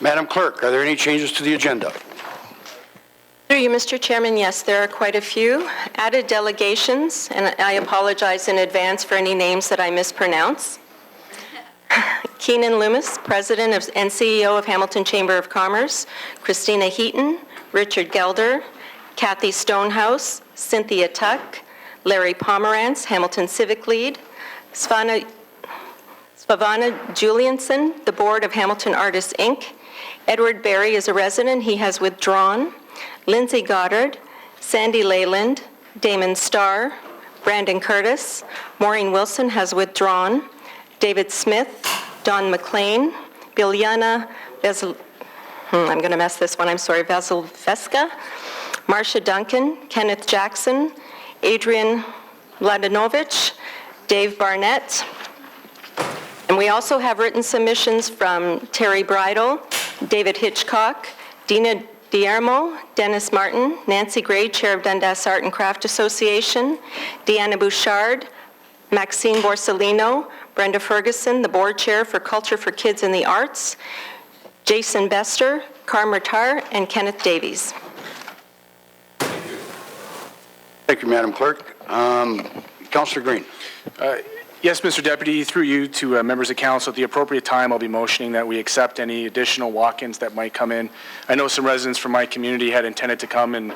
Madam Clerk, are there any changes to the agenda? Through you, Mr. Chairman, yes, there are quite a few. Added delegations, and I apologize in advance for any names that I mispronounce. Keenan Loomis, President and CEO of Hamilton Chamber of Commerce, Christina Heaton, Richard Gelder, Kathy Stonehouse, Cynthia Tuck, Larry Pomerantz, Hamilton Civic Lead, Svana Julianson, the Board of Hamilton Artists, Inc. Edward Berry is a resident. He has withdrawn. Lindsay Goddard, Sandy Leyland, Damon Starr, Brandon Curtis, Maureen Wilson has withdrawn. David Smith, Don McLean, Biljana I'm going to mess this one, I'm sorry, Vasilveska, Marcia Duncan, Kenneth Jackson, Adrian Mladenovich, Dave Barnett. And we also have written submissions from Terry Bridle, David Hitchcock, Dina Guillermo, Dennis Martin, Nancy Gray, Chair of Dundas Art and Craft Association, Deanna Bouchard, Maxine Borsellino, Brenda Ferguson, the Board Chair for Culture for Kids in the Arts, Jason Bester, Carmer Tarr, and Kenneth Davies. Thank you, Madam Clerk. Councillor Green. Yes, Mr. Deputy, through you to members of council, at the appropriate time I'll be motioning that we accept any additional walk-ins that might come in. I know some residents from my community had intended to come, and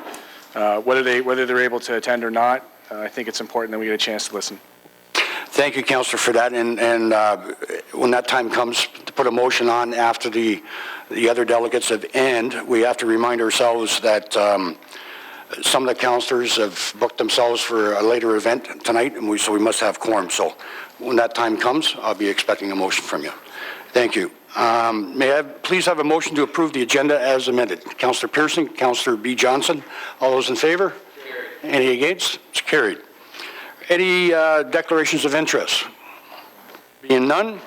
whether they're able to attend or not, I think it's important that we get a chance to listen. Thank you, Councillor, for that. And when that time comes to put a motion on after the other delegates have end, we have to remind ourselves that some of the councillors have booked themselves for a later event tonight, and so we must have quorum. So when that time comes, I'll be expecting a motion from you. Thank you. May I please have a motion to approve the agenda as amended? Councillor Pearson, Councillor B. Johnson, all those in favor? Carried. Any against? It's carried. Any declarations of interest? Being none,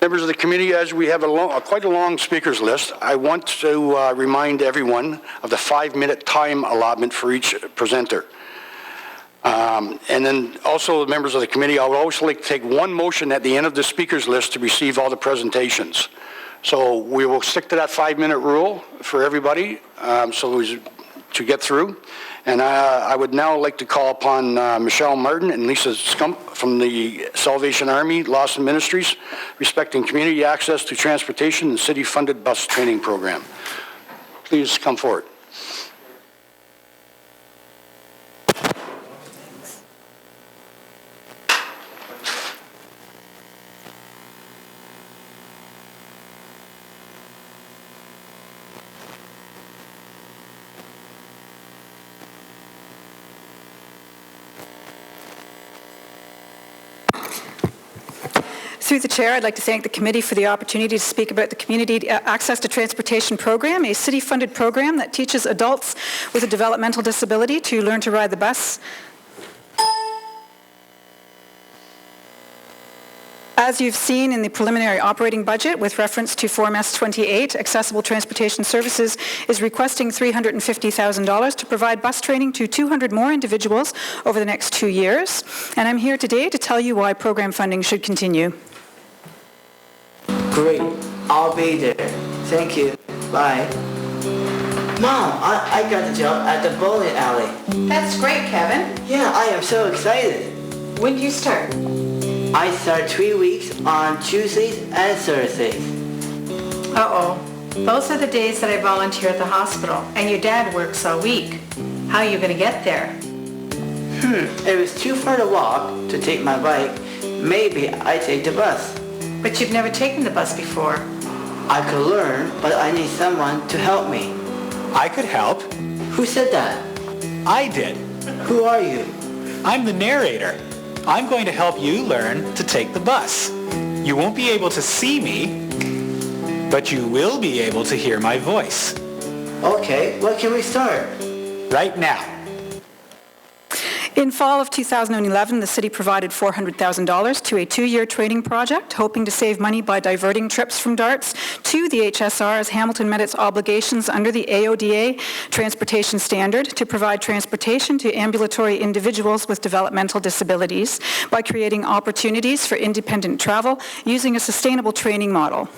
members of the committee, as we have quite a long speakers list, I want to remind everyone of the 5-minute time allotment for each presenter. And then also the members of the committee, I would always like to take one motion at the end of the speakers list to receive all the presentations. So we will stick to that 5-minute rule for everybody to get through. And I would now like to call upon Michelle Martin and Lisa Scump from the Salvation Army Lawson Ministries respecting community access to transportation and city-funded bus training program. Please come forward. Through the chair, I'd like to thank the committee for the opportunity to speak about the Community Access to Transportation Program, a city-funded program that teaches adults with a developmental disability to learn to ride the bus. As you've seen in the preliminary operating budget with reference to Form S28, Accessible Transportation Services is requesting $350,000 to provide bus training to 200 more individuals over the next 2 years. And I'm here today to tell you why program funding should continue. Great. I'll be there. Thank you. Bye. Mom, I got the job at the bowling alley. That's great, Kevin. Yeah, I am so excited. When do you start? I start 3 weeks on Tuesdays and Thursdays. Uh-oh. Those are the days that I volunteer at the hospital, and your dad works all week. How are you going to get there? It was too far to walk to take my bike. Maybe I take the bus. But you've never taken the bus before. I could learn, but I need someone to help me. I could help. Who said that? I did. Who are you? I'm the narrator. I'm going to help you learn to take the bus. You won't be able to see me, but you will be able to hear my voice. Okay, when can we start? Right now. In fall of 2011, the city provided $400,000 to a 2-year training project, hoping to save money by diverting trips from DARTS to the HSR as Hamilton met its obligations under the AODA transportation standard to provide transportation to ambulatory individuals with developmental disabilities by creating opportunities for independent travel using a sustainable training model.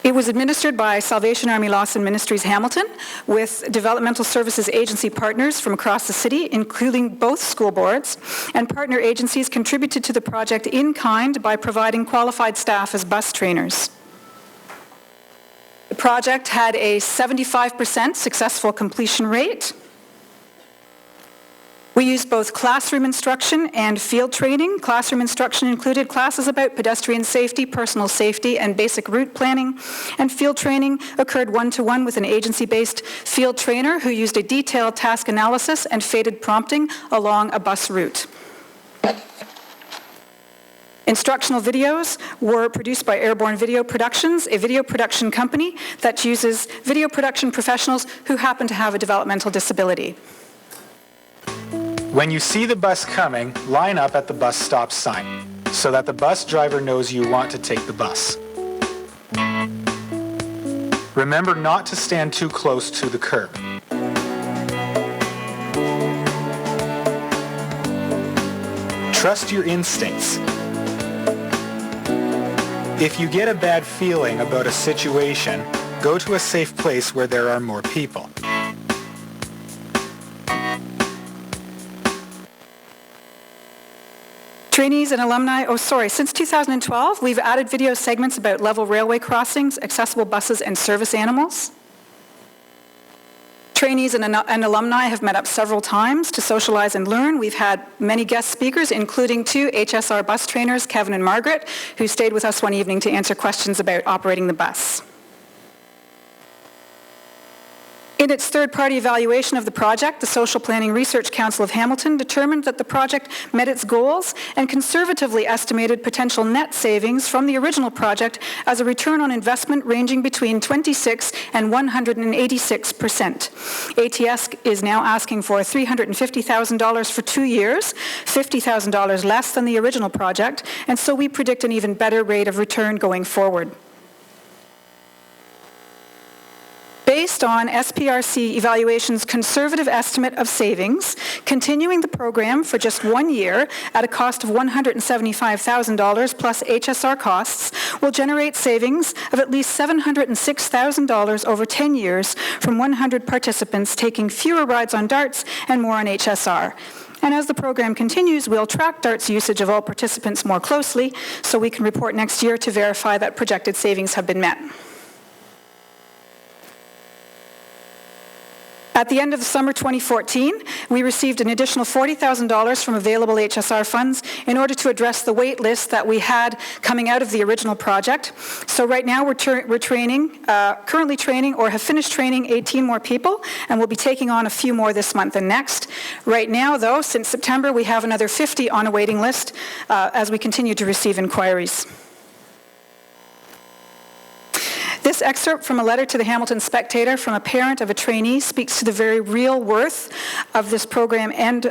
It was administered by Salvation Army Lawson Ministries Hamilton with developmental services agency partners from across the city, including both school boards, and partner agencies contributed to the project in kind by providing qualified staff as bus trainers. The project had a 75% successful completion rate. We used both classroom instruction and field training. Classroom instruction included classes about pedestrian safety, personal safety, and basic route planning. And field training occurred one-to-one with an agency-based field trainer who used a detailed task analysis and fated prompting along a bus route. Instructional videos were produced by Airborne Video Productions, a video production company that uses video production professionals who happen to have a developmental disability. When you see the bus coming, line up at the bus stop sign so that the bus driver knows you want to take the bus. Remember not to stand too close to the curb. Trust your instincts. If you get a bad feeling about a situation, go to a safe place where there are more people. Trainees and alumni, since 2012, we've added video segments about level railway crossings, accessible buses, and service animals. Trainees and alumni have met up several times to socialize and learn. We've had many guest speakers, including 2 HSR bus trainers, Kevin and Margaret, who stayed with us one evening to answer questions about operating the bus. In its third-party evaluation of the project, the Social Planning Research Council of Hamilton determined that the project met its goals and conservatively estimated potential net savings from the original project as a return on investment ranging between 26% and 186%. ATS is now asking for $350,000 for 2 years, $50,000 less than the original project, and so we predict an even better rate of return going forward. Based on SPRC Evaluation's conservative estimate of savings, continuing the program for just 1 year at a cost of $175,000 plus HSR costs will generate savings of at least $706,000 over 10 years from 100 participants taking fewer rides on DARTs and more on HSR. And as the program continues, we'll track DART's usage of all participants more closely so we can report next year to verify that projected savings have been met. At the end of the summer 2014, we received an additional $40,000 from available HSR funds in order to address the wait list that we had coming out of the original project. So right now we're currently training or have finished training 18 more people, and we'll be taking on a few more this month and next. Right now, though, since September, we have another 50 on a waiting list as we continue to receive inquiries. This excerpt from a letter to the Hamilton Spectator from a parent of a trainee speaks to the very real worth of this program and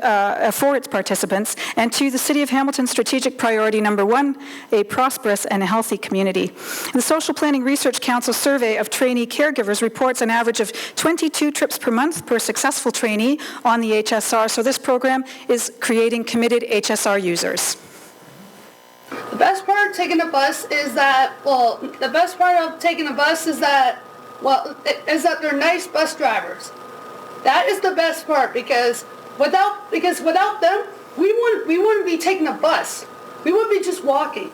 for its participants, and to the City of Hamilton's strategic priority number 1, a prosperous and a healthy community. The Social Planning Research Council survey of trainee caregivers reports an average of 22 trips per month per successful trainee on the HSR, so this program is creating committed HSR users. The best part of taking a bus is that, is that they're nice bus drivers. That is the best part because without them, we wouldn't be taking a bus. We would be just walking.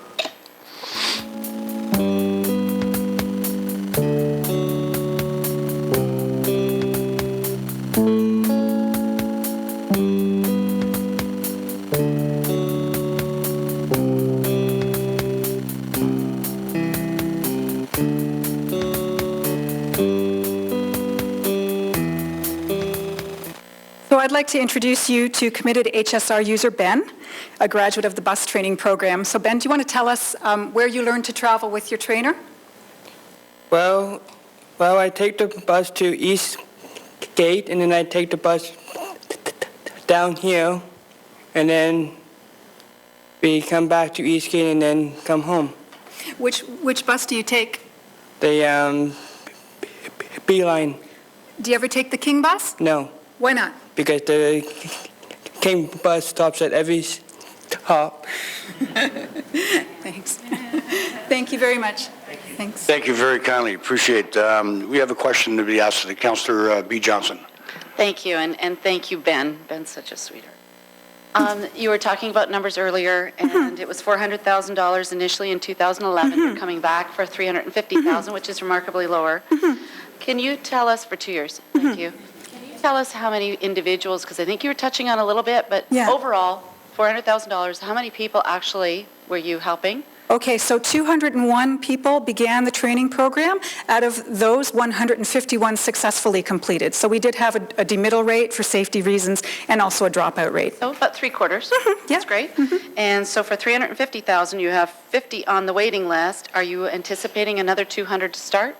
So I'd like to introduce you to committed HSR user Ben, a graduate of the bus training program. So Ben, do you want to tell us where you learned to travel with your trainer? Well, I take the bus to East Gate, and then I take the bus down here, and then we come back to East Gate and then come home. Which bus do you take? The B-line. Do you ever take the King bus? No, Why not? because the King bus stops at every stop. Thanks. Thank you very much. Thanks. Thank you very kindly. Appreciate we have a question to be asked to Councillor B. Johnson. Thank you, and thank you, Ben. Ben's such a sweetheart. You were talking about numbers earlier, and it was $400,000 initially in 2011. You're coming back for $350,000, which is remarkably lower. Can you tell us, for 2 years, thank you, can you tell us how many individuals, because I think you were touching on a little bit, but Yeah. overall, $400,000, how many people actually were you helping? Okay, so 201 people began the training program. Out of those, 151 successfully completed. So we did have a demittal rate for safety reasons and also a dropout rate. So about three-quarters. yeah. That's great. And so for $350,000, you have 50 on the waiting list. Are you anticipating another 200 to start?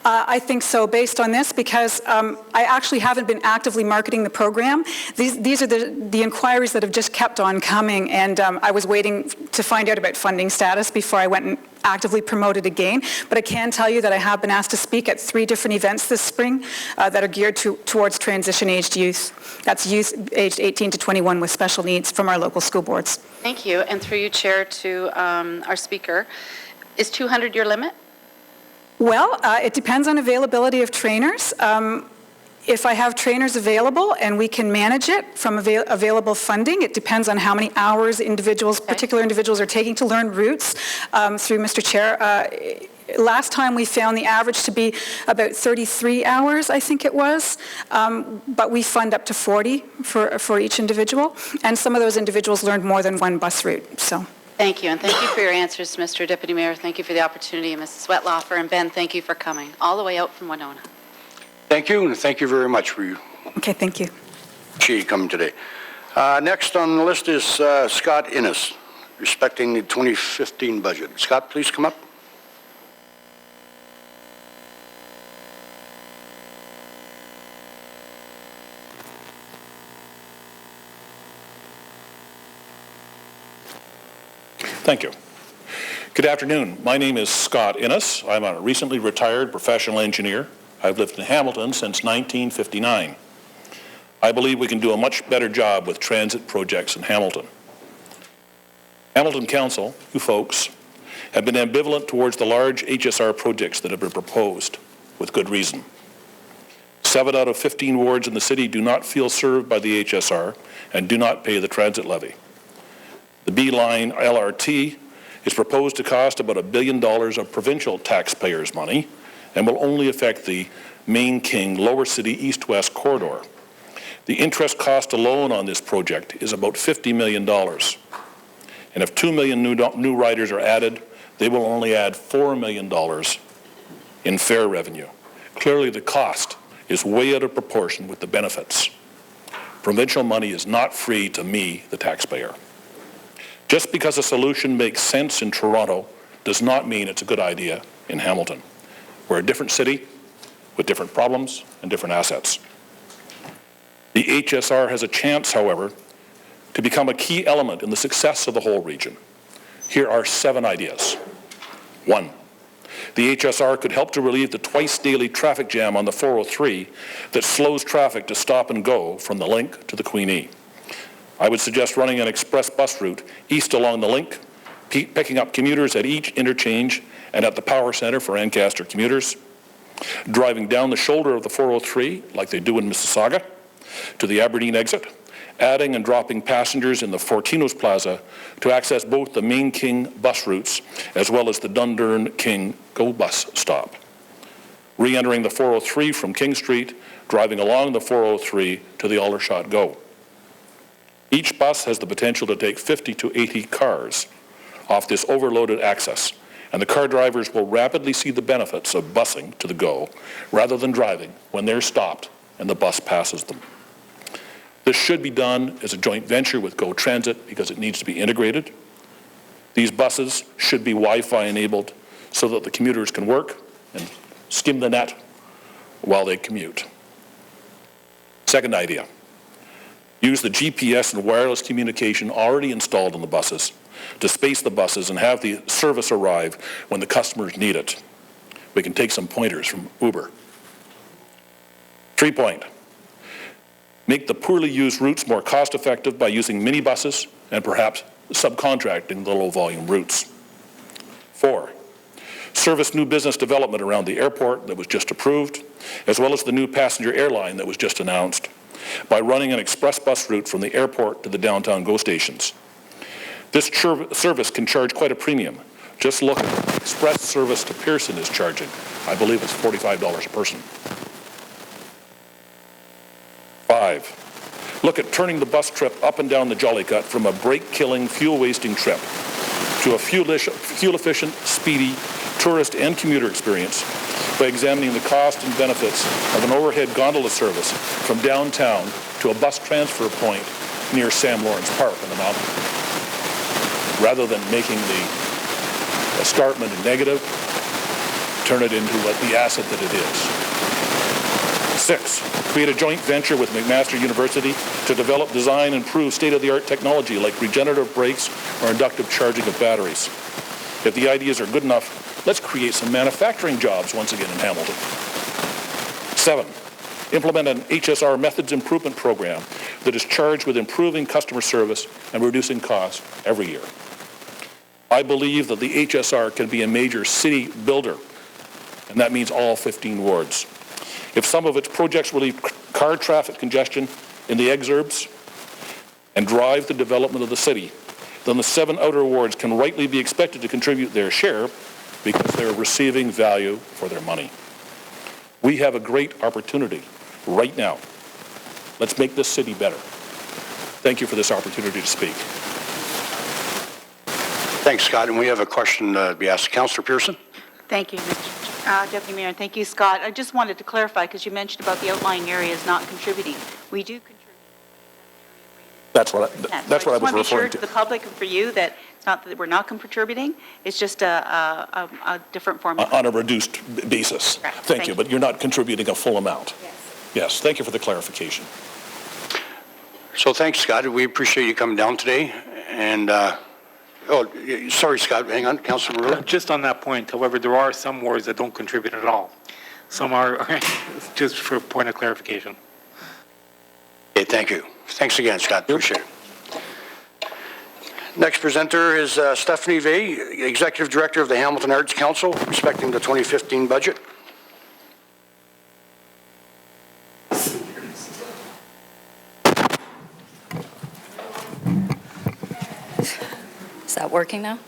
I think so, based on this, because I actually haven't been actively marketing the program. These are the inquiries that have just kept on coming, and I was waiting to find out about funding status before I went and actively promoted again. But I can tell you that I have been asked to speak at 3 different events this spring that are geared towards transition-aged youth. That's youth aged 18 to 21 with special needs from our local school boards. Thank you. And through you, Chair, to our speaker, is 200 your limit? Well, it depends on availability of trainers. If I have trainers available and we can manage it from available funding, it depends on how many hours particular individuals are taking to learn routes. Through Mr. Chair, last time we found the average to be about 33 hours, I think it was, but we fund up to 40 for each individual, and some of those individuals learned more than one bus route. So. Thank you, and thank you for your answers, Mr. Deputy Mayor. Thank you for the opportunity, and Mrs. Swetlaufer, and Ben, thank you for coming all the way out from Winona. Thank you, and thank you very much for you. Okay, thank you. Appreciate you coming today. Next on the list is Scott Innes, respecting the 2015 budget. Scott, please come up. Thank you. Good afternoon. My name is Scott Innes. I'm a recently retired professional engineer. I've lived in Hamilton since 1959. I believe we can do a much better job with transit projects in Hamilton. Hamilton Council, you folks, have been ambivalent towards the large HSR projects that have been proposed, with good reason. 7 out of 15 wards in the city do not feel served by the HSR and do not pay the transit levy. The B-Line LRT is proposed to cost about $1 billion of provincial taxpayers' money and will only affect the Main King Lower City East-West corridor. The interest cost alone on this project is about $50 million. And if 2 million new riders are added, they will only add $4 million in fare revenue. Clearly the cost is way out of proportion with the benefits. Provincial money is not free to me, the taxpayer. Just because a solution makes sense in Toronto does not mean it's a good idea in Hamilton. We're a different city with different problems and different assets. The HSR has a chance, however, to become a key element in the success of the whole region. Here are 7 ideas. 1, the HSR could help to relieve the twice-daily traffic jam on the 403 that slows traffic to stop and go from the Link to the Queenie. I would suggest running an express bus route east along the Link, picking up commuters at each interchange and at the power center for Ancaster commuters, driving down the shoulder of the 403 like they do in Mississauga to the Aberdeen exit, adding and dropping passengers in the Fortinos Plaza to access both the Main King bus routes as well as the Dundurn King GO bus stop. Re-entering the 403 from King Street, driving along the 403 to the Aldershot GO. Each bus has the potential to take 50 to 80 cars off this overloaded access, and the car drivers will rapidly see the benefits of busing to the GO rather than driving when they're stopped and the bus passes them. This should be done as a joint venture with GO Transit because it needs to be integrated. These buses should be Wi-Fi enabled so that the commuters can work and skim the net while they commute. Second idea. Use the GPS and wireless communication already installed on the buses to space the buses and have the service arrive when the customers need it. We can take some pointers from Uber. 3 point. Make the poorly used routes more cost-effective by using minibuses and perhaps subcontracting the low-volume routes. 4. service new business development around the airport that was just approved, as well as the new passenger airline that was just announced, by running an express bus route from the airport to the downtown GO stations. This service can charge quite a premium. Just look at what the express service to Pearson is charging. I believe it's $45 a person. 5, look at turning the bus trip up and down the Jollycut from a brake-killing, fuel-wasting trip to a fuel-efficient, speedy, tourist and commuter experience by examining the cost and benefits of an overhead gondola service from downtown to a bus transfer point near Sam Lawrence Park in the mountain. Rather than making the escarpment a negative, turn it into the asset that it is. 6, create a joint venture with McMaster University to develop, design, and prove state-of-the-art technology like regenerative brakes or inductive charging of batteries. If the ideas are good enough, let's create some manufacturing jobs once again in Hamilton. 7, implement an HSR methods improvement program that is charged with improving customer service and reducing costs every year. I believe that the HSR can be a major city builder, and that means all 15 wards. If some of its projects relieve car traffic congestion in the exurbs and drive the development of the city, then the 7 outer wards can rightly be expected to contribute their share because they're receiving value for their money. We have a great opportunity right now. Let's make this city better. Thank you for this opportunity to speak. Thanks, Scott. And we have a question to be asked. Councillor Pearson? Thank you, Mr. Deputy Mayor, and thank you, Scott. I just wanted to clarify, because you mentioned about the outlying areas not contributing. We do contribute. That's what I was I just want to be sure referring to to. the public and for you that it's not that we're not contributing. It's just a different formula. On a reduced basis. Correct. Thank you, but you're not contributing a full amount. Yes, thank you for the clarification. So thanks, Scott. We appreciate you coming down today. And, sorry, Scott, hang on, Councilor Marilla. Just on that point, however, there are some wards that don't contribute at all. Some are, just for a point of clarification. Okay, thank you. Thanks again, Scott. Appreciate it. Next presenter is Stephanie Vey, Executive Director of the Hamilton Arts Council, respecting the 2015 budget. Is that working now?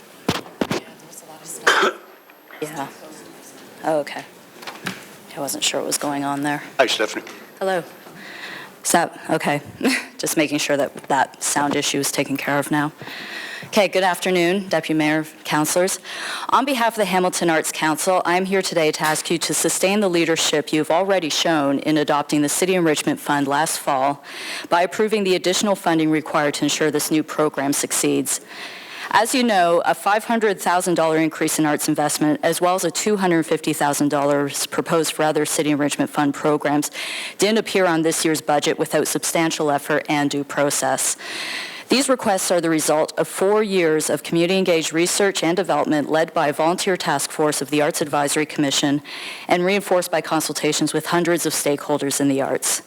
Yeah. Oh, okay. I wasn't sure what was going on there. Hi, Stephanie. Hello. Is that okay? Just making sure that that sound issue is taken care of now. Okay, good afternoon, Deputy Mayor, councillors. On behalf of the Hamilton Arts Council, I'm here today to ask you to sustain the leadership you've already shown in adopting the City Enrichment Fund last fall by approving the additional funding required to ensure this new program succeeds. As you know, a $500,000 increase in arts investment, as well as a $250,000 proposed for other City Enrichment Fund programs, didn't appear on this year's budget without substantial effort and due process. These requests are the result of 4 years of community-engaged research and development led by a volunteer task force of the Arts Advisory Commission and reinforced by consultations with hundreds of stakeholders in the arts.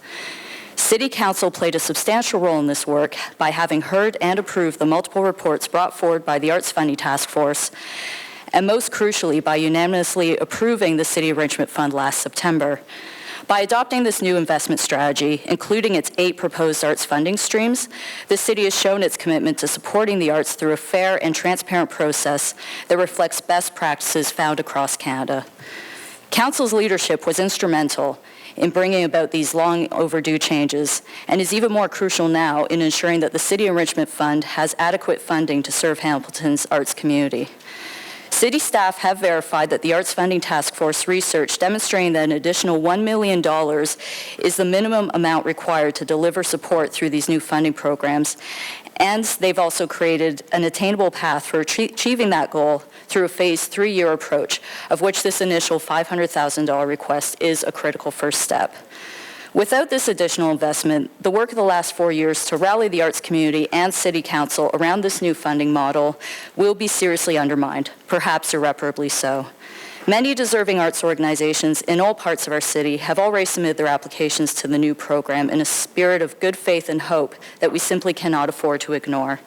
City Council played a substantial role in this work by having heard and approved the multiple reports brought forward by the Arts Funding Task Force, and most crucially by unanimously approving the City Enrichment Fund last September. By adopting this new investment strategy, including its 8 proposed arts funding streams, the city has shown its commitment to supporting the arts through a fair and transparent process that reflects best practices found across Canada. Council's leadership was instrumental in bringing about these long overdue changes and is even more crucial now in ensuring that the City Enrichment Fund has adequate funding to serve Hamilton's arts community. City staff have verified that the Arts Funding Task Force research demonstrating that an additional $1 million is the minimum amount required to deliver support through these new funding programs, and they've also created an attainable path for achieving that goal through a phased 3-year approach, of which this initial $500,000 request is a critical first step. Without this additional investment, the work of the last 4 years to rally the arts community and City Council around this new funding model will be seriously undermined, perhaps irreparably so. Many deserving arts organizations in all parts of our city have already submitted their applications to the new program in a spirit of good faith and hope that we simply cannot afford to ignore.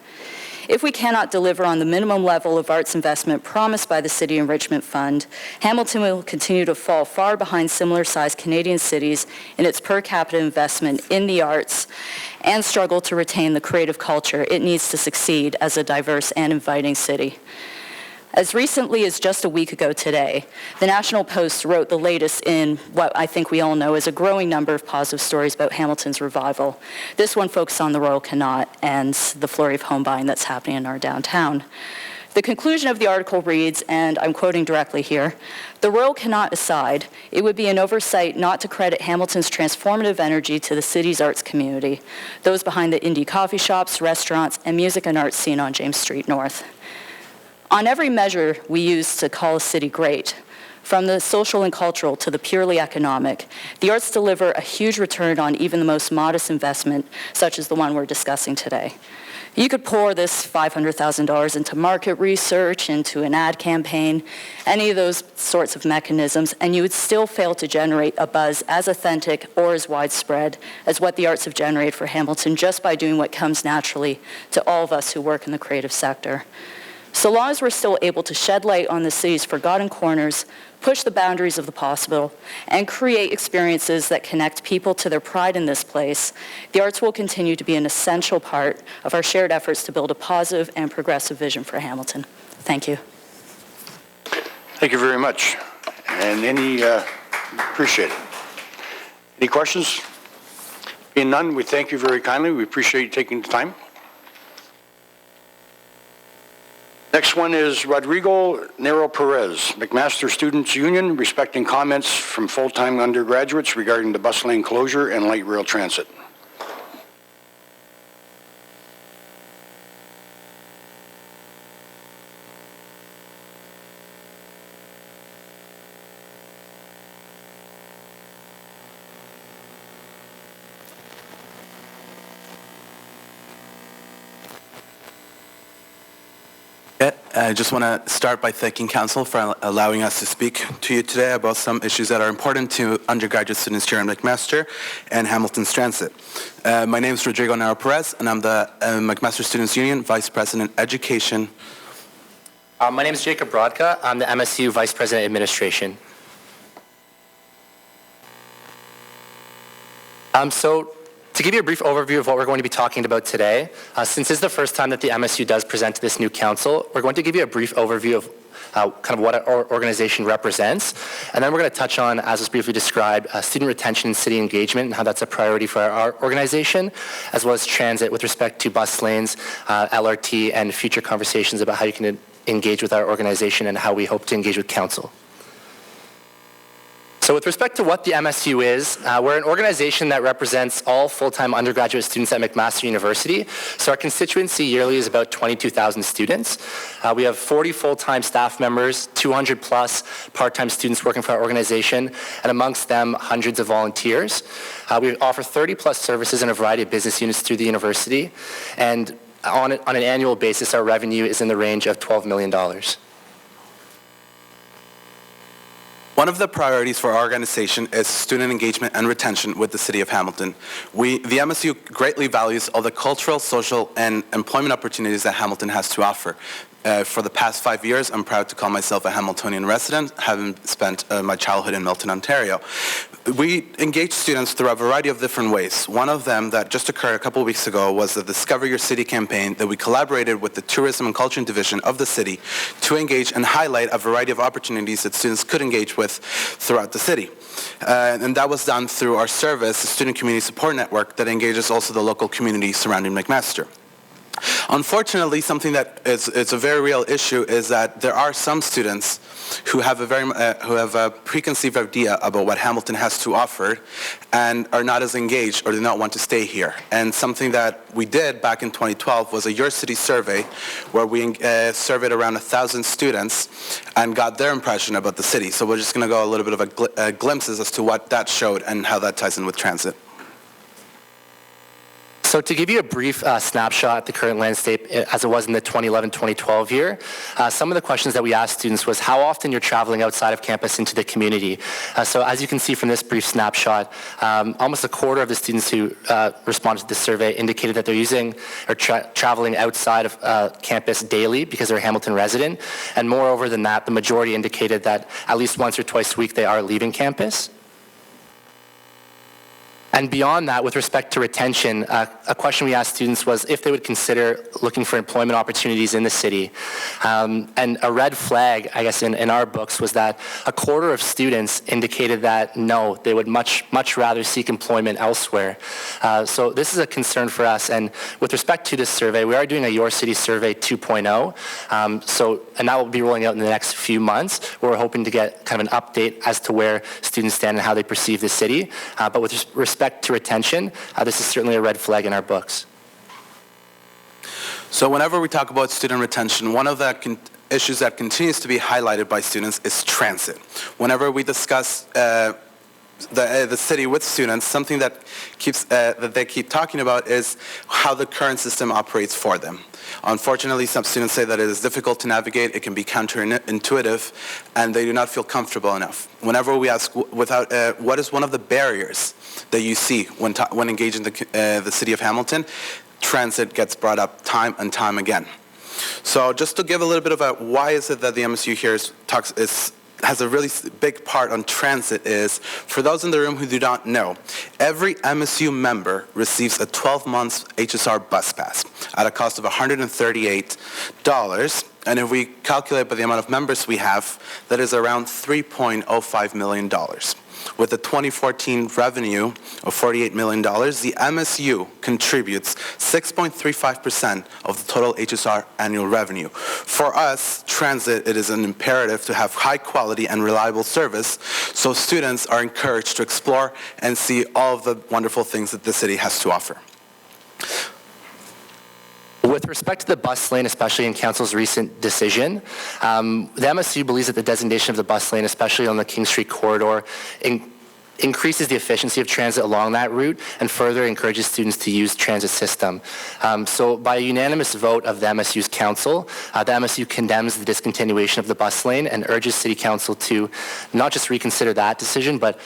If we cannot deliver on the minimum level of arts investment promised by the City Enrichment Fund, Hamilton will continue to fall far behind similar-sized Canadian cities in its per capita investment in the arts and struggle to retain the creative culture it needs to succeed as a diverse and inviting city. As recently as just a week ago today, the National Post wrote the latest in what I think we all know is a growing number of positive stories about Hamilton's revival. This one focused on the Royal Connaught and the flurry of home buying that's happening in our downtown. The conclusion of the article reads, and I'm quoting directly here, "The Royal Connaught aside, it would be an oversight not to credit Hamilton's transformative energy to the city's arts community, those behind the indie coffee shops, restaurants, and music and arts scene on James Street North. On every measure we use to call a city great, from the social and cultural to the purely economic, the arts deliver a huge return on even the most modest investment, such as the one we're discussing today. You could pour this $500,000 into market research, into an ad campaign, any of those sorts of mechanisms, and you would still fail to generate a buzz as authentic or as widespread as what the arts have generated for Hamilton just by doing what comes naturally to all of us who work in the creative sector. So long as we're still able to shed light on the city's forgotten corners, push the boundaries of the possible, and create experiences that connect people to their pride in this place, the arts will continue to be an essential part of our shared efforts to build a positive and progressive vision for Hamilton. Thank you. Thank you very much. And appreciate it. Any questions? Being none, we thank you very kindly. We appreciate you taking the time. Next one is Rodrigo Nero Perez, McMaster Students Union, respecting comments from full-time undergraduates regarding the bus lane closure and light rail transit. I just want to start by thanking Council for allowing us to speak to you today about some issues that are important to undergraduate students here in McMaster and Hamilton's Transit. My name is Rodrigo Nero Perez, and I'm the McMaster Students Union Vice President Education. My name is Jacob Brodka. I'm the MSU Vice President Administration. To give you a brief overview of what we're going to be talking about today, since this is the first time that the MSU does present to this new council, we're going to give you a brief overview of kind of what our organization represents, and then we're going to touch on, as was briefly described, student retention and city engagement and how that's a priority for our organization, as well as transit with respect to bus lanes, LRT, and future conversations about how you can engage with our organization and how we hope to engage with council. So with respect to what the MSU is, we're an organization that represents all full-time undergraduate students at McMaster University. So our constituency yearly is about 22,000 students. We have 40 full-time staff members, 200 plus part-time students working for our organization, and amongst them, hundreds of volunteers. We offer 30 plus services in a variety of business units through the university. And on an annual basis, our revenue is in the range of $12 million. One of the priorities for our organization is student engagement and retention with the City of Hamilton. The MSU greatly values all the cultural, social, and employment opportunities that Hamilton has to offer. For the past 5 years, I'm proud to call myself a Hamiltonian resident, having spent my childhood in Milton, Ontario. We engage students through a variety of different ways. One of them that just occurred a couple of weeks ago was the Discover Your City campaign that we collaborated with the Tourism and Culture Division of the city to engage and highlight a variety of opportunities that students could engage with throughout the city. And that was done through our service, the Student Community Support Network, that engages also the local community surrounding McMaster. Unfortunately, something that it's a very real issue is that there are some students who have a preconceived idea about what Hamilton has to offer and are not as engaged or do not want to stay here. And something that we did back in 2012 was a Your City survey where we surveyed around 1,000 students and got their impression about the city. So we're just going to go a little bit of glimpses as to what that showed and how that ties in with transit. So to give you a brief snapshot at the current landscape as it was in the 2011-2012 year, some of the questions that we asked students was how often you're traveling outside of campus into the community. So as you can see from this brief snapshot, almost a quarter of the students who responded to this survey indicated that they're using or traveling outside of campus daily because they're a Hamilton resident. And moreover than that, the majority indicated that at least once or twice a week they are leaving campus. And beyond that, with respect to retention, a question we asked students was if they would consider looking for employment opportunities in the city. And a red flag, I guess, in our books was that a quarter of students indicated that no, they would much rather seek employment elsewhere. So this is a concern for us. And with respect to this survey, we are doing a Your City Survey 2.0. And that will be rolling out in the next few months. We're hoping to get kind of an update as to where students stand and how they perceive the city. But with respect to retention, this is certainly a red flag in our books. So whenever we talk about student retention, one of the issues that continues to be highlighted by students is transit. Whenever we discuss the city with students, something that they keep talking about is how the current system operates for them. Unfortunately, some students say that it is difficult to navigate, it can be counterintuitive, and they do not feel comfortable enough. Whenever we ask what is one of the barriers that you see when engaging the city of Hamilton, transit gets brought up time and time again. So just to give a little bit of a why is it that the MSU here has a really big part on transit is, for those in the room who do not know, every MSU member receives a 12-month HSR bus pass at a cost of $138. And if we calculate by the amount of members we have, that is around $3.05 million. With the 2014 revenue of $48 million, the MSU contributes 6.35% of the total HSR annual revenue. For us, transit, it is an imperative to have high quality and reliable service, so students are encouraged to explore and see all of the wonderful things that the city has to offer. With respect to the bus lane, especially in Council's recent decision, the MSU believes that the designation of the bus lane, especially on the King Street corridor, increases the efficiency of transit along that route and further encourages students to use transit system. So by a unanimous vote of the MSU's council, the MSU condemns the discontinuation of the bus lane and urges City Council to not just reconsider that decision, but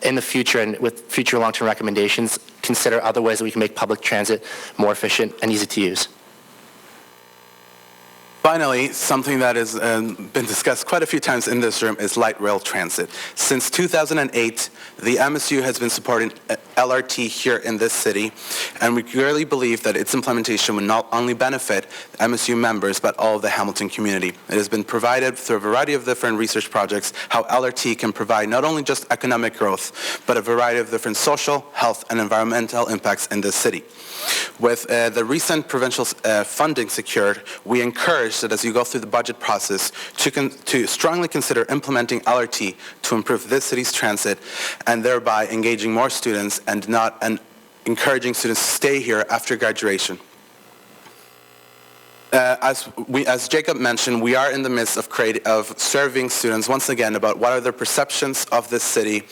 in the future and with future long-term recommendations, consider other ways that we can make public transit more efficient and easy to use. Finally, something that has been discussed quite a few times in this room is light rail transit. Since 2008, the MSU has been supporting LRT here in this city, and we clearly believe that its implementation will not only benefit MSU members, but all of the Hamilton community. It has been provided through a variety of different research projects how LRT can provide not only just economic growth, but a variety of different social, health, and environmental impacts in this city. With the recent provincial funding secured, we encourage that as you go through the budget process to strongly consider implementing LRT to improve this city's transit and thereby engaging more students and encouraging students to stay here after graduation. As Jacob mentioned, we are in the midst of surveying students once again about what are their perceptions of this city,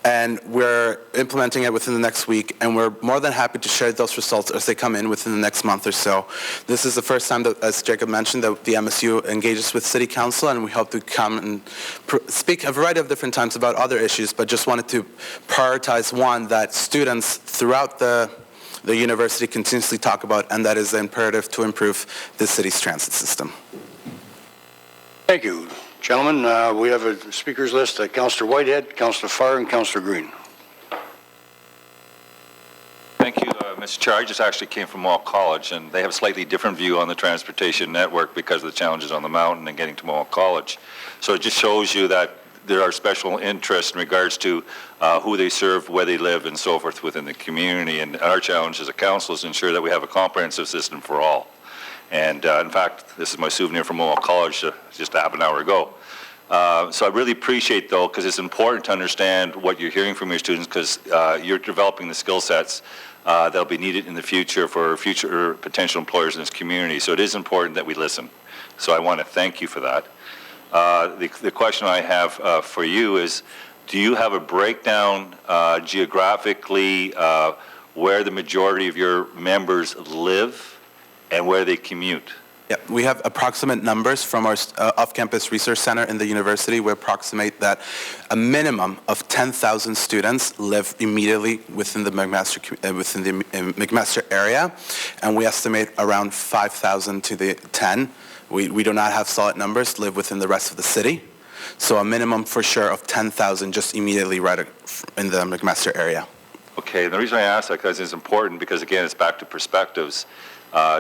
and we're implementing it within the next week, and we're more than happy to share those results as they come in within the next month or so. This is the first time that, as Jacob mentioned, that the MSU engages with City Council, and we hope to come and speak a variety of different times about other issues, but just wanted to prioritize one that students throughout the university continuously talk about, and that is the imperative to improve the city's transit system. Thank you. Gentlemen, we have a speakers list. Councillor Whitehead, Councillor Farr, and Councillor Green. Thank you, Mr. Chair. I just actually came from Mohawk College, and they have a slightly different view on the transportation network because of the challenges on the mountain and getting to Mohawk College. So it just shows you that there are special interests in regards to who they serve, where they live, and so forth within the community. And our challenge as a council is to ensure that we have a comprehensive system for all. And in fact, this is my souvenir from Mohawk College just half an hour ago. So I really appreciate, though, because it's important to understand what you're hearing from your students, because you're developing the skill sets that'll be needed in the future for future potential employers in this community. So it is important that we listen. So I want to thank you for that. The question I have for you is, do you have a breakdown geographically where the majority of your members live and where they commute? Yeah, we have approximate numbers from our off-campus research center in the university. We approximate that a minimum of 10,000 students live immediately within the McMaster area, and we estimate around 5,000 to the 10. We do not have solid numbers live within the rest of the city, so a minimum for sure of 10,000 just immediately right in the McMaster area. Okay, and the reason I ask that because it's important because, again, it's back to perspectives.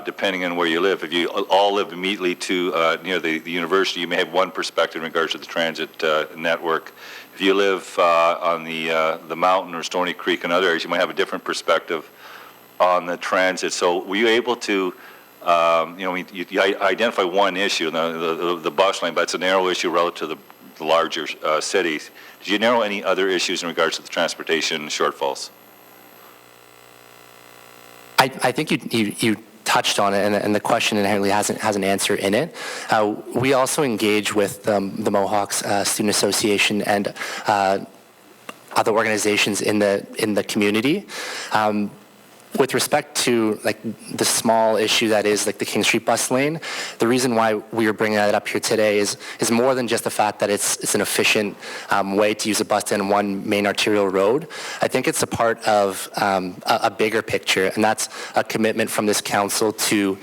Depending on where you live. If you all live immediately to near the university, you may have one perspective in regards to the transit network. If you live on the mountain or Stony Creek and other areas, you might have a different perspective on the transit. So were you able to, you identify one issue, the bus lane, but it's a narrow issue relative to the larger cities. Did you narrow any other issues in regards to the transportation shortfalls? I think you touched on it, and the question inherently has an answer in it. We also engage with the Mohawks Student Association and other organizations in the community. With respect to like the small issue that is like the King Street bus lane, the reason why we are bringing that up here today is more than just the fact that it's an efficient way to use a bus in one main arterial road. I think it's a part of a bigger picture, and that's a commitment from this council to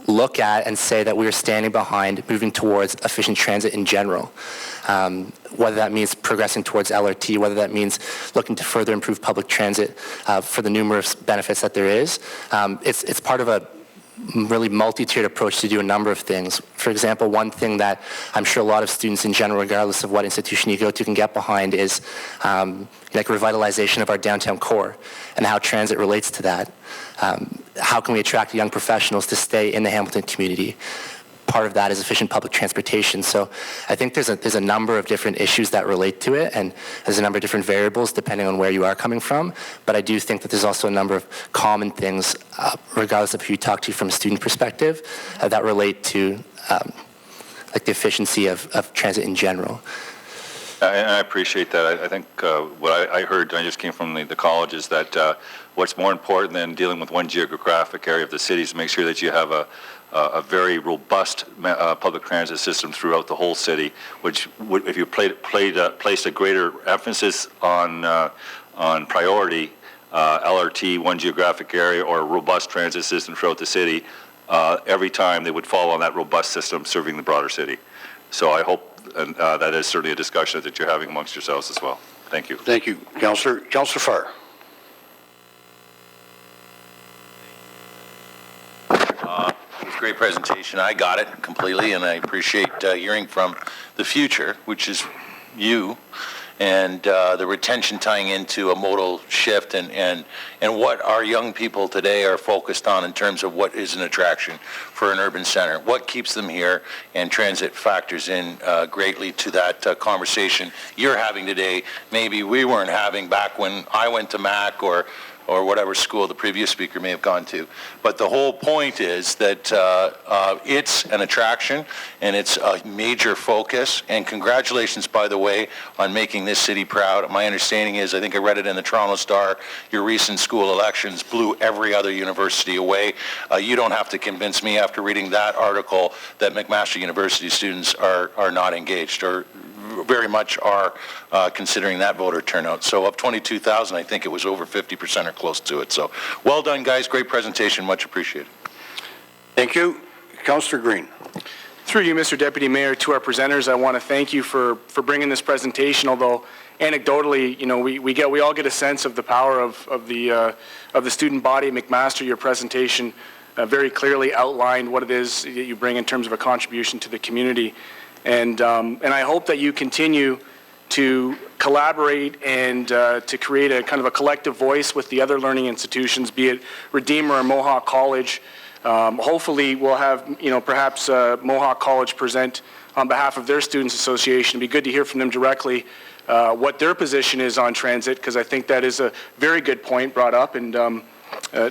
look at and say that we are standing behind moving towards efficient transit in general. Whether that means progressing towards LRT, whether that means looking to further improve public transit for the numerous benefits that there is. It's part of a really multi-tiered approach to do a number of things. For example, one thing that I'm sure a lot of students in general, regardless of what institution you go to, can get behind is like revitalization of our downtown core and how transit relates to that. How can we attract young professionals to stay in the Hamilton community? Part of that is efficient public transportation. So I think there's a number of different issues that relate to it, and there's a number of different variables depending on where you are coming from. But I do think that there's also a number of common things, regardless of who you talk to from a student perspective, that relate to like the efficiency of transit in general. And I appreciate that. I think what I heard, I just came from the college, is that what's more important than dealing with one geographic area of the city is to make sure that you have a very robust public transit system throughout the whole city, which would, if you placed a greater emphasis on priority, LRT, one geographic area, or a robust transit system throughout the city, every time they would fall on that robust system serving the broader city. So I hope that is certainly a discussion that you're having amongst yourselves as well. Thank you. Thank you, Councillor. Councillor Farr. It was a great presentation. I got it completely, and I appreciate hearing from the future, which is you, and the retention tying into a modal shift and what our young people today are focused on in terms of what is an attraction for an urban center. What keeps them here, and transit factors in greatly to that conversation you're having today. Maybe we weren't having back when I went to MAC or whatever school the previous speaker may have gone to. But the whole point is that it's an attraction and it's a major focus. And congratulations, by the way, on making this city proud. My understanding is, I think I read it in the Toronto Star, your recent school elections blew every other university away. You don't have to convince me after reading that article that McMaster University students are not engaged, or very much are considering that voter turnout. So of 22,000, I think it was over 50% or close to it. So well done, guys. Great presentation. Much appreciated. Thank you. Councillor Green. Through you, Mr. Deputy Mayor, to our presenters, I want to thank you for bringing this presentation, although anecdotally, you know, we all get a sense of the power of the student body at McMaster. Your presentation very clearly outlined what it is that you bring in terms of a contribution to the community. And I hope that you continue to collaborate and to create a kind of a collective voice with the other learning institutions, be it Redeemer or Mohawk College. Hopefully we'll have, you know, perhaps Mohawk College present on behalf of their Students Association. It'd be good to hear from them directly what their position is on transit, because I think that is a very good point brought up. And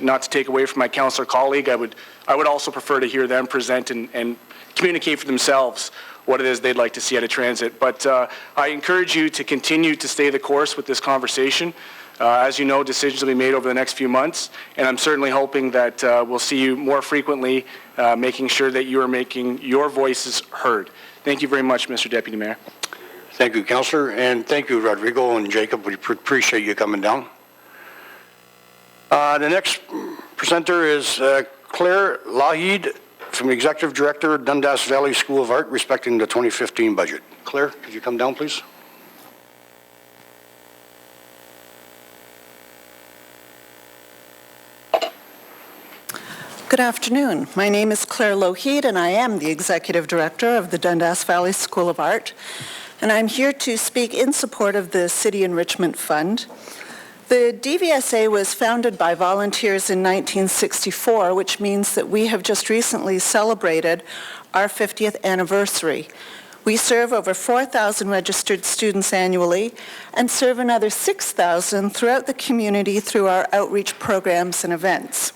not to take away from my councillor colleague, I would also prefer to hear them present and communicate for themselves what it is they'd like to see out of transit. But I encourage you to continue to stay the course with this conversation. As you know, decisions will be made over the next few months, and I'm certainly hoping that we'll see you more frequently, making sure that you are making your voices heard. Thank you very much, Mr. Deputy Mayor. Thank you, Councillor, and thank you, Rodrigo and Jacob. We appreciate you coming down. The next presenter is Claire Lahid from the Executive Director, Dundas Valley School of Art, respecting the 2015 budget. Claire, could you come down, please? Good afternoon. My name is Claire Lohid, and I am the Executive Director of the Dundas Valley School of Art. And I'm here to speak in support of the City Enrichment Fund. The DVSA was founded by volunteers in 1964, which means that we have just recently celebrated our 50th anniversary. We serve over 4,000 registered students annually and serve another 6,000 throughout the community through our outreach programs and events.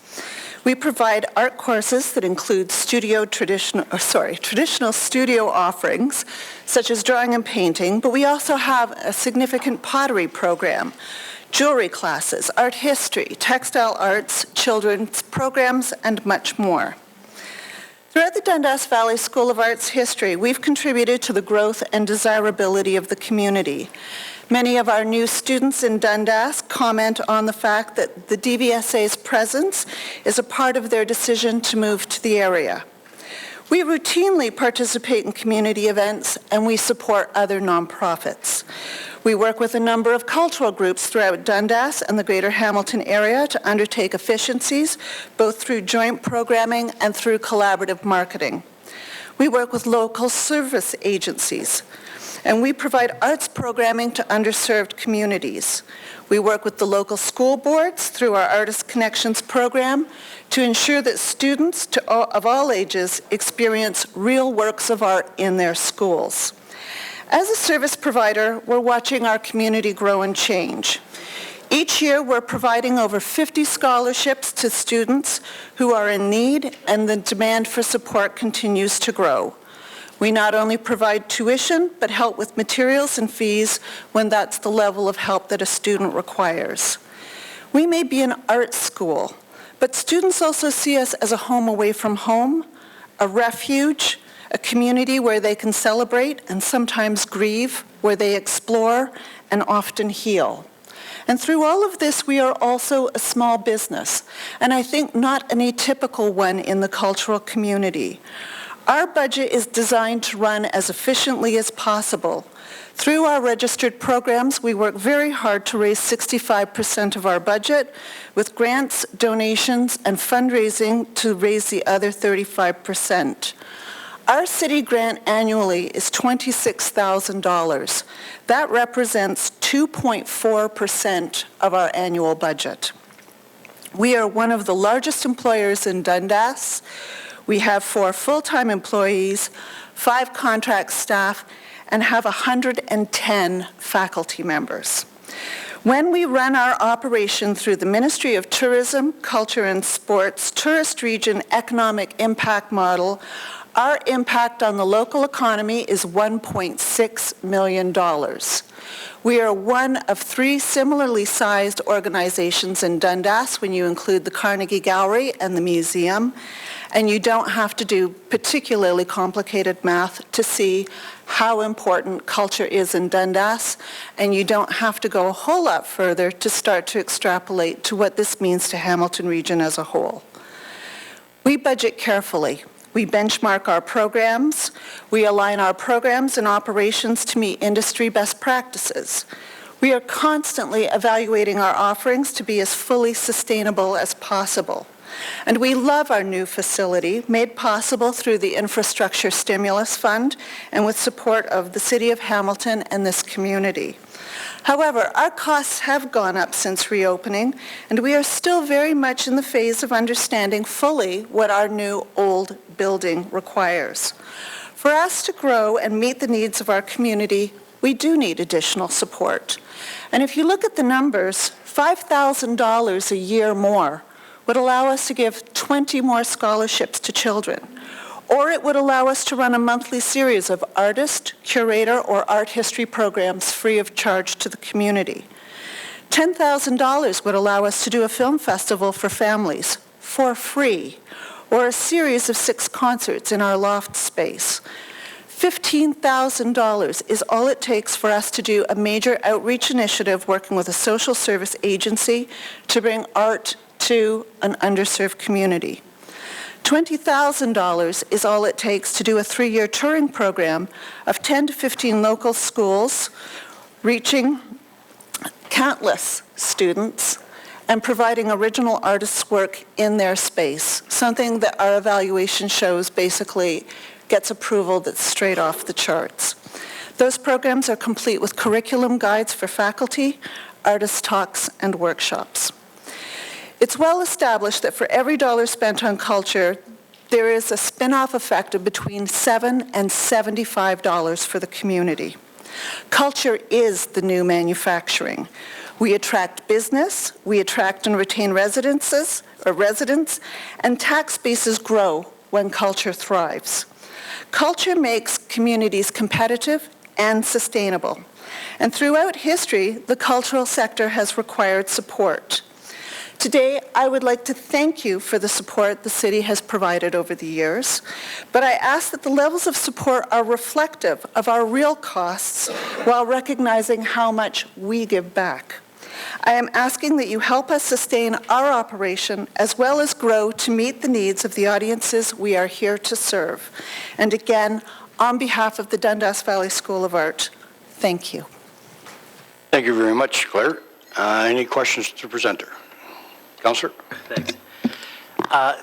We provide art courses that include traditional studio offerings, such as drawing and painting, but we also have a significant pottery program, jewelry classes, art history, textile arts, children's programs, and much more. Throughout the Dundas Valley School of Art's history, we've contributed to the growth and desirability of the community. Many of our new students in Dundas comment on the fact that the DVSA's presence is a part of their decision to move to the area. We routinely participate in community events, and we support other nonprofits. We work with a number of cultural groups throughout Dundas and the Greater Hamilton area to undertake efficiencies, both through joint programming and through collaborative marketing. We work with local service agencies, and we provide arts programming to underserved communities. We work with the local school boards through our Artist Connections program to ensure that students of all ages experience real works of art in their schools. As a service provider, we're watching our community grow and change. Each year, we're providing over 50 scholarships to students who are in need, and the demand for support continues to grow. We not only provide tuition, but help with materials and fees when that's the level of help that a student requires. We may be an art school, but students also see us as a home away from home, a refuge, a community where they can celebrate and sometimes grieve, where they explore and often heal. And through all of this, we are also a small business, and I think not an atypical one in the cultural community. Our budget is designed to run as efficiently as possible. Through our registered programs, we work very hard to raise 65% of our budget, with grants, donations, and fundraising to raise the other 35%. Our city grant annually is $26,000. That represents 2.4% of our annual budget. We are one of the largest employers in Dundas. We have 4 full-time employees, 5 contract staff, and have 110 faculty members. When we run our operation through the Ministry of Tourism, Culture and Sports Tourist Region Economic Impact Model, our impact on the local economy is $1.6 million. We are one of 3 similarly sized organizations in Dundas when you include the Carnegie Gallery and the museum, and you don't have to do particularly complicated math to see how important culture is in Dundas, and you don't have to go a whole lot further to start to extrapolate to what this means to Hamilton Region as a whole. We budget carefully. We benchmark our programs. We align our programs and operations to meet industry best practices. We are constantly evaluating our offerings to be as fully sustainable as possible. And we love our new facility, made possible through the Infrastructure Stimulus Fund and with support of the City of Hamilton and this community. However, our costs have gone up since reopening, and we are still very much in the phase of understanding fully what our new old building requires. For us to grow and meet the needs of our community, we do need additional support. And if you look at the numbers, $5,000 a year more would allow us to give 20 more scholarships to children. Or it would allow us to run a monthly series of artist, curator, or art history programs free of charge to the community. $10,000 would allow us to do a film festival for families for free, or a series of 6 concerts in our loft space. $15,000 is all it takes for us to do a major outreach initiative working with a social service agency to bring art to an underserved community. $20,000 is all it takes to do a 3-year touring program of 10 to 15 local schools, reaching countless students and providing original artists' work in their space, something that our evaluation shows basically gets approval that's straight off the charts. Those programs are complete with curriculum guides for faculty, artist talks, and workshops. It's well established that for every dollar spent on culture, there is a spin-off effect of between $7 and $75 for the community. Culture is the new manufacturing. We attract business, we attract and retain residents, and tax bases grow when culture thrives. Culture makes communities competitive and sustainable. And throughout history, the cultural sector has required support. Today, I would like to thank you for the support the city has provided over the years, but I ask that the levels of support are reflective of our real costs while recognizing how much we give back. I am asking that you help us sustain our operation as well as grow to meet the needs of the audiences we are here to serve. And again, on behalf of the Dundas Valley School of Art, thank you. Thank you very much, Claire. Any questions to the presenter? Councillor? Thanks.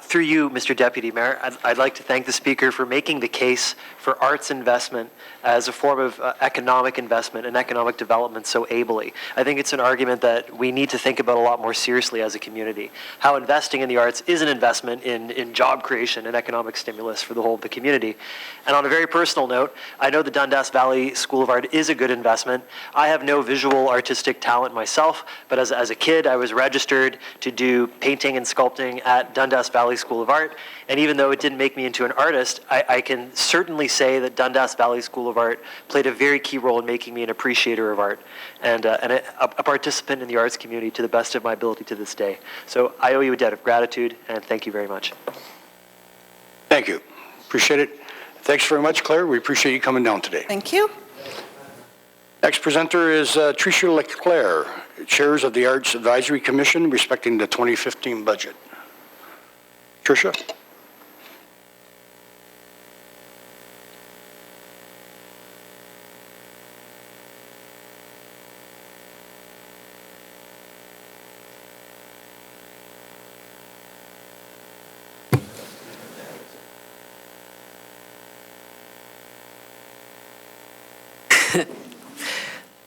Through you, Mr. Deputy Mayor, I'd like to thank the Speaker for making the case for arts investment as a form of economic investment and economic development so ably. I think it's an argument that we need to think about a lot more seriously as a community. How investing in the arts is an investment in job creation and economic stimulus for the whole of the community. And on a very personal note, I know the Dundas Valley School of Art is a good investment. I have no visual artistic talent myself, but as a kid, I was registered to do painting and sculpting at Dundas Valley School of Art. And even though it didn't make me into an artist, I can certainly say that Dundas Valley School of Art played a very key role in making me an appreciator of art and a participant in the arts community to the best of my ability to this day. So I owe you a debt of gratitude, and thank you very much. Thank you. Appreciate it. Thanks very much, Claire. We appreciate you coming down today. Thank you. Next presenter is Tricia Leclerc, Chairs of the Arts Advisory Commission respecting the 2015 budget. Tricia?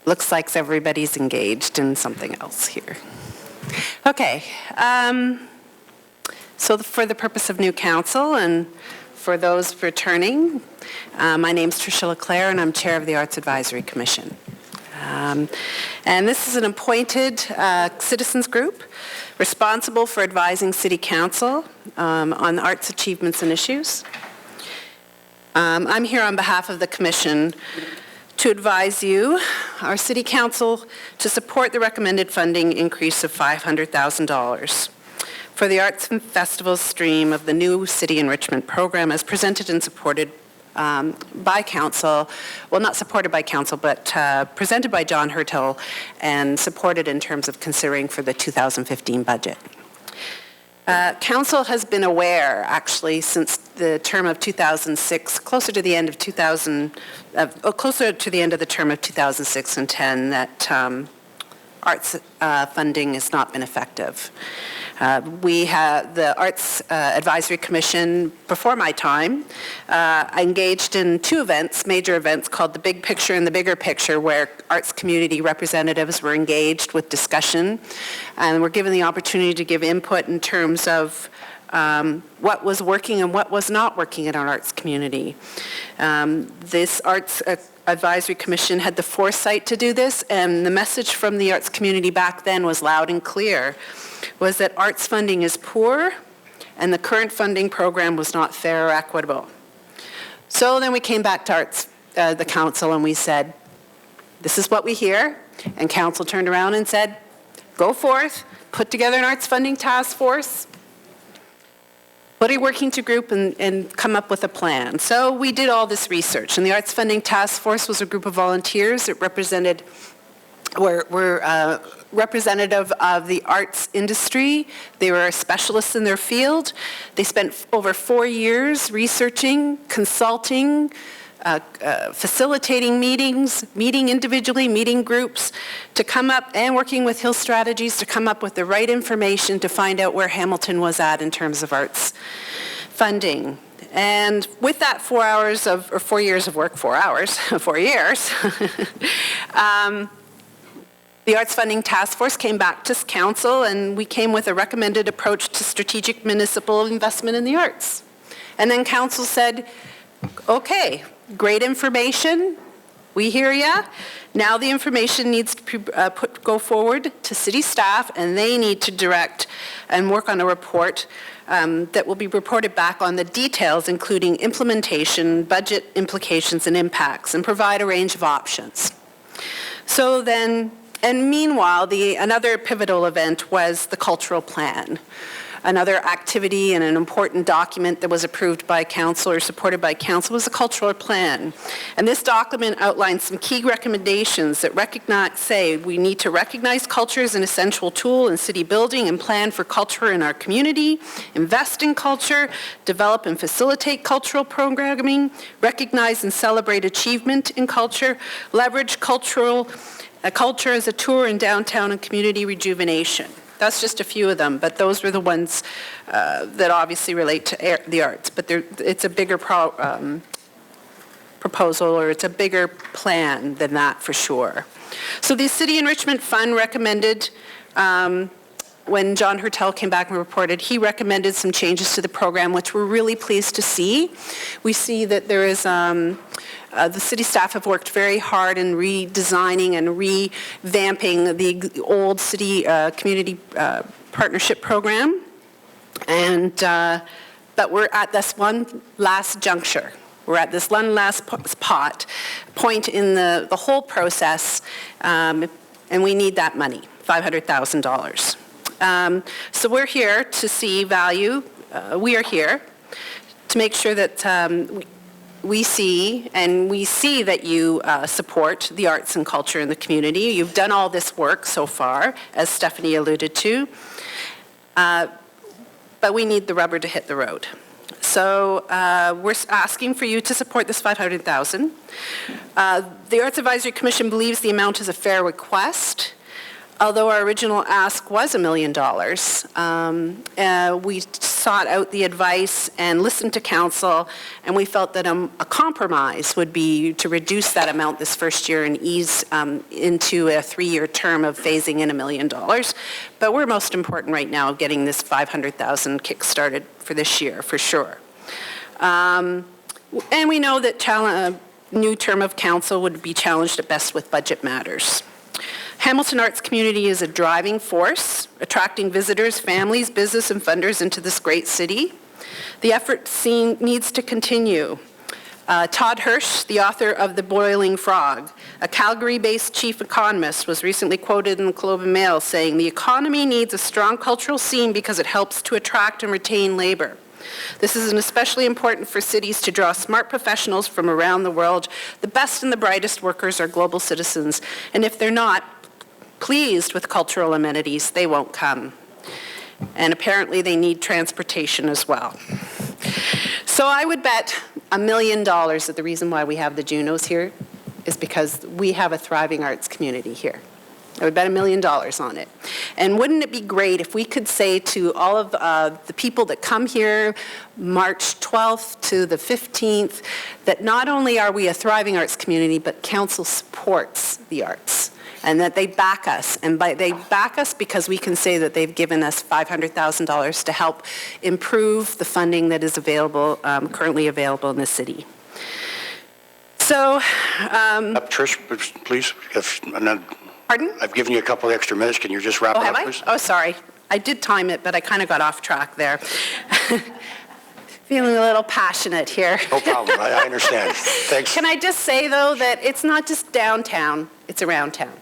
Looks like everybody's engaged in something else here. Okay. So for the purpose of new council and for those returning, my name's Tricia Leclerc and I'm Chair of the Arts Advisory Commission. And this is an appointed citizens group responsible for advising City Council on arts achievements and issues. I'm here on behalf of the Commission to advise you, our City Council, to support the recommended funding increase of $500,000 for the Arts and Festivals stream of the new City Enrichment Program as presented and supported by Council, well, not supported by Council, but presented by John Hertel and supported in terms of considering for the 2015 budget. Council has been aware, actually, since the term of 2006, closer to the end of the term of 2006 and 10, that arts funding has not been effective. We have the Arts Advisory Commission, before my time, engaged in 2 events, major events called the Big Picture and the Bigger Picture, where arts community representatives were engaged with discussion and were given the opportunity to give input in terms of what was working and what was not working in our arts community. This Arts Advisory Commission had the foresight to do this, and the message from the arts community back then was loud and clear, was that arts funding is poor and the current funding program was not fair or equitable. So then we came back to the council and we said, this is what we hear, and council turned around and said, go forth, put together an arts funding task force, put a working to group and come up with a plan. So we did all this research, and the Arts Funding Task Force was a group of volunteers that were representative of the arts industry. They were specialists in their field. They spent over 4 years researching, consulting, facilitating meetings, meeting individually, meeting groups, to come up, and working with Hill Strategies to come up with the right information to find out where Hamilton was at in terms of arts funding. And with that 4 years of work, 4 hours, 4 years, the Arts Funding Task Force came back to Council, and we came with a recommended approach to strategic municipal investment in the arts. And then Council said, okay, great information, we hear ya. Now the information needs to go forward to city staff, and they need to direct and work on a report that will be reported back on the details, including implementation, budget implications and impacts, and provide a range of options. So then, and meanwhile, another pivotal event was the cultural plan. Another activity and an important document that was approved by Council or supported by Council was the cultural plan. And this document outlines some key recommendations that say we need to recognize culture as an essential tool in city building and plan for culture in our community, invest in culture, develop and facilitate cultural programming, recognize and celebrate achievement in culture, leverage culture as a tool in downtown and community rejuvenation. That's just a few of them, but those were the ones that obviously relate to the arts. But it's a bigger proposal, or it's a bigger plan than that for sure. So the City Enrichment Fund recommended, when John Hertel came back and reported, he recommended some changes to the program, which we're really pleased to see. We see that there is the city staff have worked very hard in redesigning and revamping the old city community partnership program. And, but we're at this one last juncture. We're at this one last point in the whole process, and we need that money, $500,000. So we're here to see value. We are here to make sure that we see that you support the arts and culture in the community. You've done all this work so far, as Stephanie alluded to, but we need the rubber to hit the road. So we're asking for you to support this $500,000. The Arts Advisory Commission believes the amount is a fair request. Although our original ask was $1 million, we sought out the advice and listened to council, and we felt that a compromise would be to reduce that amount this first year and ease into a 3-year term of phasing in $1 million. But we're most important right now getting this $500,000 kick-started for this year, for sure. And we know that a new term of council would be challenged at best with budget matters. Hamilton Arts Community is a driving force, attracting visitors, families, business, and funders into this great city. The effort needs to continue. Todd Hirsch, the author of The Boiling Frog, a Calgary-based chief economist, was recently quoted in the Globe and Mail saying, "The economy needs a strong cultural scene because it helps to attract and retain labor. This is especially important for cities to draw smart professionals from around the world. The best and the brightest workers are global citizens, and if they're not pleased with cultural amenities, they won't come. And apparently they need transportation as well." So I would bet $1 million that the reason why we have the Junos here is because we have a thriving arts community here. I would bet $1 million on it. And wouldn't it be great if we could say to all of the people that come here March 12th to the 15th that not only are we a thriving arts community, but council supports the arts, and that they back us. And they back us because we can say that they've given us $500,000 to help improve the funding that is available, currently available in the city. So, Trish, please. Pardon? I've given you a couple extra minutes. Can you just wrap it up, please? Oh, sorry. I did time it, but I kind of got off track there. Feeling a little passionate here. No problem. I understand. Thanks. Can I just say, though, that it's not just downtown, it's around town.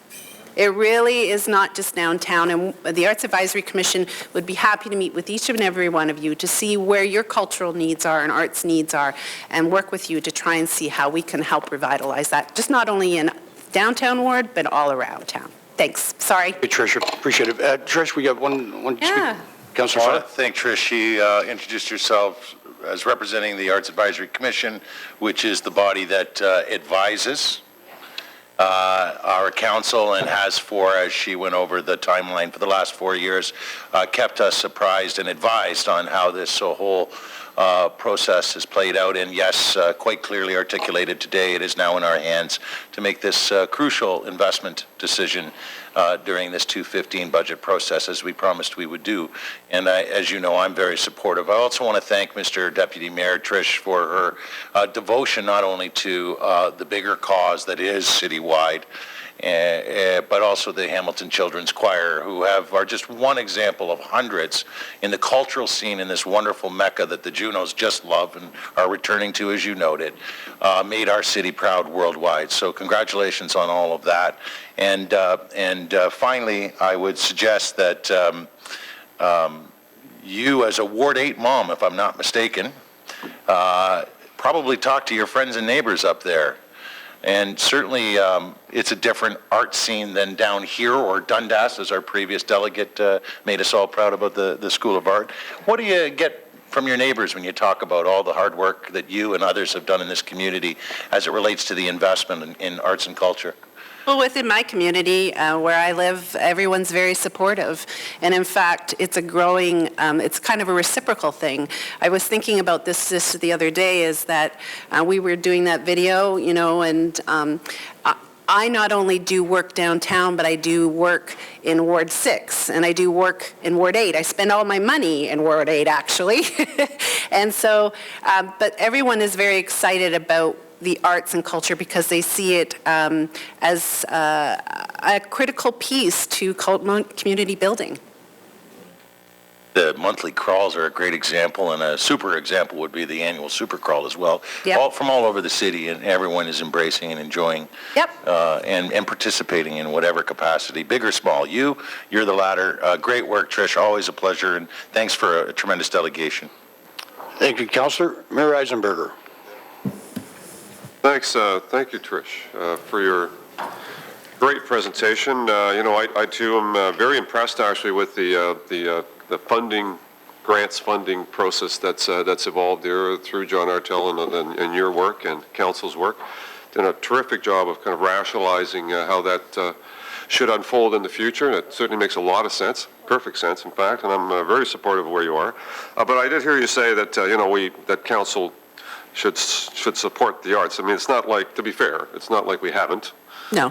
It really is not just downtown, and the Arts Advisory Commission would be happy to meet with each and every one of you to see where your cultural needs are and arts needs are, and work with you to try and see how we can help revitalize that, just not only in downtown Ward, but all around town. Thanks. Sorry. Hey, Trish, appreciate it. Trish, we got one Yeah. speaker. Councilor I Farr. want to thank Trish. She introduced herself as representing the Arts Advisory Commission, which is the body that advises our council and has for, as she went over the timeline for the last 4 years, kept us apprised and advised on how this whole process has played out. And yes, quite clearly articulated today, it is now in our hands to make this crucial investment decision during this 2015 budget process, as we promised we would do. And as you know, I'm very supportive. I also want to thank Mr. Deputy Mayor Trish for her devotion not only to the bigger cause that is citywide, but also the Hamilton Children's Choir, who are just one example of hundreds in the cultural scene in this wonderful mecca that the Junos just love and are returning to, as you noted, made our city proud worldwide. So congratulations on all of that. And finally, I would suggest that you, as a Ward 8 mom, if I'm not mistaken, probably talk to your friends and neighbors up there. And certainly, it's a different art scene than down here or Dundas, as our previous delegate made us all proud about the School of Art. What do you get from your neighbors when you talk about all the hard work that you and others have done in this community as it relates to the investment in arts and culture? Well, within my community, where I live, everyone's very supportive. And in fact, it's a growing, it's kind of a reciprocal thing. I was thinking about this the other day, is that we were doing that video, you know, and I not only do work downtown, but I do work in Ward 6, and I do work in Ward 8. I spend all my money in Ward 8, actually. And so, but everyone is very excited about the arts and culture because they see it as a critical piece to community building. The monthly crawls are a great example, and a super example would be the annual super crawl as well. Yep. From all over the city, and everyone is embracing and enjoying and participating in whatever capacity, big or small. You're the latter. Great work, Trish. Always a pleasure, and thanks for a tremendous delegation. Thank you, Councilor. Mayor Eisenberger. Thanks. Thank you, Trish, for your great presentation. You know, I too am very impressed actually with the funding, grants funding process that's evolved there through John Artell and your work and council's work. Done a terrific job of kind of rationalizing how that should unfold in the future, and it certainly makes a lot of sense, perfect sense, in fact. And I'm very supportive of where you are. But I did hear you say that you know that council should support the arts. I mean, it's not like, to be fair, it's not like we haven't. No.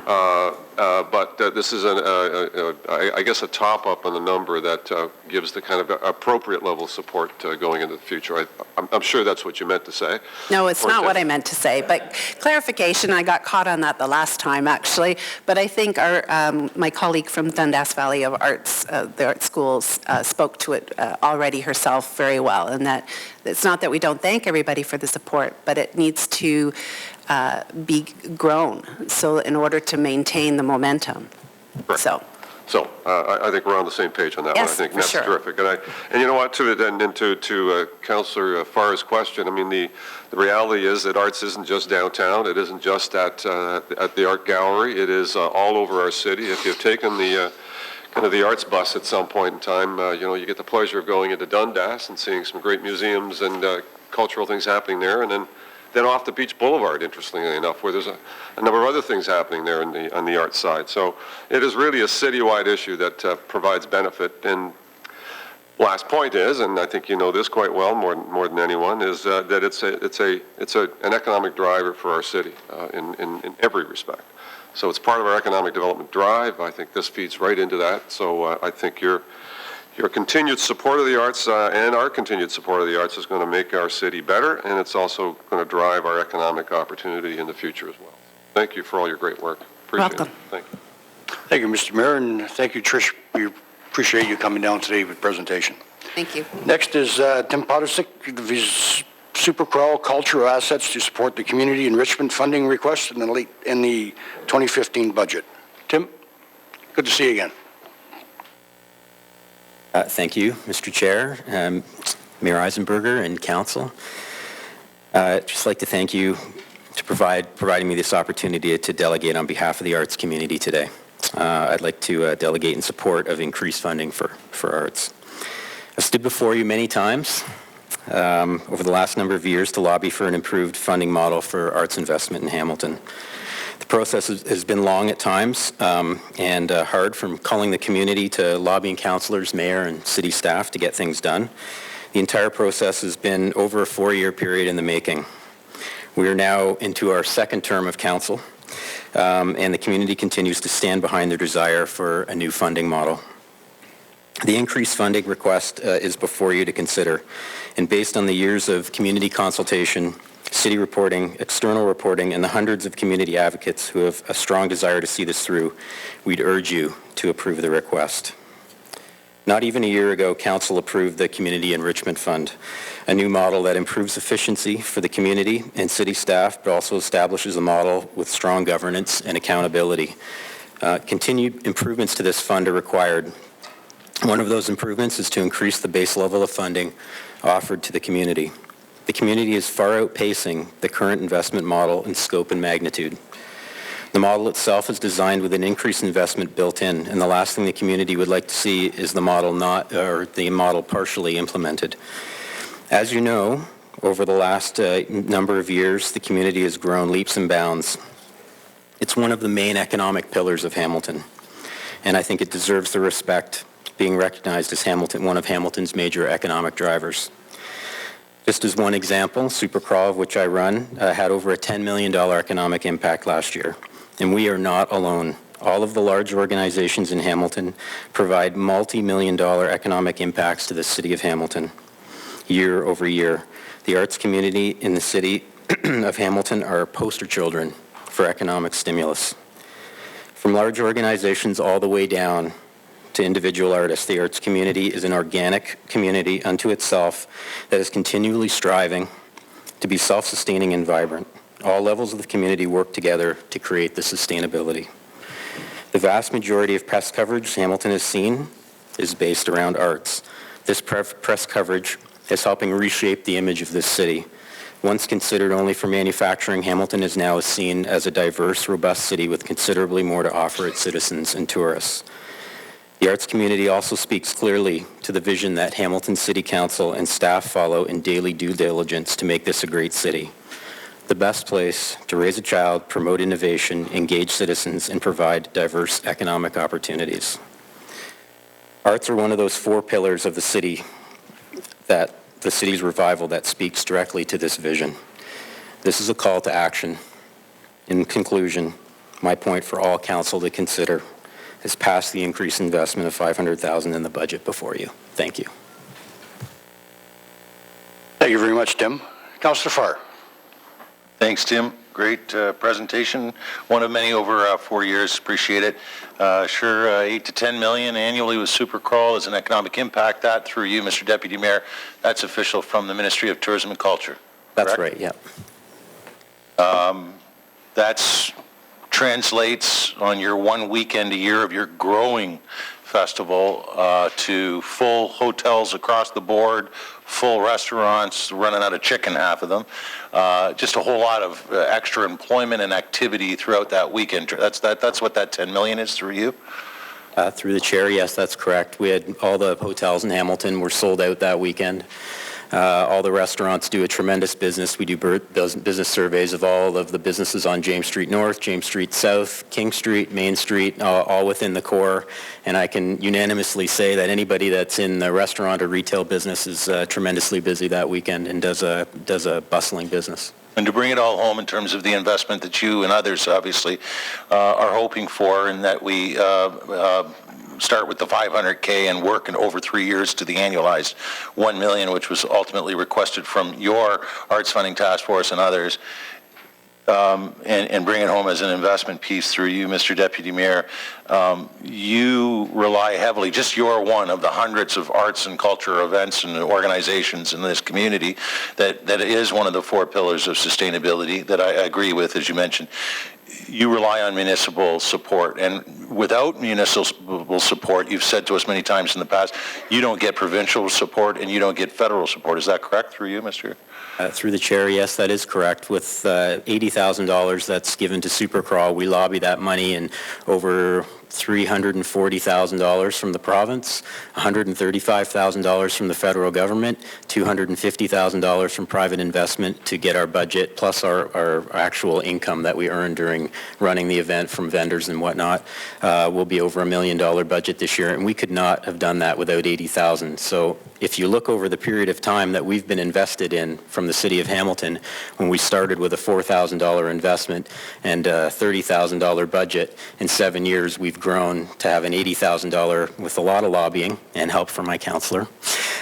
But this is, I guess, a top-up on the number that gives the kind of appropriate level of support going into the future. I'm sure that's what you meant to say. No, it's not what I meant to say, but clarification, I got caught on that the last time, actually. But I think my colleague from Dundas Valley of Arts, the art schools, spoke to it already herself very well, and that it's not that we don't thank everybody for the support, but it needs to be grown, so in order to maintain the momentum. Right. So I think we're on the same page on that one. I think that's terrific. And you know what, to Councillor Farr's question, I mean, the reality is that arts isn't just downtown. It isn't just at the art gallery. It is all over our city. If you've taken the kind of the arts bus at some point in time, you know, you get the pleasure of going into Dundas and seeing some great museums and cultural things happening there, and then off the Beach Boulevard, interestingly enough, where there's a number of other things happening there on the arts side. So it is really a citywide issue that provides benefit. And last point is, and I think you know this quite well more than anyone, is that it's an economic driver for our city in every respect. So it's part of our economic development drive. I think this feeds right into that. So I think your continued support of the arts and our continued support of the arts is going to make our city better, and it's also going to drive our economic opportunity in the future as well. Thank you for all your great work. Appreciate it. Thank you. Thank you, Mr. Mayor, and thank you, Trish. We appreciate you coming down today with the presentation. Thank you. Next is Tim Podesic, his Super Crawl Cultural Assets to support the community enrichment funding request in the 2015 budget. Tim? Good to see you again. Thank you, Mr. Chair, Mayor Eisenberger, and Council. I'd just like to thank you to providing me this opportunity to delegate on behalf of the arts community today. I'd like to delegate in support of increased funding for arts. I've stood before you many times over the last number of years to lobby for an improved funding model for arts investment in Hamilton. The process has been long at times and hard, from calling the community to lobbying councillors, mayor, and city staff to get things done. The entire process has been over a 4-year period in the making. We are now into our second term of council, and the community continues to stand behind their desire for a new funding model. The increased funding request is before you to consider, and based on the years of community consultation, city reporting, external reporting, and the hundreds of community advocates who have a strong desire to see this through, we'd urge you to approve the request. Not even a year ago, Council approved the Community Enrichment Fund, a new model that improves efficiency for the community and city staff, but also establishes a model with strong governance and accountability. Continued improvements to this fund are required. One of those improvements is to increase the base level of funding offered to the community. The community is far outpacing the current investment model in scope and magnitude. The model itself is designed with an increased investment built in, and the last thing the community would like to see is the model partially implemented. As you know, over the last number of years, the community has grown leaps and bounds. It's one of the main economic pillars of Hamilton, and I think it deserves the respect, being recognized as one of Hamilton's major economic drivers. Just as one example, Supercrawl, of which I run, had over a $10 million economic impact last year. And we are not alone. All of the large organizations in Hamilton provide multi-million-dollar economic impacts to the city of Hamilton year over year. The arts community in the city of Hamilton are poster children for economic stimulus. From large organizations all the way down to individual artists, the arts community is an organic community unto itself that is continually striving to be self-sustaining and vibrant. All levels of the community work together to create the sustainability. The vast majority of press coverage Hamilton has seen is based around arts. This press coverage is helping reshape the image of this city. Once considered only for manufacturing, Hamilton is now seen as a diverse, robust city with considerably more to offer its citizens and tourists. The arts community also speaks clearly to the vision that Hamilton City Council and staff follow in daily due diligence to make this a great city. The best place to raise a child, promote innovation, engage citizens, and provide diverse economic opportunities. Arts are one of those 4 pillars of the city, that the city's revival, that speaks directly to this vision. This is a call to action. In conclusion, my point for all council to consider is pass the increased investment of $500,000 in the budget before you. Thank you. Thank you very much, Tim. Councillor Farr. Thanks, Tim. Great presentation. One of many over 4 years. Appreciate it. 8 to 10 million annually with Supercrawl as an economic impact. That through you, Mr. Deputy Mayor. That's official from the Ministry of Tourism and Culture. That's correct? right. Yeah. That's translates on your one weekend a year of your growing festival to full hotels across the board, full restaurants, running out of chicken, half of them. Just a whole lot of extra employment and activity throughout that weekend. That's what that 10 million is through you? Through the chair, yes, that's correct. We had all the hotels in Hamilton were sold out that weekend. All the restaurants do a tremendous business. We do business surveys of all of the businesses on James Street North, James Street South, King Street, Main Street, all within the core. And I can unanimously say that anybody that's in the restaurant or retail business is tremendously busy that weekend and does a bustling business. And to bring it all home in terms of the investment that you and others obviously are hoping for, and that we start with the $500K and work in over 3 years to the annualized $1 million, which was ultimately requested from your Arts Funding Task Force and others, and bring it home as an investment piece through you, Mr. Deputy Mayor. You rely heavily, just you're one of the hundreds of arts and culture events and organizations in this community that is one of the 4 pillars of sustainability that I agree with, as you mentioned. you rely on municipal support, and without municipal support, you've said to us many times in the past, you don't get provincial support and you don't get federal support. Is that correct through you, Mr.? Through the chair, yes, that is correct. With $80,000 that's given to Supercrawl, we lobby that money, and over $340,000 from the province, $135,000 from the federal government, $250,000 from private investment to get our budget, plus our actual income that we earn during running the event from vendors and whatnot, will be over $1 million budget this year, and we could not have done that without $80,000. So if you look over the period of time that we've been invested in from the City of Hamilton, when we started with a $4,000 investment and a $30,000 budget, in 7 years we've grown to have an $80,000 with a lot of lobbying and help from my counselor,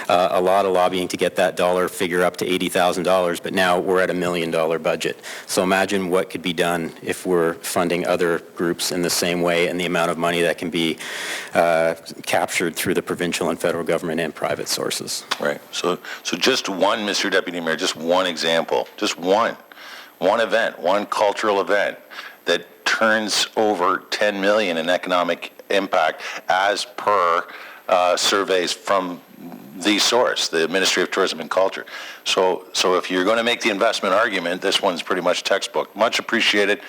a lot of lobbying to get that dollar figure up to $80,000, but now we're at $1 million budget. So imagine what could be done if we're funding other groups in the same way, and the amount of money that can be captured through the provincial and federal government and private sources. Right. So just one, Mr. Deputy Mayor, just one example, just one event, one cultural event that turns over $10 million in economic impact as per surveys from the source, the Ministry of Tourism and Culture. So if you're going to make the investment argument, this one's pretty much textbook. Much appreciated,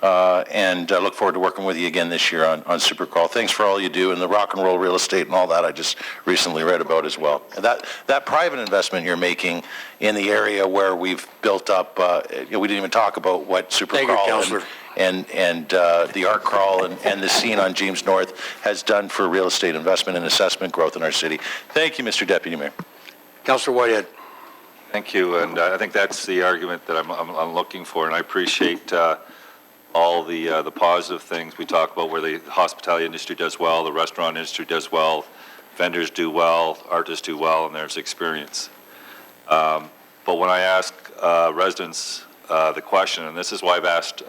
and I look forward to working with you again this year on Supercrawl. Thanks for all you do, and the rock and roll real estate and all that I just recently read about as well. And that private investment you're making in the area where we've built up, we didn't even talk about what Supercrawl and the art crawl and the scene on James North has done for real estate investment and assessment growth in our city. Thank you, Mr. Deputy Mayor. Councillor Whitehead. Thank you, and I think that's the argument that I'm looking for, and I appreciate all the positive things we talk about, where the hospitality industry does well, the restaurant industry does well, vendors do well, artists do well, and there's experience. But when I ask residents the question, and this is why I've asked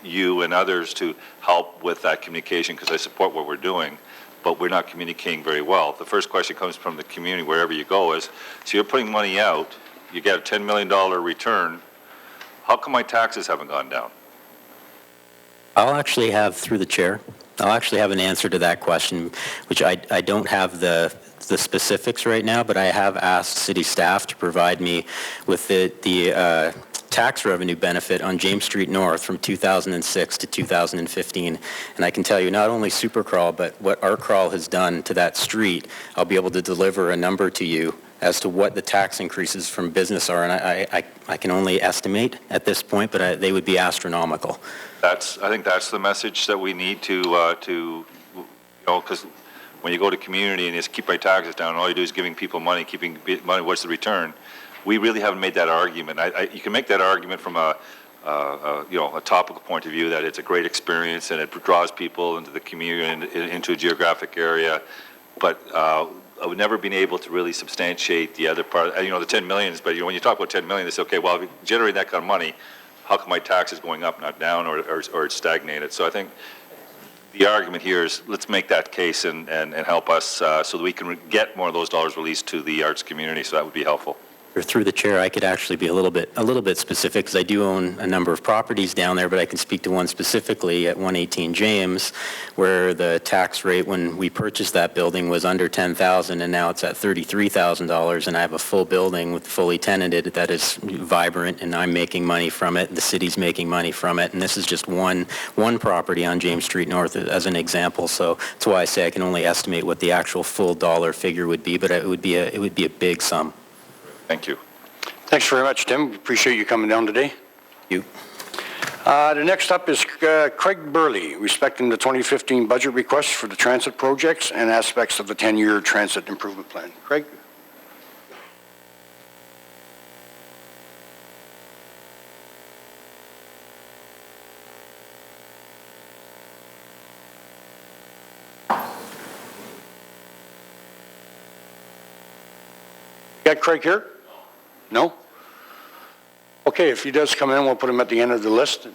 you and others to help with that communication, because I support what we're doing, but we're not communicating very well. The first question comes from the community, wherever you go, is, so you're putting money out, you get a $10 million return, how come my taxes haven't gone down? I'll actually have, through the chair, I'll actually have an answer to that question, which I don't have the specifics right now, but I have asked city staff to provide me with the tax revenue benefit on James Street North from 2006 to 2015. And I can tell you not only Supercrawl, but what Art Crawl has done to that street, I'll be able to deliver a number to you as to what the tax increases from business are. And I can only estimate at this point, but they would be astronomical. I think that's the message that we need to because when you go to community and just keep my taxes down, all you do is giving people money, keeping money, what's the return? We really haven't made that argument. You can make that argument from a topical point of view, that it's a great experience and it draws people into the community and into a geographic area, but I've never been able to really substantiate the other part. The 10 million, but when you talk about 10 million, they say, okay, well, if you generate that kind of money, how come my tax is going up, not down, or it's stagnated? So I think the argument here is, let's make that case and help us so that we can get more of those dollars released to the arts community. So that would be helpful. Or through the chair, I could actually be a little bit specific, because I do own a number of properties down there, but I can speak to one specifically at 118 James, where the tax rate when we purchased that building was under $10,000, and now it's at $33,000, and I have a full building with fully tenanted that is vibrant, and I'm making money from it, the city's making money from it, and this is just one property on James Street North as an example. So that's why I say I can only estimate what the actual full dollar figure would be, but it would be a big sum. Thank you. Thanks very much, Tim. Appreciate you coming down today. Thank you. The next up is Craig Burley, respecting the 2015 budget request for the transit projects and aspects of the 10-year transit improvement plan. Craig? Got Craig here? No? Okay, if he does come in, we'll put him at the end of the list.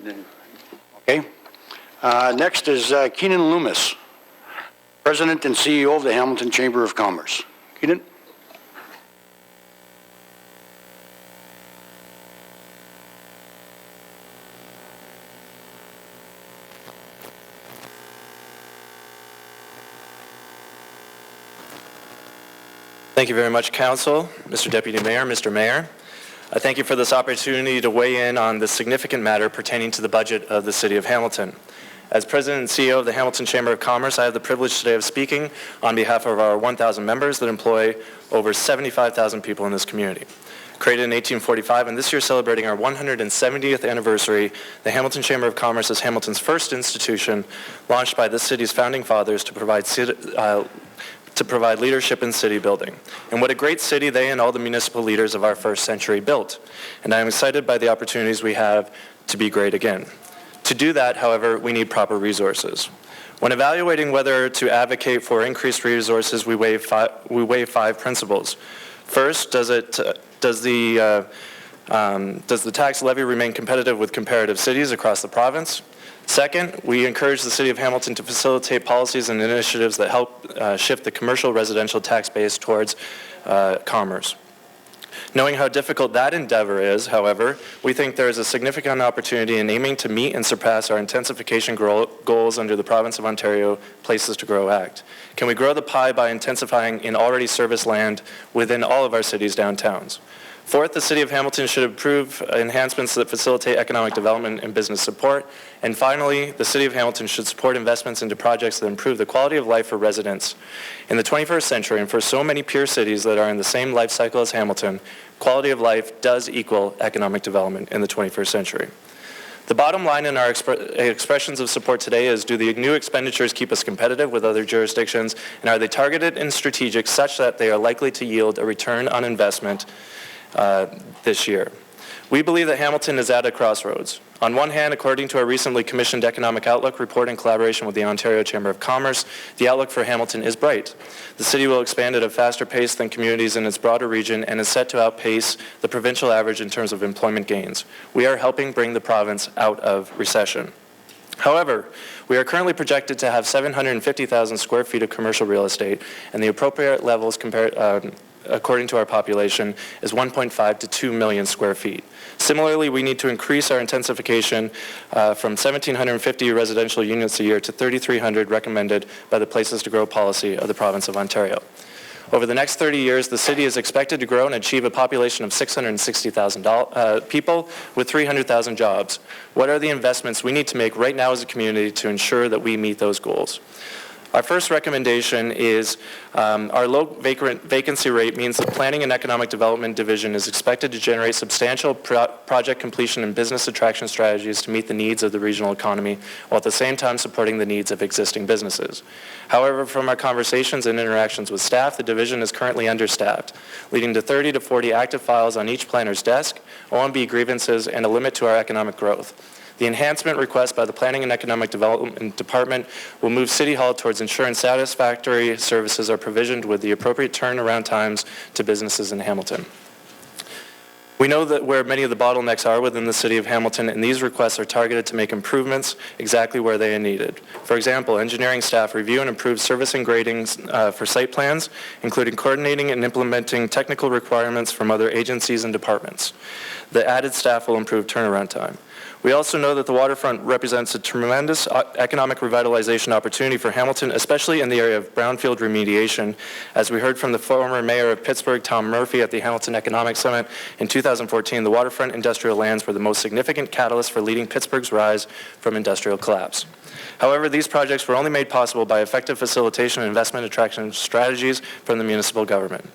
Okay. Next is Keenan Loomis, President and CEO of the Hamilton Chamber of Commerce. Keenan? Thank you very much, Council, Mr. Deputy Mayor, Mr. Mayor. I thank you for this opportunity to weigh in on the significant matter pertaining to the budget of the City of Hamilton. As President and CEO of the Hamilton Chamber of Commerce, I have the privilege today of speaking on behalf of our 1,000 members that employ over 75,000 people in this community. Created in 1845 and this year celebrating our 170th anniversary, the Hamilton Chamber of Commerce is Hamilton's first institution launched by this city's founding fathers to provide leadership in city building. And what a great city they and all the municipal leaders of our first century built. And I am excited by the opportunities we have to be great again. To do that, however, we need proper resources. When evaluating whether to advocate for increased resources, we weigh 5 principles. First, does the tax levy remain competitive with comparative cities across the province? Second, we encourage the City of Hamilton to facilitate policies and initiatives that help shift the commercial residential tax base towards commerce. Knowing how difficult that endeavor is, however, we think there is a significant opportunity in aiming to meet and surpass our intensification goals under the Province of Ontario Places to Grow Act. Can we grow the pie by intensifying in already serviced land within all of our cities' downtowns? Fourth, the City of Hamilton should approve enhancements that facilitate economic development and business support. And finally, the City of Hamilton should support investments into projects that improve the quality of life for residents. In the 21st century, and for so many peer cities that are in the same life cycle as Hamilton, quality of life does equal economic development in the 21st century. The bottom line in our expressions of support today is, do the new expenditures keep us competitive with other jurisdictions, and are they targeted and strategic such that they are likely to yield a return on investment this year? We believe that Hamilton is at a crossroads. On one hand, according to our recently commissioned Economic Outlook report in collaboration with the Ontario Chamber of Commerce, the outlook for Hamilton is bright. The city will expand at a faster pace than communities in its broader region and is set to outpace the provincial average in terms of employment gains. We are helping bring the province out of recession. However, we are currently projected to have 750,000 square feet of commercial real estate, and the appropriate levels according to our population, is 1.5 to 2 million square feet. Similarly, we need to increase our intensification from 1,750 residential units a year to 3,300 recommended by the Places to Grow policy of the Province of Ontario. Over the next 30 years, the city is expected to grow and achieve a population of 660,000 people with 300,000 jobs. What are the investments we need to make right now as a community to ensure that we meet those goals? Our first recommendation is our low vacancy rate means the Planning and Economic Development Division is expected to generate substantial project completion and business attraction strategies to meet the needs of the regional economy, while at the same time supporting the needs of existing businesses. However, from our conversations and interactions with staff, the division is currently understaffed, leading to 30 to 40 active files on each planner's desk, OMB grievances, and a limit to our economic growth. The enhancement request by the Planning and Economic Development Department will move City Hall towards ensuring satisfactory services are provisioned with the appropriate turnaround times to businesses in Hamilton. We know that where many of the bottlenecks are within the City of Hamilton, and these requests are targeted to make improvements exactly where they are needed. For example, engineering staff review and improve service and gradings for site plans, including coordinating and implementing technical requirements from other agencies and departments. The added staff will improve turnaround time. We also know that the waterfront represents a tremendous economic revitalization opportunity for Hamilton, especially in the area of brownfield remediation. As we heard from the former mayor of Pittsburgh, Tom Murphy, at the Hamilton Economic Summit in 2014, the waterfront industrial lands were the most significant catalyst for leading Pittsburgh's rise from industrial collapse. However, these projects were only made possible by effective facilitation and investment attraction strategies from the municipal government.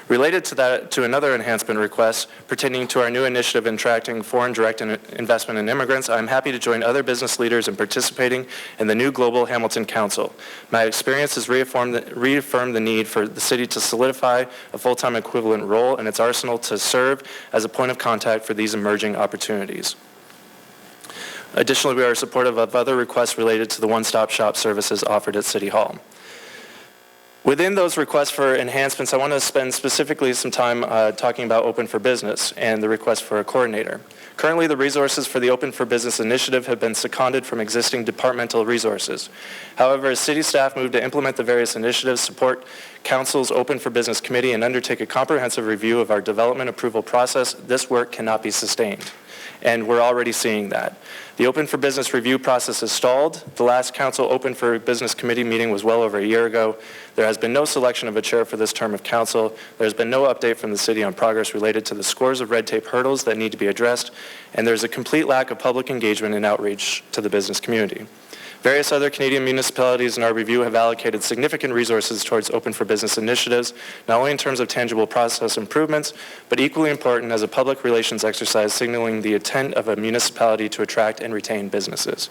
Related to that, to another enhancement request pertaining to our new initiative in attracting foreign direct investment in immigrants, I'm happy to join other business leaders in participating in the new Global Hamilton Council. My experience has reaffirmed the need for the city to solidify a full-time equivalent role in its arsenal to serve as a point of contact for these emerging opportunities. Additionally, we are supportive of other requests related to the one-stop shop services offered at City Hall. Within those requests for enhancements, I want to spend specifically some time talking about Open for Business and the request for a coordinator. Currently, the resources for the Open for Business initiative have been seconded from existing departmental resources. However, as city staff move to implement the various initiatives, support Council's Open for Business Committee, and undertake a comprehensive review of our development approval process, this work cannot be sustained. and we're already seeing that. The Open for Business review process is stalled. The last council Open for Business committee meeting was well over a year ago. There has been no selection of a chair for this term of council. There's been no update from the city on progress related to the scores of red tape hurdles that need to be addressed, and there's a complete lack of public engagement and outreach to the business community. Various other Canadian municipalities in our review have allocated significant resources towards Open for Business initiatives, not only in terms of tangible process improvements, but equally important as a public relations exercise signaling the intent of a municipality to attract and retain businesses.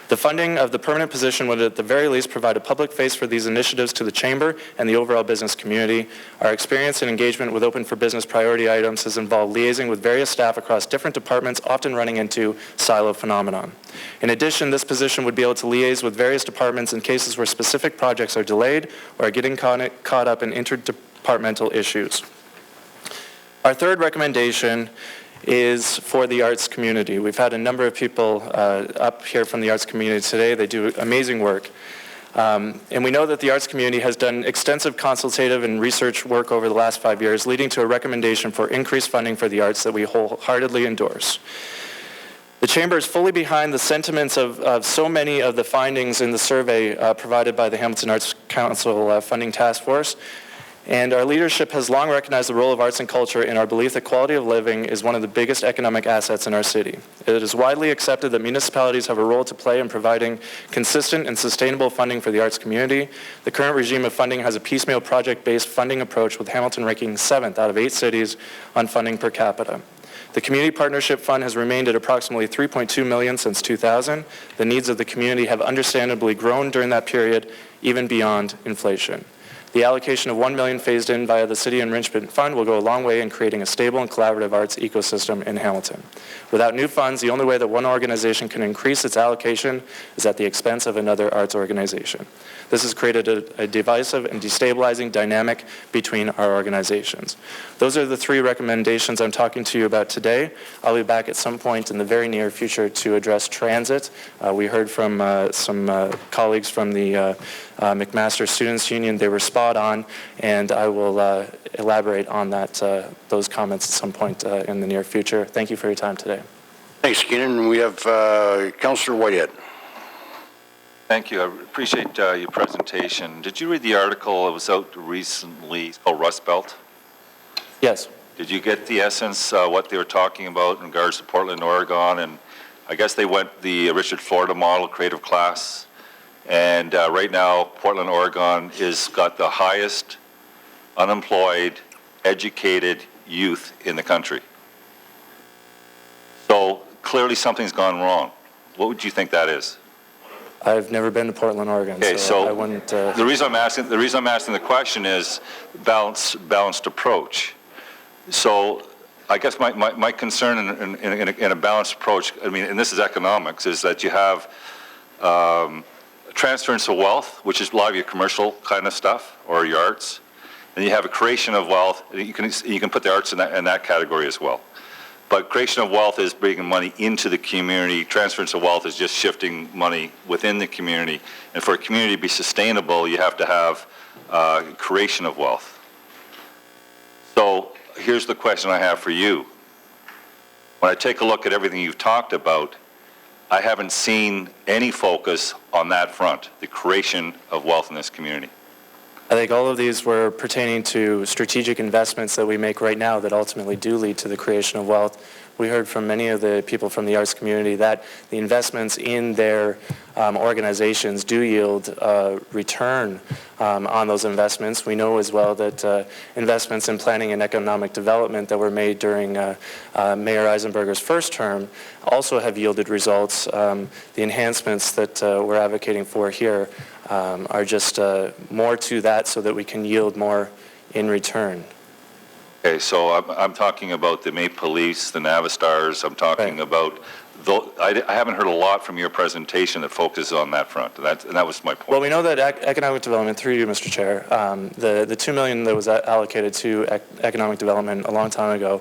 The funding of the permanent position would at the very least provide a public face for these initiatives to the Chamber and the overall business community. Our experience and engagement with Open for Business priority items has involved liaising with various staff across different departments, often running into silo phenomenon. In addition, this position would be able to liaise with various departments in cases where specific projects are delayed or are getting caught up in interdepartmental issues. Our third recommendation is for the arts community. We've had a number of people up here from the arts community today. They do amazing work. And we know that the arts community has done extensive consultative and research work over the last 5 years, leading to a recommendation for increased funding for the arts that we wholeheartedly endorse. The Chamber is fully behind the sentiments of so many of the findings in the survey provided by the Hamilton Arts Council Funding Task Force. And our leadership has long recognized the role of arts and culture in our belief that quality of living is one of the biggest economic assets in our city. It is widely accepted that municipalities have a role to play in providing consistent and sustainable funding for the arts community. The current regime of funding has a piecemeal project-based funding approach, with Hamilton ranking 7th out of 8 cities on funding per capita. The Community Partnership Fund has remained at approximately $3.2 million since 2000. The needs of the community have understandably grown during that period, even beyond inflation. The allocation of $1 million phased in via the City Enrichment Fund will go a long way in creating a stable and collaborative arts ecosystem in Hamilton. Without new funds, the only way that one organization can increase its allocation is at the expense of another arts organization. This has created a divisive and destabilizing dynamic between our organizations. Those are the 3 recommendations I'm talking to you about today. I'll be back at some point in the very near future to address transit. We heard from some colleagues from the McMaster Students Union. They were spot on, and I will elaborate on those comments at some point in the near future. Thank you for your time today. Thanks, Keenan. We have Councillor Whitehead. Thank you. I appreciate your presentation. Did you read the article that was out recently? It's called Rust Belt. Yes. Did you get the essence, what they were talking about in regards to Portland, Oregon? And I guess they went the Richard Florida model, creative class. And right now, Portland, Oregon has got the highest unemployed, educated youth in the country. So clearly something's gone wrong. What would you think that is? I've never been to Portland, Oregon, Okay, so I wouldn't... The reason I'm asking the question is balanced approach. So I guess my concern in a balanced approach, I mean, and this is economics, is that you have transference of wealth, which is a lot of your commercial kind of stuff, or your arts, and you have a creation of wealth. You can put the arts in that category as well. But creation of wealth is bringing money into the community. Transference of wealth is just shifting money within the community. And for a community to be sustainable, you have to have creation of wealth. So here's the question I have for you. When I take a look at everything you've talked about, I haven't seen any focus on that front, the creation of wealth in this community. I think all of these were pertaining to strategic investments that we make right now that ultimately do lead to the creation of wealth. We heard from many of the people from the arts community that the investments in their organizations do yield return on those investments. We know as well that investments in planning and economic development that were made during Mayor Eisenberger's first term also have yielded results. The enhancements that we're advocating for here are just more to that so that we can yield more in return. Okay, so I'm talking about the Maple Leafs, the Navistars. I'm talking about, I haven't heard a lot from your presentation that focuses on that front, and that was my point. Well, we know that economic development, through you, Mr. Chair, the $2 million that was allocated to economic development a long time ago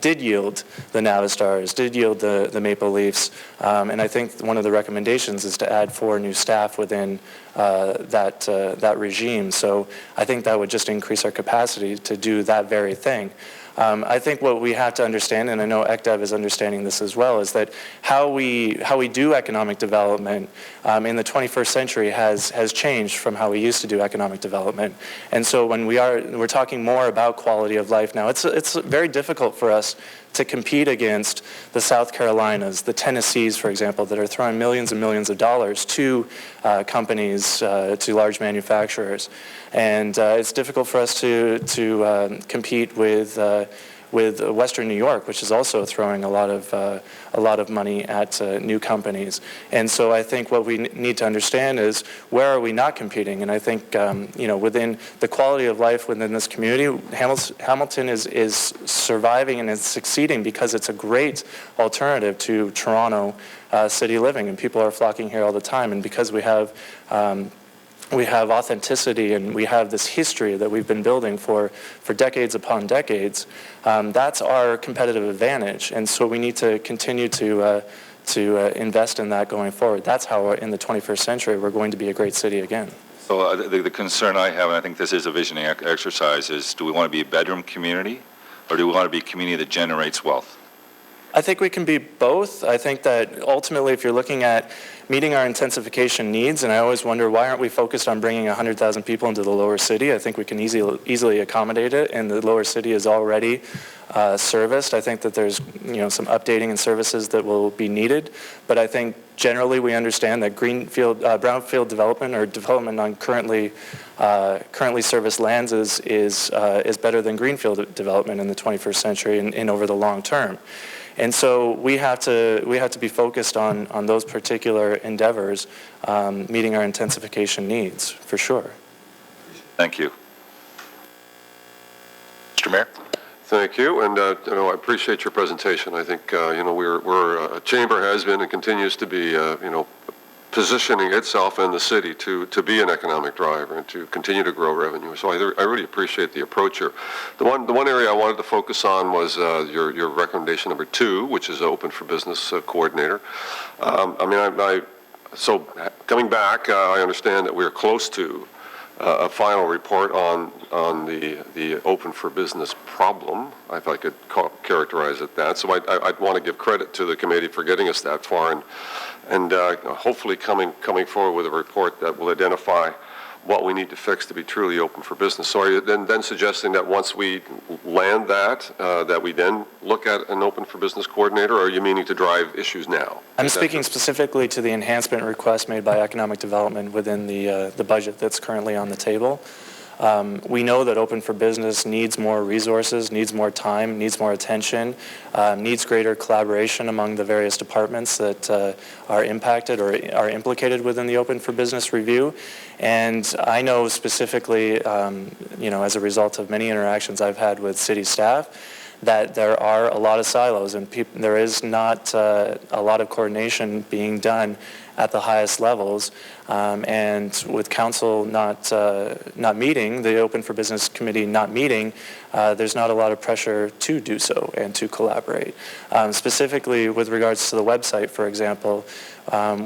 did yield the Navistars, did yield the Maple Leafs, and I think one of the recommendations is to add 4 new staff within that regime. So I think that would just increase our capacity to do that very thing. I think what we have to understand, and I know ECDEV is understanding this as well, is that how we do economic development in the 21st century has changed from how we used to do economic development. And so when we're talking more about quality of life now, it's very difficult for us to compete against the South Carolinas, the Tennessees, for example, that are throwing millions and millions of dollars to companies, to large manufacturers. And it's difficult for us to compete with Western New York, which is also throwing a lot of money at new companies. And so I think what we need to understand is, where are we not competing? And I think within the quality of life within this community, Hamilton is surviving and is succeeding because it's a great alternative to Toronto city living, and people are flocking here all the time. And because we have authenticity and we have this history that we've been building for decades upon decades, that's our competitive advantage. And so we need to continue to invest in that going forward. That's how in the 21st century we're going to be a great city again. So the concern I have, and I think this is a visioning exercise, is do we want to be a bedroom community, or do we want to be a community that generates wealth? I think we can be both. I think that ultimately, if you're looking at meeting our intensification needs, and I always wonder, why aren't we focused on bringing 100,000 people into the lower city? I think we can easily accommodate it, and the lower city is already serviced. I think that there's some updating and services that will be needed, but I think generally we understand that brownfield development, or development on currently serviced lands is better than greenfield development in the 21st century and over the long term. And so we have to be focused on those particular endeavors, meeting our intensification needs, for sure. Thank you. Mr. Mayor? Thank you, and I appreciate your presentation. I think we're a chamber has been and continues to be positioning itself and the city to be an economic driver and to continue to grow revenue. So I really appreciate the approach here. The one area I wanted to focus on was your recommendation number 2, which is open for business coordinator. So coming back, I understand that we're close to a final report on the open for business problem, if I could characterize it that. So I'd want to give credit to the committee for getting us that far, and hopefully coming forward with a report that will identify what we need to fix to be truly open for business. So are you then suggesting that once we land that we then look at an open for business coordinator, or are you meaning to drive issues now? I'm speaking specifically to the enhancement request made by economic development within the budget that's currently on the table. We know that open for business needs more resources, needs more time, needs more attention, needs greater collaboration among the various departments that are impacted or are implicated within the open for business review. And I know specifically, as a result of many interactions I've had with city staff, that there are a lot of silos, and there is not a lot of coordination being done at the highest levels, and with council not meeting, the Open for Business Committee not meeting, there's not a lot of pressure to do so and to collaborate. Specifically with regards to the website, for example,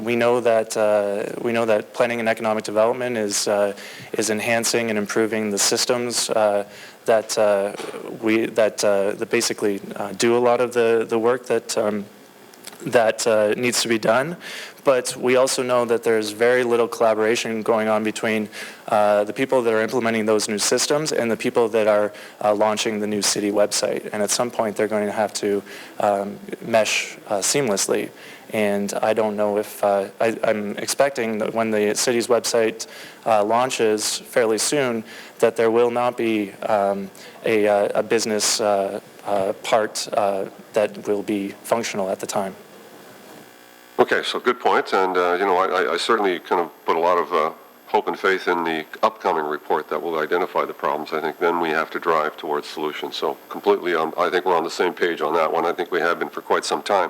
we know that planning and economic development is enhancing and improving the systems that basically do a lot of the work that needs to be done. But we also know that there's very little collaboration going on between the people that are implementing those new systems and the people that are launching the new city website. And at some point, they're going to have to mesh seamlessly. And I don't know if I'm expecting that when the city's website launches fairly soon, that there will not be a business part that will be functional at the time. Okay, so good point, and I certainly kind of put a lot of hope and faith in the upcoming report that will identify the problems. I think then we have to drive towards solutions. So completely, I think we're on the same page on that one. I think we have been for quite some time.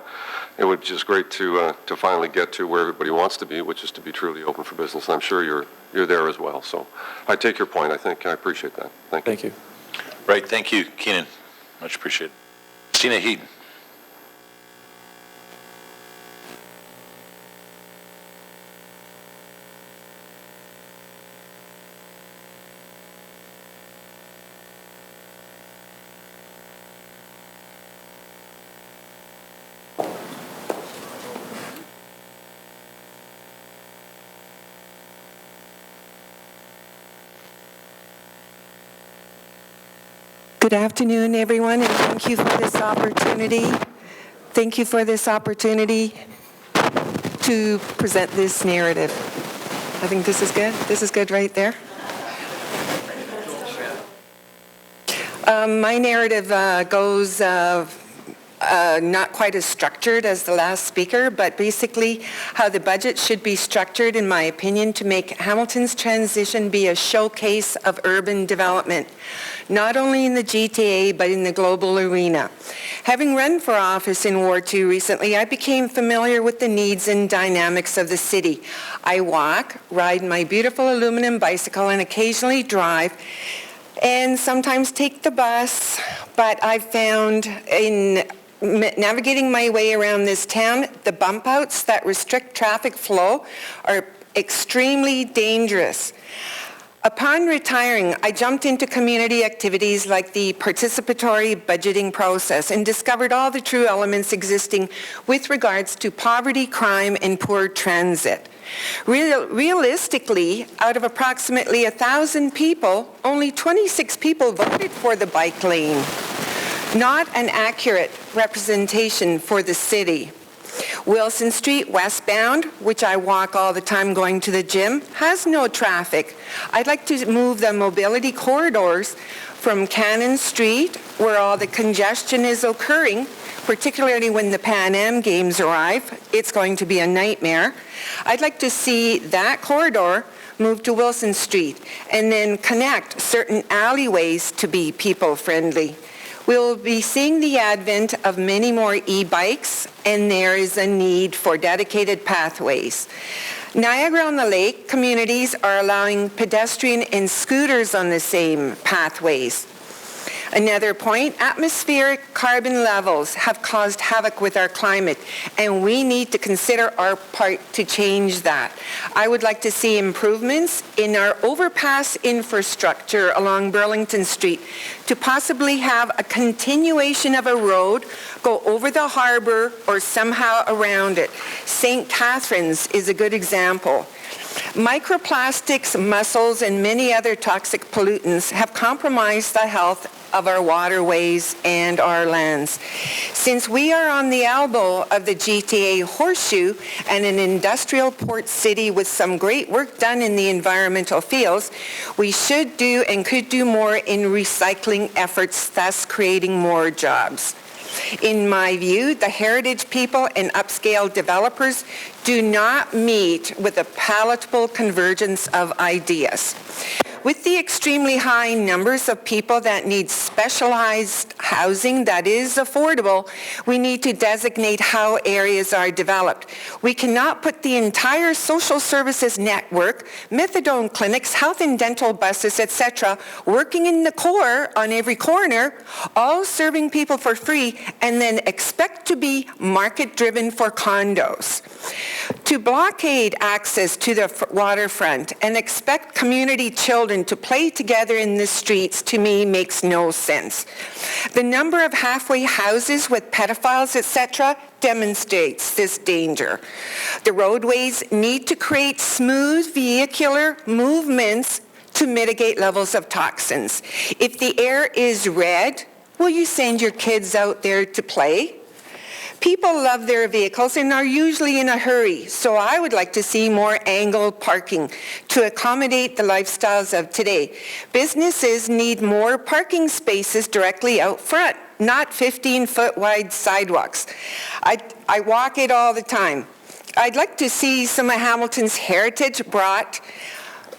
It would be just great to finally get to where everybody wants to be, which is to be truly open for business. And I'm sure you're there as well. So I take your point. I appreciate that. Thank you. Right, thank you, Keenan. Much appreciated. Christina Heaton. Good afternoon, everyone, and thank you for this opportunity. Thank you for this opportunity to present this narrative. I think this is good. This is good right there. My narrative goes not quite as structured as the last speaker, but basically how the budget should be structured, in my opinion, to make Hamilton's transition be a showcase of urban development, not only in the GTA, but in the global arena. Having run for office in Ward 2 recently, I became familiar with the needs and dynamics of the city. I walk, ride my beautiful aluminum bicycle, and occasionally drive, and sometimes take the bus, but I've found in navigating my way around this town, the bump outs that restrict traffic flow are extremely dangerous. Upon retiring, I jumped into community activities like the participatory budgeting process and discovered all the true elements existing with regards to poverty, crime, and poor transit. Realistically, out of approximately 1,000 people, only 26 people voted for the bike lane. Not an accurate representation for the city. Wilson Street westbound, which I walk all the time going to the gym, has no traffic. I'd like to move the mobility corridors from Cannon Street, where all the congestion is occurring, particularly when the Pan Am Games arrive. It's going to be a nightmare. I'd like to see that corridor move to Wilson Street and then connect certain alleyways to be people-friendly. We'll be seeing the advent of many more e-bikes, and there is a need for dedicated pathways. Niagara-on-the-Lake communities are allowing pedestrian and scooters on the same pathways. Another point, atmospheric carbon levels have caused havoc with our climate, and we need to consider our part to change that. I would like to see improvements in our overpass infrastructure along Burlington Street to possibly have a continuation of a road go over the harbor or somehow around it. St. Catharines is a good example. Microplastics, mussels, and many other toxic pollutants have compromised the health of our waterways and our lands. Since we are on the elbow of the GTA horseshoe and an industrial port city with some great work done in the environmental fields, we should do and could do more in recycling efforts, thus creating more jobs. In my view, the heritage people and upscale developers do not meet with a palatable convergence of ideas. With the extremely high numbers of people that need specialized housing that is affordable, we need to designate how areas are developed. We cannot put the entire social services network, methadone clinics, health and dental buses, etc., working in the core on every corner, all serving people for free, and then expect to be market-driven for condos. To blockade access to the waterfront and expect community children to play together in the streets, to me, makes no sense. The number of halfway houses with pedophiles, etc., demonstrates this danger. The roadways need to create smooth vehicular movements to mitigate levels of toxins. If the air is red, will you send your kids out there to play? People love their vehicles and are usually in a hurry, so I would like to see more angled parking to accommodate the lifestyles of today. Businesses need more parking spaces directly out front, not 15-foot wide sidewalks. I walk it all the time. I'd like to see some of Hamilton's heritage brought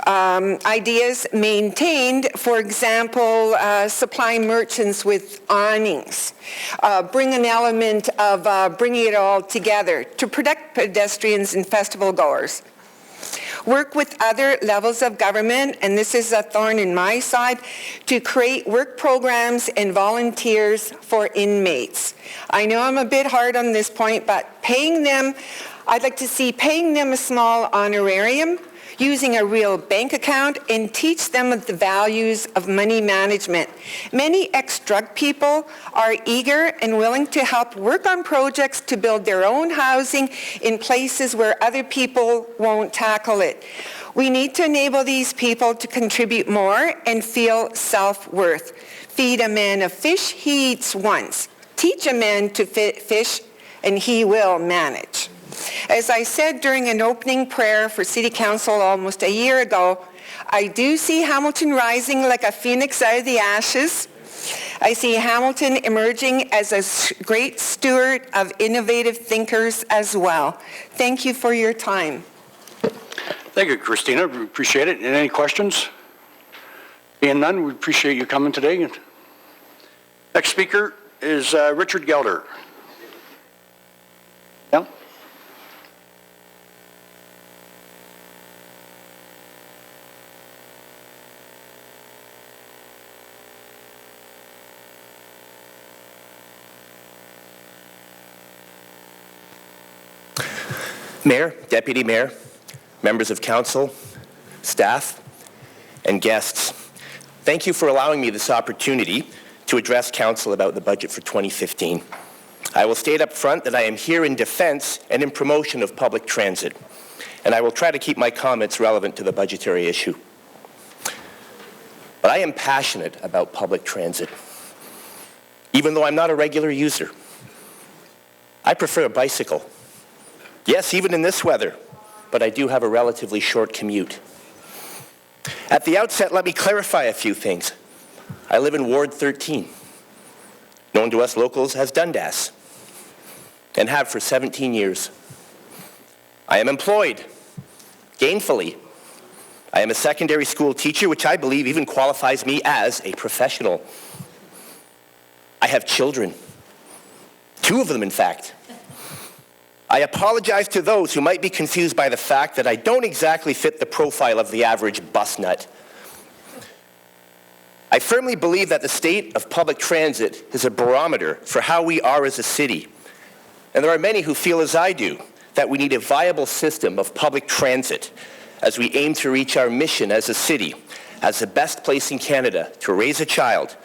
ideas maintained, for example, supply merchants with awnings. Bring an element of bringing it all together to protect pedestrians and festival goers. Work with other levels of government, and this is a thorn in my side, to create work programs and volunteers for inmates. I know I'm a bit hard on this point, but paying them, I'd like to see paying them a small honorarium, using a real bank account, and teach them the values of money management. Many ex-drug people are eager and willing to help work on projects to build their own housing in places where other people won't tackle it. We need to enable these people to contribute more and feel self-worth. feed a man a fish he eats once. Teach a man to fish, and he will manage. As I said during an opening prayer for City Council almost a year ago, I do see Hamilton rising like a phoenix out of the ashes. I see Hamilton emerging as a great steward of innovative thinkers as well. Thank you for your time. Thank you, Christina. We appreciate it. And any questions? Being none, we appreciate you coming today. Next speaker is Richard Gelder. Yeah? Mayor, Deputy Mayor, members of council, staff, and guests, thank you for allowing me this opportunity to address council about the budget for 2015. I will state up front that I am here in defense and in promotion of public transit, and I will try to keep my comments relevant to the budgetary issue. But I am passionate about public transit, even though I'm not a regular user. I prefer a bicycle. Yes, even in this weather, but I do have a relatively short commute. At the outset, let me clarify a few things. I live in Ward 13, known to us locals as Dundas, and have for 17 years. I am employed, gainfully. I am a secondary school teacher, which I believe even qualifies me as a professional. I have children, 2 of them in fact. I apologize to those who might be confused by the fact that I don't exactly fit the profile of the average bus nut. I firmly believe that the state of public transit is a barometer for how we are as a city. And there are many who feel as I do, that we need a viable system of public transit as we aim to reach our mission as a city, as the best place in Canada to raise a child,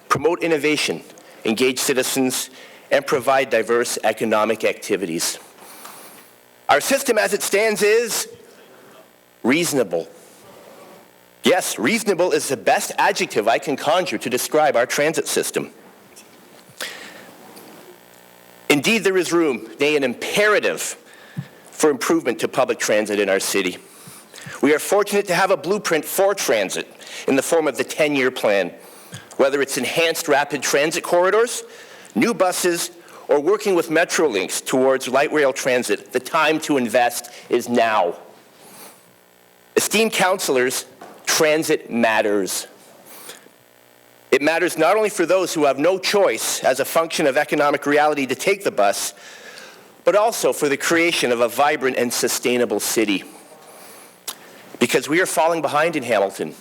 promote innovation, engage citizens, and provide diverse economic activities. Our system as it stands is reasonable. Yes, reasonable is the best adjective I can conjure to describe our transit system. Indeed, there is room, nay, an imperative for improvement to public transit in our city. We are fortunate to have a blueprint for transit in the form of the 10-year plan, whether it's enhanced rapid transit corridors, new buses, or working with Metrolinx towards light rail transit. The time to invest is now. Esteemed councillors, transit matters. It matters not only for those who have no choice as a function of economic reality to take the bus, but also for the creation of a vibrant and sustainable city. Because we are falling behind in Hamilton.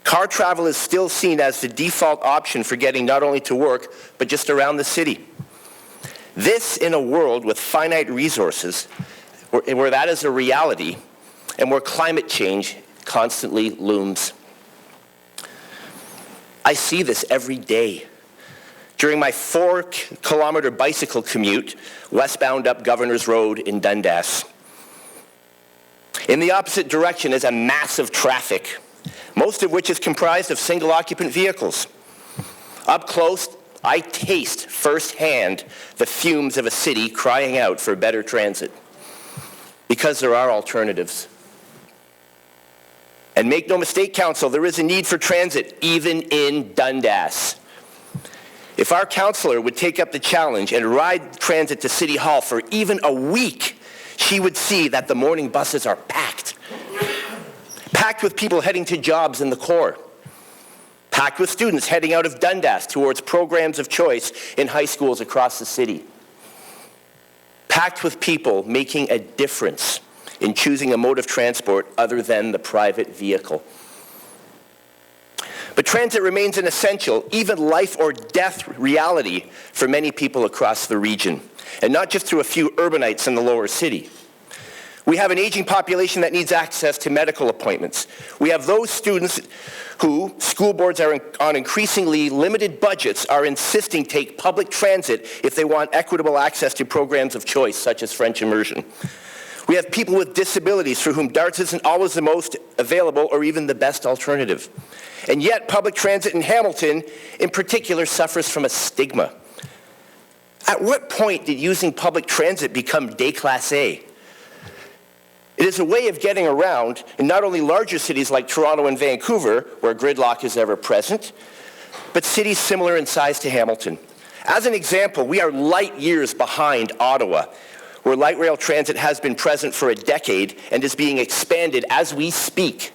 Car travel is still seen as the default option for getting not only to work, but just around the city. This in a world with finite resources, where that is a reality, and where climate change constantly looms. I see this every day. During my 4-kilometer bicycle commute, westbound up Governor's Road in Dundas. In the opposite direction is a massive traffic, most of which is comprised of single-occupant vehicles. Up close, I taste firsthand the fumes of a city crying out for better transit, because there are alternatives. And make no mistake, Council, there is a need for transit, even in Dundas. If our councillor would take up the challenge and ride transit to City Hall for even a week, she would see that the morning buses are packed. Packed with people heading to jobs in the core. Packed with students heading out of Dundas towards programs of choice in high schools across the city. Packed with people making a difference in choosing a mode of transport other than the private vehicle. But transit remains an essential, even life or death reality for many people across the region, and not just to a few urbanites in the lower city. We have an aging population that needs access to medical appointments. We have those students who school boards are on increasingly limited budgets are insisting take public transit if they want equitable access to programs of choice such as French immersion. We have people with disabilities for whom DARTS isn't always the most available or even the best alternative. And yet, public transit in Hamilton, in particular, suffers from a stigma. At what point did using public transit become déclassé? It is a way of getting around in not only larger cities like Toronto and Vancouver, where gridlock is ever present, but cities similar in size to Hamilton. As an example, we are light years behind Ottawa, where light rail transit has been present for a decade and is being expanded as we speak.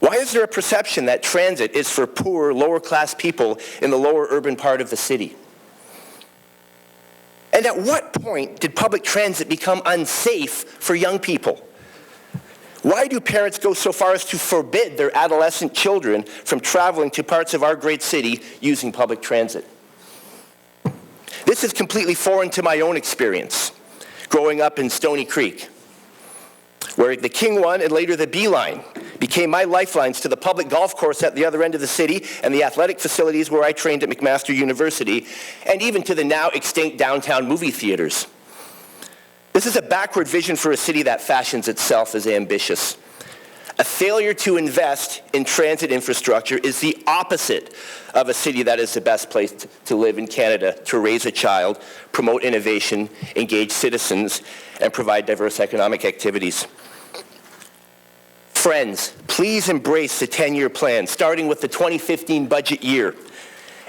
Why is there a perception that transit is for poor, lower-class people in the lower urban part of the city? And at what point did public transit become unsafe for young people? Why do parents go so far as to forbid their adolescent children from traveling to parts of our great city using public transit? This is completely foreign to my own experience, growing up in Stony Creek, where the King 1 and later the B line became my lifelines to the public golf course at the other end of the city and the athletic facilities where I trained at McMaster University, and even to the now extinct downtown movie theaters. This is a backward vision for a city that fashions itself as ambitious. A failure to invest in transit infrastructure is the opposite of a city that is the best place to live in Canada, to raise a child, promote innovation, engage citizens, and provide diverse economic activities. Friends, please embrace the 10-year plan, starting with the 2015 budget year.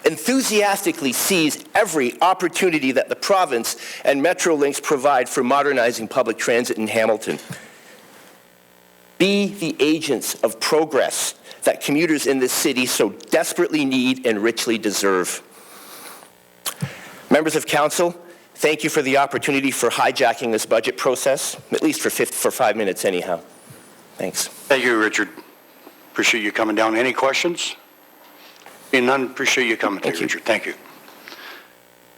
Enthusiastically seize every opportunity that the province and Metrolinx provide for modernizing public transit in Hamilton. Be the agents of progress that commuters in this city so desperately need and richly deserve. Members of Council, thank you for the opportunity for hijacking this budget process, at least for 5 minutes anyhow. Thanks. Thank you, Richard. Appreciate you coming down. Any questions? Being none, appreciate you coming today, Richard. Thank you.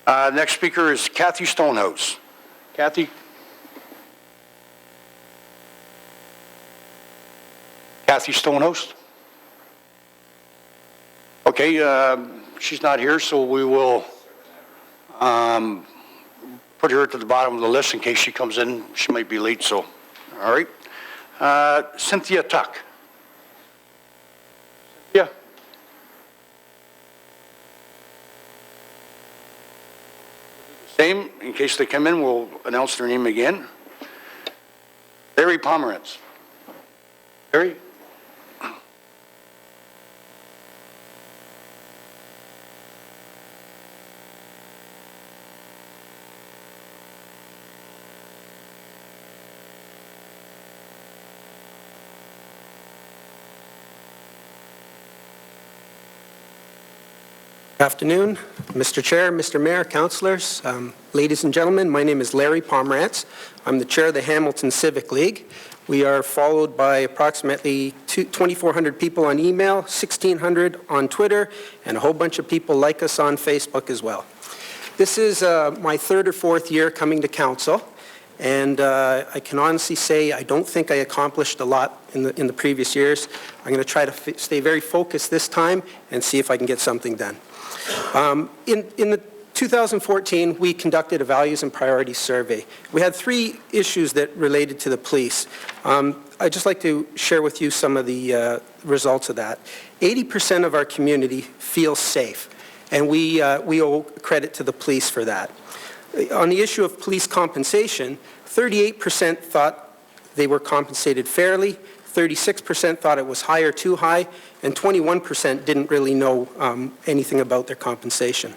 Next speaker is Kathy Stonehouse. Kathy? Kathy Stonehouse? Okay, she's not here, so we will put her to the bottom of the list in case she comes in. She might be late, so, all right. Cynthia Tuck. Yeah. Same, in case they come in, we'll announce their name again. Larry Pomerantz. Larry? Good afternoon, Mr. Chair, Mr. Mayor, councillors, ladies and gentlemen. My name is Larry Pomerantz. I'm the chair of the Hamilton Civic League. We are followed by approximately 2,400 people on email, 1,600 on Twitter, and a whole bunch of people like us on Facebook as well. This is my third or fourth year coming to council, and I can honestly say I don't think I accomplished a lot in the previous years. I'm going to try to stay very focused this time and see if I can get something done. In 2014, we conducted a values and priorities survey. We had 3 issues that related to the police. I'd just like to share with you some of the results of that. 80% of our community feels safe, and we owe credit to the police for that. On the issue of police compensation, 38% thought they were compensated fairly, 36% thought it was high or too high, and 21% didn't really know anything about their compensation.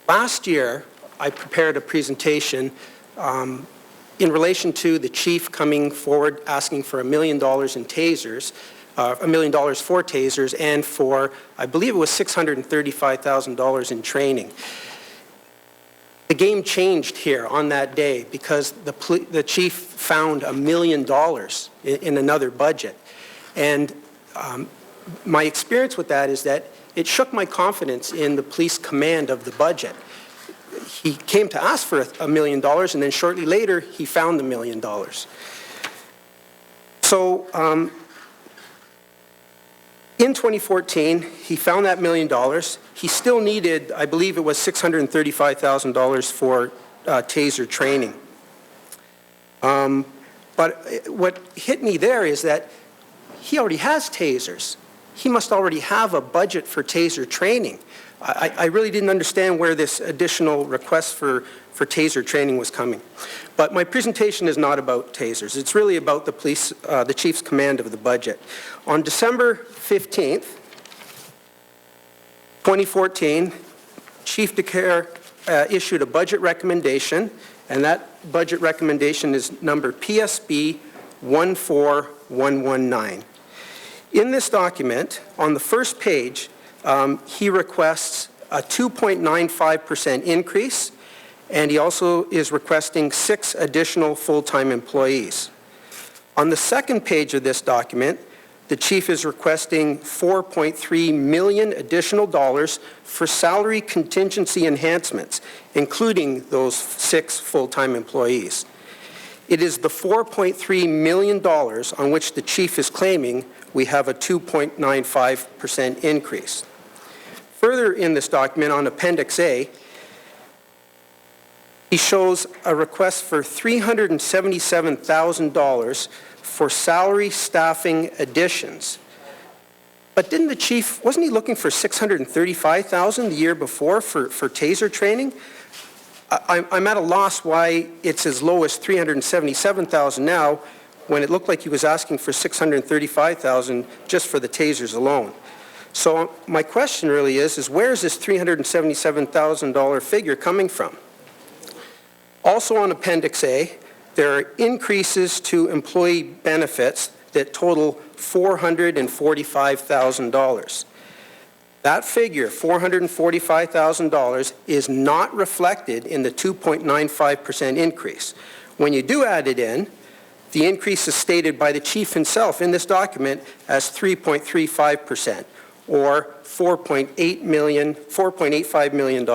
Last year, I prepared a presentation in relation to the chief coming forward asking for $1 million in tasers, $1 million for tasers, and for, I believe it was $635,000 in training. The game changed here on that day because the chief found $1 million in another budget. And my experience with that is that it shook my confidence in the police command of the budget. He came to ask for $1 million, and then shortly later, he found the $1 million. So in 2014, he found that $1 million. He still needed, I believe it was $635,000 for taser training. But what hit me there is that he already has tasers. He must already have a budget for taser training. I really didn't understand where this additional request for taser training was coming. But my presentation is not about tasers. It's really about the chief's command of the budget. On December 15th, 2014, Chief DeCare issued a budget recommendation, and that budget recommendation is number PSB 14119. In this document, on the first page, he requests a 2.95% increase, and he also is requesting 6 additional full-time employees. On the second page of this document, the chief is requesting $4.3 million additional dollars for salary contingency enhancements, including those 6 full-time employees. It is the $4.3 million on which the chief is claiming we have a 2.95% increase. Further in this document, on Appendix A, he shows a request for $377,000 for salary staffing additions. But didn't the chief, wasn't he looking for $635,000 the year before for taser training? I'm at a loss why it's as low as $377,000 now when it looked like he was asking for $635,000 just for the tasers alone. So my question really is where is this $377,000 figure coming from? Also on Appendix A, there are increases to employee benefits that total $445,000. That figure, $445,000, is not reflected in the 2.95% increase. When you do add it in, the increase is stated by the chief himself in this document as 3.35%, or $4.85 million.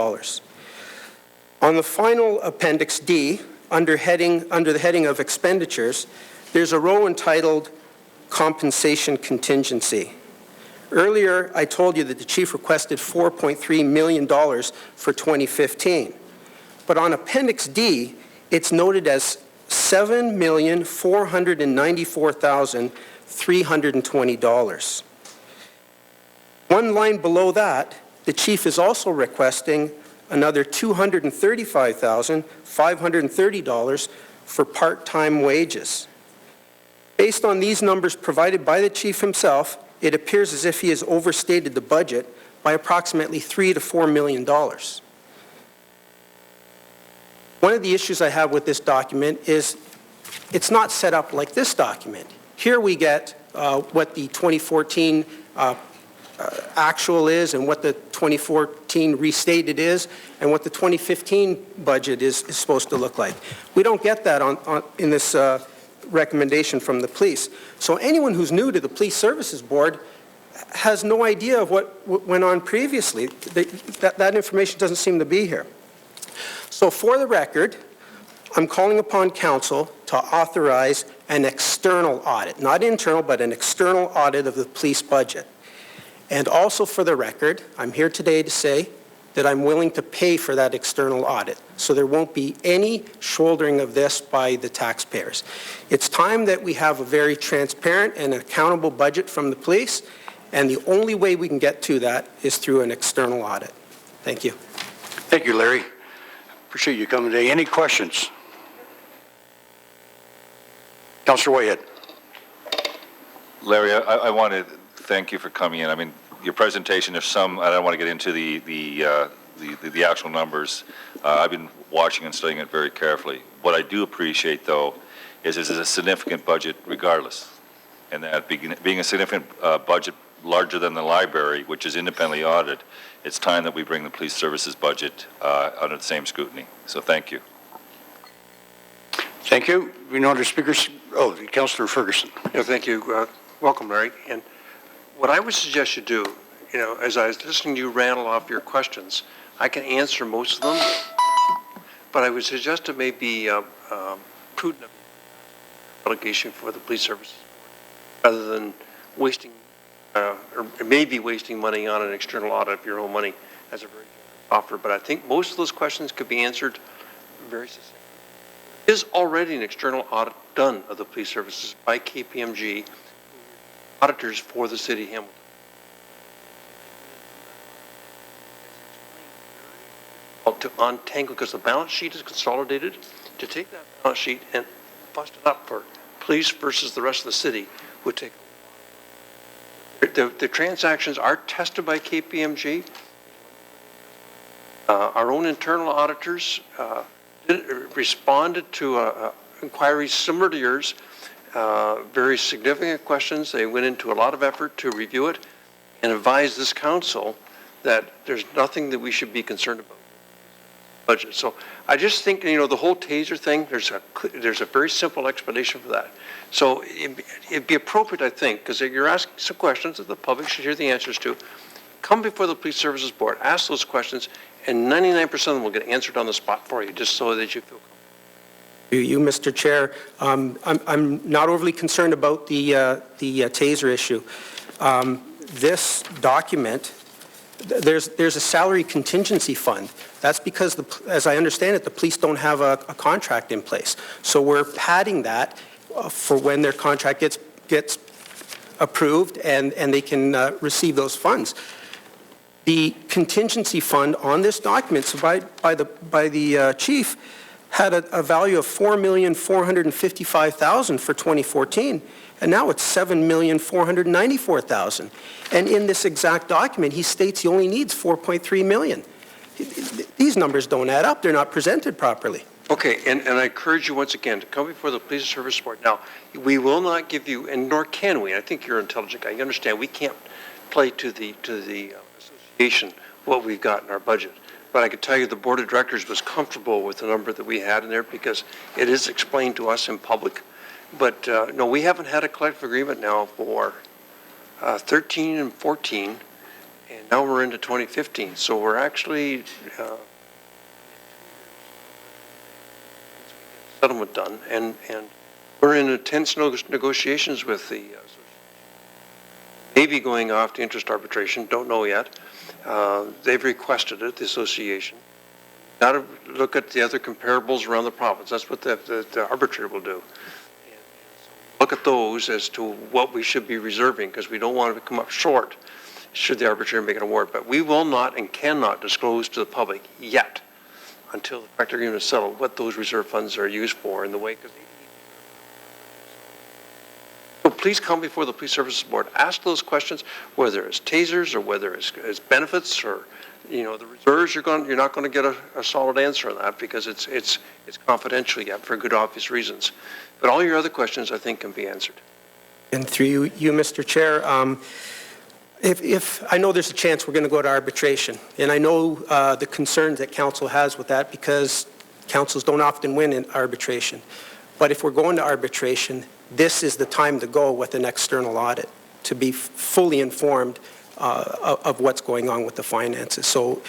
On the final Appendix D, under the heading of expenditures, there's a row entitled Compensation Contingency. Earlier, I told you that the chief requested $4.3 million for 2015. But on Appendix D, it's noted as $7,494,320. One line below that, the chief is also requesting another $235,530 for part-time wages. Based on these numbers provided by the chief himself, it appears as if he has overstated the budget by approximately $3 to $4 million. One of the issues I have with this document is it's not set up like this document. Here we get what the 2014 actual is and what the 2014 restated is and what the 2015 budget is supposed to look like. We don't get that in this recommendation from the police. So anyone who's new to the Police Services Board has no idea of what went on previously. That information doesn't seem to be here. So for the record, I'm calling upon council to authorize an external audit, not internal, but an external audit of the police budget. And also for the record, I'm here today to say that I'm willing to pay for that external audit, so there won't be any shouldering of this by the taxpayers. It's time that we have a very transparent and accountable budget from the police, and the only way we can get to that is through an external audit. Thank you. Thank you, Larry. Appreciate you coming today. Any questions? Councillor Whitehead. Larry, I want to thank you for coming in. I mean, your presentation, there's some, I don't want to get into the actual numbers. I've been watching and studying it very carefully. What I do appreciate, though, is it's a significant budget regardless. And that being a significant budget larger than the library, which is independently audited, it's time that we bring the police services budget under the same scrutiny. So thank you. Thank you. We know other speakers. Oh, Councillor Ferguson. Yeah, thank you. Welcome, Larry. And what I would suggest you do, as I was listening to you rattle off your questions, I can answer most of them, but I would suggest it may be prudent delegation for the police services rather than wasting, or maybe wasting money on an external audit of your own money as a very offer. But I think most of those questions could be answered very succinctly. is already an external audit done of the police services by KPMG, auditors for the city of Hamilton. To untangle, because the balance sheet is consolidated, to take that balance sheet and bust it up for police versus the rest of the city would take. The transactions are tested by KPMG. Our own internal auditors responded to inquiries similar to yours, very significant questions. They went into a lot of effort to review it and advised this council that there's nothing that we should be concerned about. Budget. So I just think, the whole taser thing, there's a very simple explanation for that. So it'd be appropriate, I think, because you're asking some questions that the public should hear the answers to. Come before the Police Services Board, ask those questions, and 99% of them will get answered on the spot for you, just so that you feel comfortable. You, Mr. Chair, I'm not overly concerned about the taser issue. This document, there's a salary contingency fund. That's because, as I understand it, the police don't have a contract in place. So we're padding that for when their contract gets approved and they can receive those funds. The contingency fund on this document, so by the chief, had a value of $4,455,000 for 2014, and now it's $7,494,000. And in this exact document, he states he only needs $4.3 million. These numbers don't add up. They're not presented properly. Okay, and I encourage you once again to come before the Police Service Board. Now, we will not give you, and nor can we, I think you're an intelligent guy, you understand, we can't play to the association what we've got in our budget. But I can tell you the Board of Directors was comfortable with the number that we had in there because it is explained to us in public. But no, we haven't had a collective agreement now for 13 and 14, and now we're into 2015. So we're actually settlement done, and we're in intense negotiations with the maybe going off to interest arbitration. Don't know yet. They've requested it, the association. Got to look at the other comparables around the province. That's what the arbitrator will do. Look at those as to what we should be reserving, because we don't want to come up short should the arbitrator make an award. But we will not and cannot disclose to the public yet, until the collective agreement is settled, what those reserve funds are used for in the way. So please come before the Police Services Board. Ask those questions, whether it's tasers or whether it's benefits or the reserves. You're not going to get a solid answer on that because it's confidential yet for good obvious reasons. But all your other questions, I think, can be answered. And through you, Mr. Chair, if I know there's a chance we're going to go to arbitration, and I know the concerns that council has with that because councils don't often win in arbitration. But if we're going to arbitration, this is the time to go with an external audit to be fully informed of what's going on with the finances. So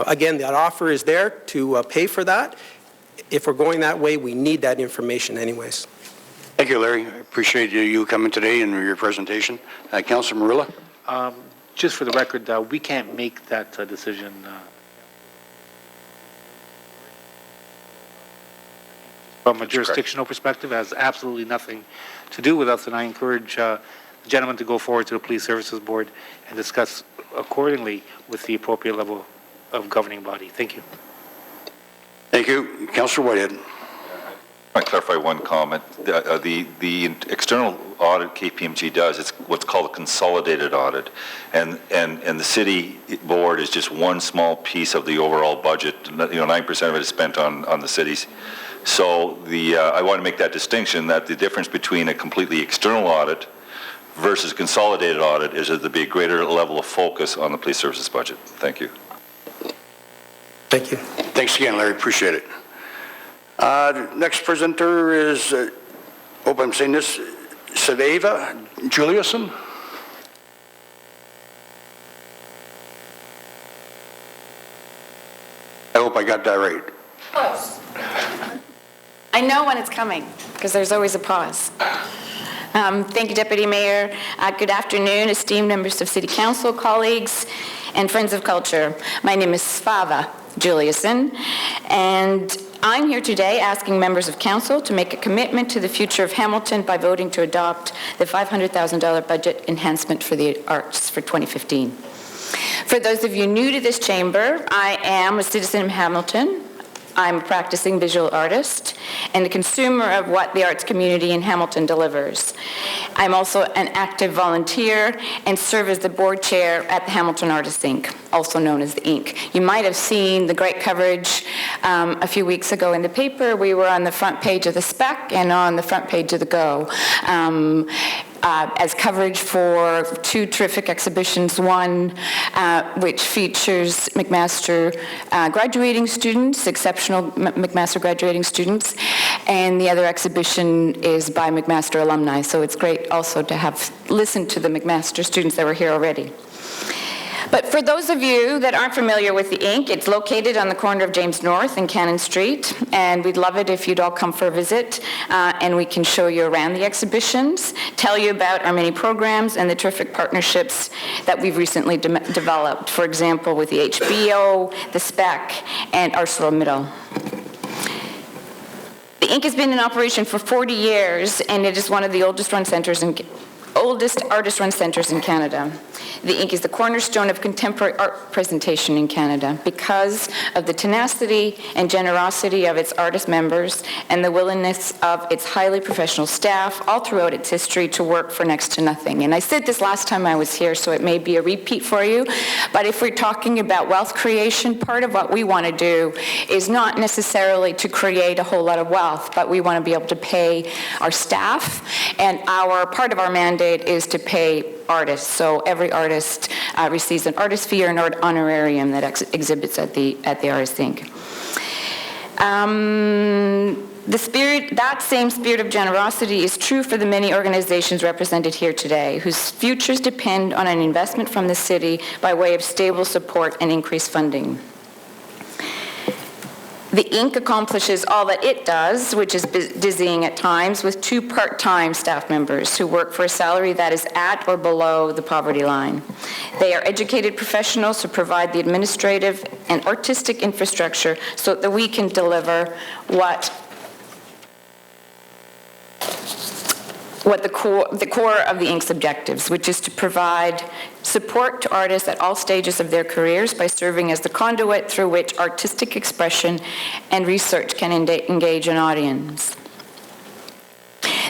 again, that offer is there to pay for that. If we're going that way, we need that information anyways. Thank you, Larry. I appreciate you coming today and your presentation. Councilor Marilla? Just for the record, we can't make that decision. From a jurisdictional perspective, it has absolutely nothing to do with us, and I encourage the gentleman to go forward to the Police Services Board and discuss accordingly with the appropriate level of governing body. Thank you. Thank you. Councilor Whitehead. I want to clarify one comment. The external audit KPMG does, it's what's called a consolidated audit, and the city board is just one small piece of the overall budget. 9% of it is spent on the cities. So I want to make that distinction that the difference between a completely external audit versus consolidated audit is that there be a greater level of focus on the police services budget. Thank you. Thank you. Thanks again, Larry. Appreciate it. Next presenter is, hope I'm saying this, Sadeva Juliuson. I hope I got that right. Close. I know when it's coming, because there's always a pause. Thank you, Deputy Mayor. Good afternoon, esteemed members of City Council, colleagues, and friends of culture. My name is Svava Juliuson, and I'm here today asking members of council to make a commitment to the future of Hamilton by voting to adopt the $500,000 budget enhancement for the arts for 2015. For those of you new to this chamber, I am a citizen of Hamilton. I'm a practicing visual artist and a consumer of what the arts community in Hamilton delivers. I'm also an active volunteer and serve as the board chair at the Hamilton Artists Inc., also known as the Inc. You might have seen the great coverage a few weeks ago in the paper. We were on the front page of the Spec and on the front page of the Go. As coverage for two terrific exhibitions, one which features McMaster graduating students, exceptional McMaster graduating students, and the other exhibition is by McMaster alumni, so it's great also to have listened to the McMaster students that were here already. But for those of you that aren't familiar with the Inc., it's located on the corner of James North and Cannon Street, and we'd love it if you'd all come for a visit, and we can show you around the exhibitions, tell you about our many programs and the terrific partnerships that we've recently developed, for example, with the HBO, the Spec, and ArcelorMittal. The Inc. has been in operation for 40 years, and it is one of the oldest artist-run centers in Canada. The Inc. is the cornerstone of contemporary art presentation in Canada because of the tenacity and generosity of its artist members and the willingness of its highly professional staff all throughout its history to work for next to nothing. And I said this last time I was here, so it may be a repeat for you, but if we're talking about wealth creation, part of what we want to do is not necessarily to create a whole lot of wealth, but we want to be able to pay our staff, and part of our mandate is to pay artists. So every artist receives an artist fee or an honorarium that exhibits at the Artists Inc. That same spirit of generosity is true for the many organizations represented here today, whose futures depend on an investment from the city by way of stable support and increased funding. The Inc. accomplishes all that it does, which is dizzying at times, with 2 part-time staff members who work for a salary that is at or below the poverty line. They are educated professionals who provide the administrative and artistic infrastructure so that we can deliver what the core of the Inc.'s objectives, which is to provide support to artists at all stages of their careers by serving as the conduit through which artistic expression and research can engage an audience.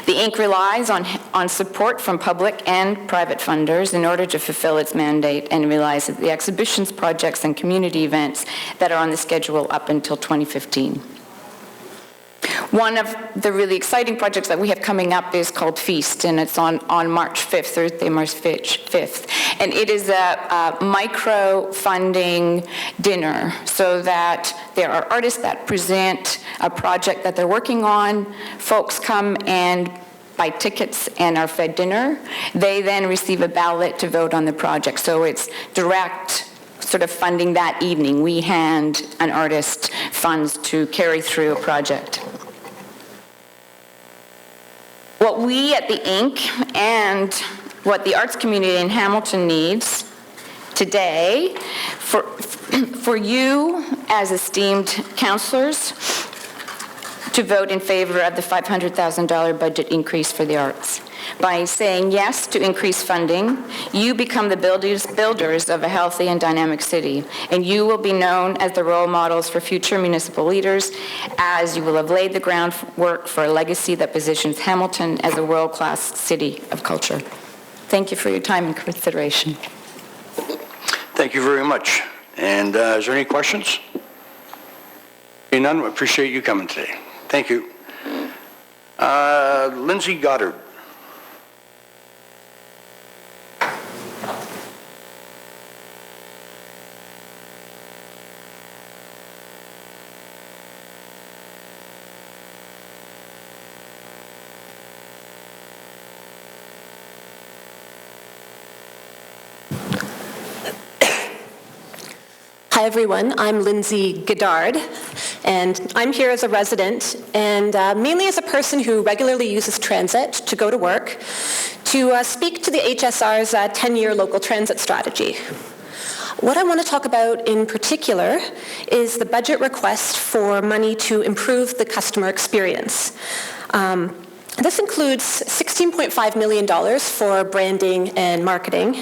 The Inc. relies on support from public and private funders in order to fulfill its mandate and realize the exhibitions, projects, and community events that are on the schedule up until 2015. One of the really exciting projects that we have coming up is called Feast, and it's on March 5th, Thursday, March 5th. And it is a micro-funding dinner so that there are artists that present a project that they're working on. Folks come and buy tickets and are fed dinner. They then receive a ballot to vote on the project. So it's direct sort of funding that evening. We hand an artist funds to carry through a project. What we at the Inc. and what the arts community in Hamilton needs today for you as esteemed councillors to vote in favor of the $500,000 budget increase for the arts. By saying yes to increased funding, you become the builders of a healthy and dynamic city, and you will be known as the role models for future municipal leaders, as you will have laid the groundwork for a legacy that positions Hamilton as a world-class city of culture. Thank you for your time and consideration. Thank you very much. And is there any questions? Being none, we appreciate you coming today. Thank you. Lindsay Goddard. Hi everyone, I'm Lindsay Goddard, and I'm here as a resident and mainly as a person who regularly uses transit to go to work to speak to the HSR's 10-year local transit strategy. What I want to talk about in particular is the budget request for money to improve the customer experience. This includes $16.5 million for branding and marketing,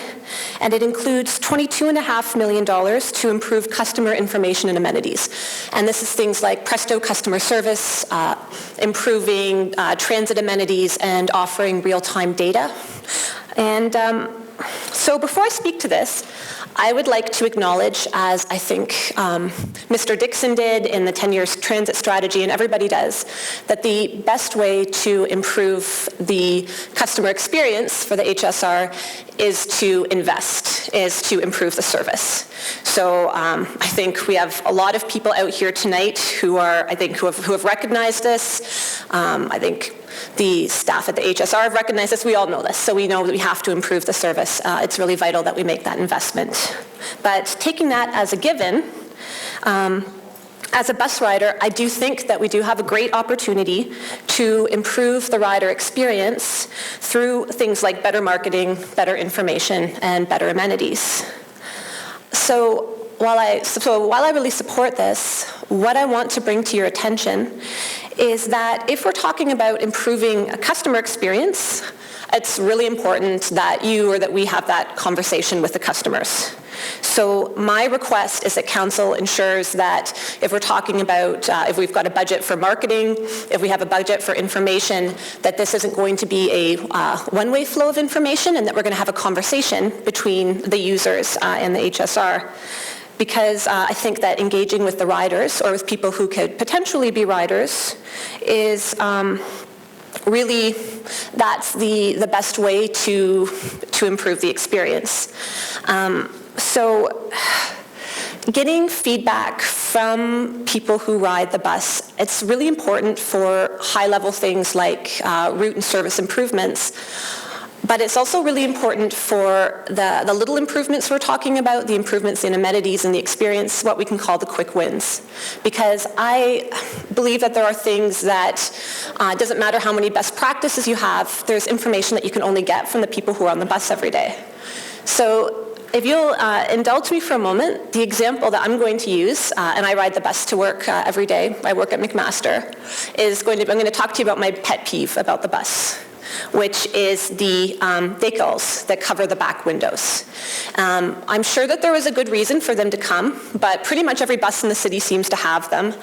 and it includes $22.5 million to improve customer information and amenities. And this is things like Presto customer service, improving transit amenities, and offering real-time data. And so before I speak to this, I would like to acknowledge, as I think Mr. Dixon did in the 10-year transit strategy, and everybody does, that the best way to improve the customer experience for the HSR is to invest, is to improve the service. So I think we have a lot of people out here tonight who have recognized this. I think the staff at the HSR have recognized this. We all know this, so we know that we have to improve the service. It's really vital that we make that investment. But taking that as a given, as a bus rider, I do think that we do have a great opportunity to improve the rider experience through things like better marketing, better information, and better amenities. So while I really support this, what I want to bring to your attention is that if we're talking about improving a customer experience, it's really important that we have that conversation with the customers. So my request is that Council ensures that if we're talking about, if we've got a budget for marketing, if we have a budget for information, that this isn't going to be a one-way flow of information, and that we're going to have a conversation between the users and the HSR. Because I think that engaging with the riders, or with people who could potentially be riders, is really, that's the best way to improve the experience. So getting feedback from people who ride the bus, it's really important for high-level things like route and service improvements. But it's also really important for the little improvements we're talking about, the improvements in amenities and the experience, what we can call the quick wins. Because I believe that there are things that, it doesn't matter how many best practices you have, there's information that you can only get from the people who are on the bus every day. So if you'll indulge me for a moment, the example that I'm going to use, and I ride the bus to work every day, I work at McMaster, I'm going to talk to you about my pet peeve about the bus, which is the decals that cover the back windows. I'm sure that there was a good reason for them to come, but pretty much every bus in the city seems to have them.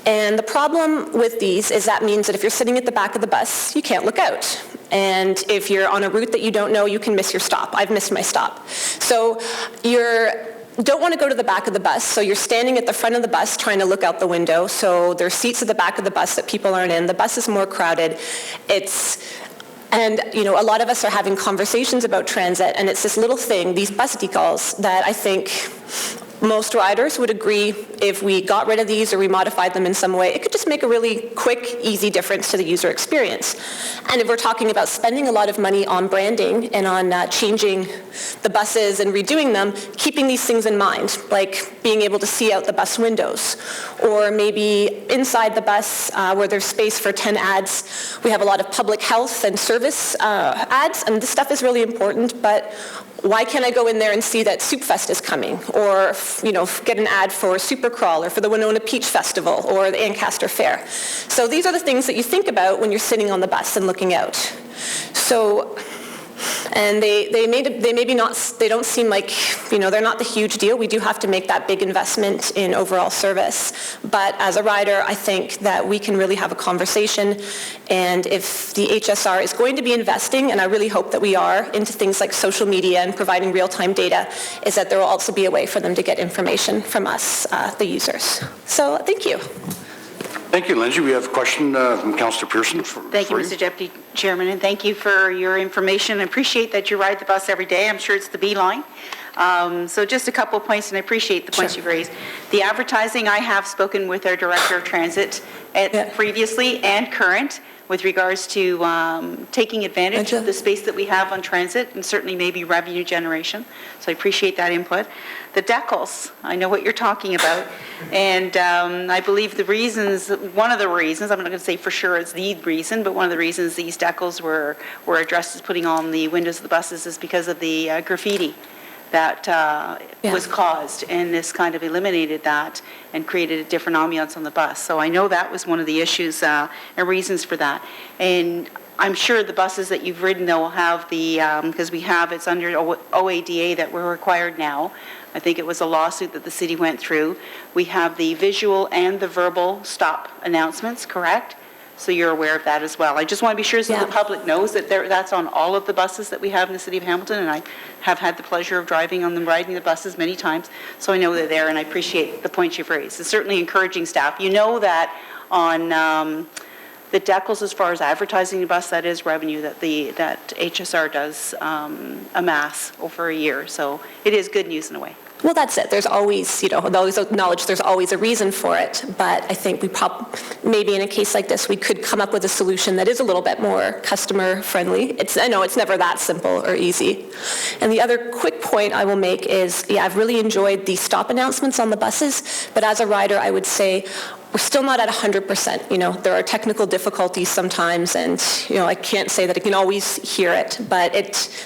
And the problem with these is that means that if you're sitting at the back of the bus, you can't look out. And if you're on a route that you don't know, you can miss your stop. I've missed my stop. So don't want to go to the back of the bus, so you're standing at the front of the bus trying to look out the window. So there's seats at the back of the bus that people aren't in. The bus is more crowded. And a lot of us are having conversations about transit, and it's this little thing, these bus decals, that I think most riders would agree if we got rid of these or we modified them in some way, it could just make a really quick, easy difference to the user experience. And if we're talking about spending a lot of money on branding and on changing the buses and redoing them, keeping these things in mind, like being able to see out the bus windows, or maybe inside the bus where there's space for 10 ads, we have a lot of public health and service ads, and this stuff is really important, but why can't I go in there and see that Soup Fest is coming, or get an ad for Supercrawl, or for the Winona Peach Festival, or the Ancaster Fair? So these are the things that you think about when you're sitting on the bus and looking out. So, and they don't seem like, they're not the huge deal. We do have to make that big investment in overall service. But as a rider, I think that we can really have a conversation. And if the HSR is going to be investing, and I really hope that we are, into things like social media and providing real-time data, is that there will also be a way for them to get information from us, the users. So thank you. Thank you, Lindsay. We have a question from Councillor Pearson. Thank you, Mr. Deputy Chairman, and thank you for your information. I appreciate that you ride the bus every day. I'm sure it's the B line. So just a couple of points, and I appreciate the points you've raised. The advertising, I have spoken with our Director of Transit previously and current with regards to taking advantage of the space that we have on transit, and certainly maybe revenue generation. So I appreciate that input. The decals, I know what you're talking about, and I believe one of the reasons, I'm not going to say for sure it's the reason, but one of the reasons these decals were addressed as putting on the windows of the buses is because of the graffiti that was caused, and this kind of eliminated that and created a different ambiance on the bus. So I know that was one of the issues and reasons for that. And I'm sure the buses that you've ridden, though, will have the, because it's under OADA that we're required now. I think it was a lawsuit that the city went through. We have the visual and the verbal stop announcements, correct? So you're aware of that as well. I just want to be sure so the public knows that that's on all of the buses that we have in the city of Hamilton, and I have had the pleasure of driving on them, riding the buses many times, so I know they're there, and I appreciate the points you've raised. It's certainly encouraging staff. You know that on the decals, as far as advertising the bus, that is revenue that that HSR does amass over a year, so it is good news in a way. Well, that's it. There's always, always acknowledge there's always a reason for it, but I think maybe in a case like this, we could come up with a solution that is a little bit more customer friendly. I know it's never that simple or easy. And the other quick point I will make is, I've really enjoyed the stop announcements on the buses, but as a rider, I would say we're still not at 100%. There are technical difficulties sometimes, and I can't say that I can always hear it, but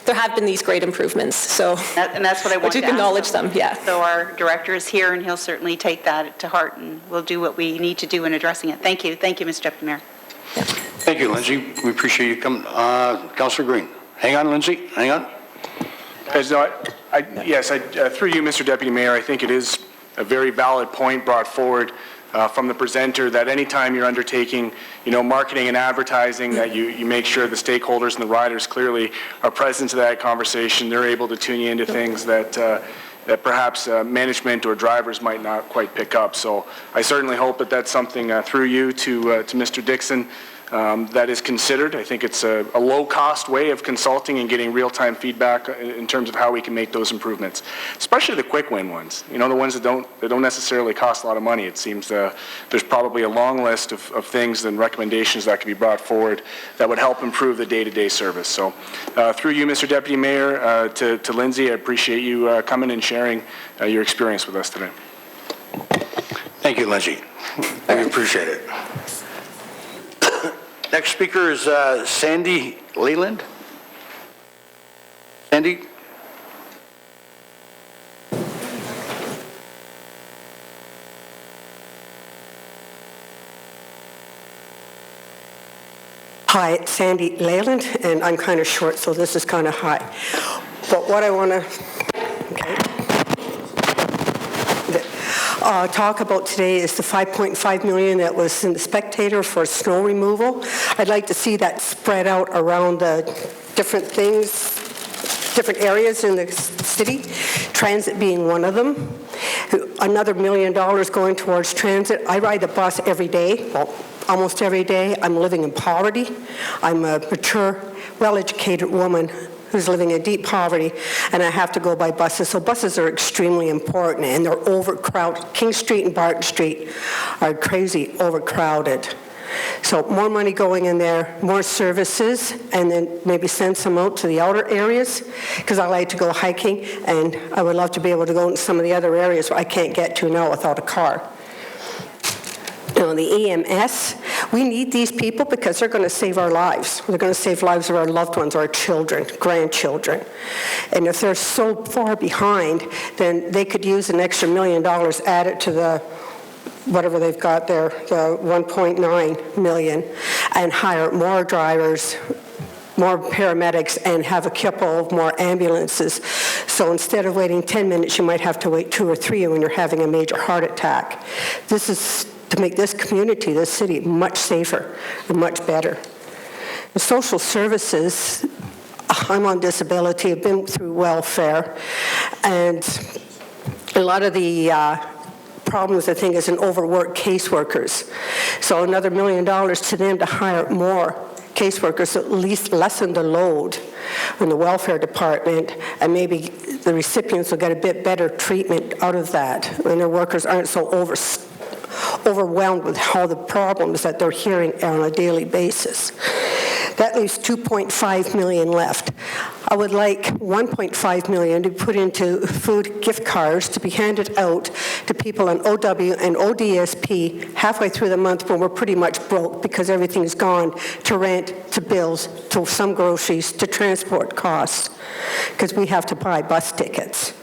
there have been these great improvements. So, and that's what I want to acknowledge them. Yeah. So our director is here, and he'll certainly take that to heart, and we'll do what we need to do in addressing it. Thank you, Mr. Deputy Mayor. Thank you, Lindsay. We appreciate you coming. Councillor Green. Hang on, Lindsay. Hang on. Yes, through you, Mr. Deputy Mayor, I think it is a very valid point brought forward from the presenter that anytime you're undertaking, marketing and advertising, that you make sure the stakeholders and the riders clearly are present to that conversation. They're able to tune you into things that perhaps management or drivers might not quite pick up. So I certainly hope that that's something through you to Mr. Dixon that is considered. I think it's a low-cost way of consulting and getting real-time feedback in terms of how we can make those improvements, especially the quick-win ones. The ones that don't necessarily cost a lot of money. It seems there's probably a long list of things and recommendations that could be brought forward that would help improve the day-to-day service. So through you, Mr. Deputy Mayor, to Lindsay, I appreciate you coming and sharing your experience with us today. Thank you, Lindsay. I appreciate it. Next speaker is Sandy Leland. Sandy? Hi, it's Sandy Leland, and I'm kind of short, so this is kind of high. But what I want to talk about today is the $5.5 million that was in the Spectator for snow removal. I'd like to see that spread out around the different things, different areas in the city, transit being one of them. Another $1 million going towards transit. I ride the bus every day, well, almost every day. I'm living in poverty. I'm a mature, well-educated woman who's living in deep poverty, and I have to go by buses. So buses are extremely important, and they're overcrowded. King Street and Barton Street are crazy overcrowded. So more money going in there, more services, and then maybe send some out to the outer areas, because I like to go hiking, and I would love to be able to go into some of the other areas where I can't get to now without a car. The EMS, we need these people because they're going to save our lives. They're going to save lives of our loved ones, our children, grandchildren. And if they're so far behind, then they could use an extra $1 million added to the whatever they've got there, the $1.9 million, and hire more drivers, more paramedics, and have a couple of more ambulances. So instead of waiting 10 minutes, you might have to wait 2 or 3 when you're having a major heart attack. This is to make this community, this city, much safer and much better. The social services, I'm on disability, I've been through welfare, and a lot of the problems, I think, is in overworked caseworkers. So another $1 million to them to hire more caseworkers, at least lessen the load in the welfare department, and maybe the recipients will get a bit better treatment out of that when their workers aren't so overwhelmed with all the problems that they're hearing on a daily basis. That leaves 2.5 million left. I would like 1.5 million to put into food gift cards to be handed out to people on OW and ODSP halfway through the month when we're pretty much broke because everything's gone to rent, to bills, to some groceries, to transport costs, because we have to buy bus tickets.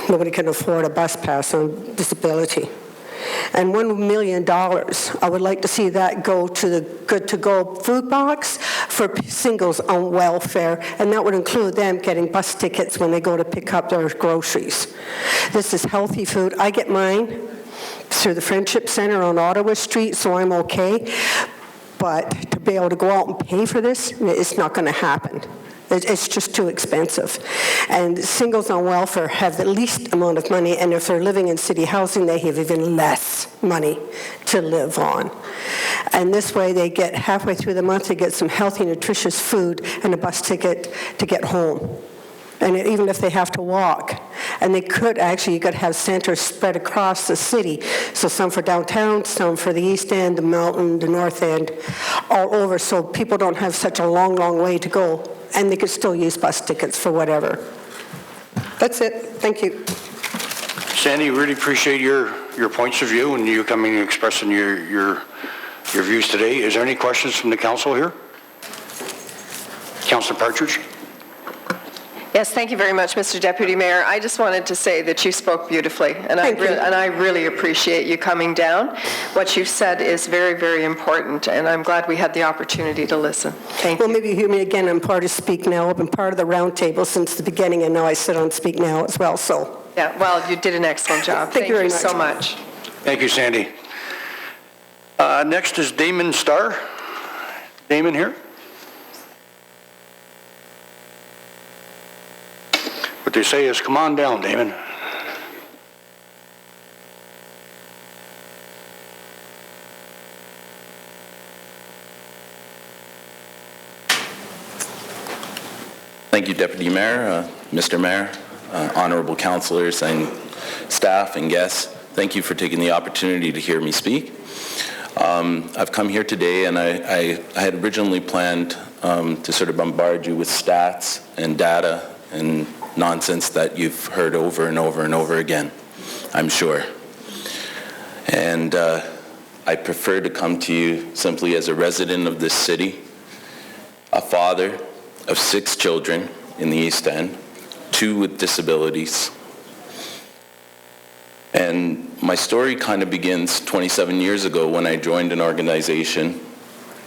Nobody can afford a bus pass on disability. And $1 million, I would like to see that go to the Good to Go food box for singles on welfare, and that would include them getting bus tickets when they go to pick up their groceries. This is healthy food. I get mine through the Friendship Center on Ottawa Street, so I'm okay. But to be able to go out and pay for this, it's not going to happen. It's just too expensive. And singles on welfare have the least amount of money, and if they're living in city housing, they have even less money to live on. And this way, they get halfway through the month, they get some healthy, nutritious food and a bus ticket to get home. And even if they have to walk. And they could actually, you could have centers spread across the city. So some for downtown, some for the east end, the mountain, the north end, all over, so people don't have such a long, long way to go. And they could still use bus tickets for whatever. That's it. Thank you. Sandy, really appreciate your points of view and you coming and expressing your views today. Is there any questions from the council here? Councillor Partridge? Yes, thank you very much, Mr. Deputy Mayor. I just wanted to say that you spoke beautifully, and I really appreciate you coming down. What you've said is very, very important, and I'm glad we had the opportunity to listen. Thank you. Well, maybe you hear me again. I'm part of Speak Now. I've been part of the roundtable since the beginning, and now I sit on Speak Now as well. So. Yeah, well, you did an excellent job. Thank you very much. so much. Thank you, Sandy. Next is Damon Starr. Damon here. What they say is, come on down, Damon. Thank you, Deputy Mayor, Mr. Mayor, honorable councillors and staff and guests. Thank you for taking the opportunity to hear me speak. I've come here today and I had originally planned to sort of bombard you with stats and data and nonsense that you've heard over and over and over again, I'm sure. And I prefer to come to you simply as a resident of this city, a father of 6 children in the East End, 2 with disabilities. And my story kind of begins 27 years ago when I joined an organization,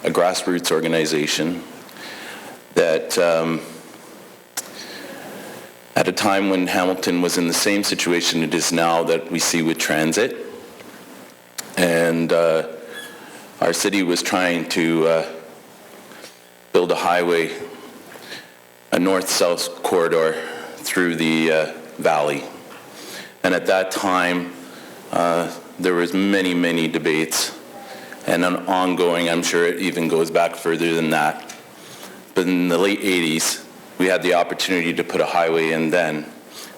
a grassroots organization, that at a time when Hamilton was in the same situation it is now that we see with transit. And our city was trying to build a highway, a north-south corridor through the valley. And at that time, there was many, many debates and an ongoing, I'm sure it even goes back further than that. But in the late 80s, we had the opportunity to put a highway in then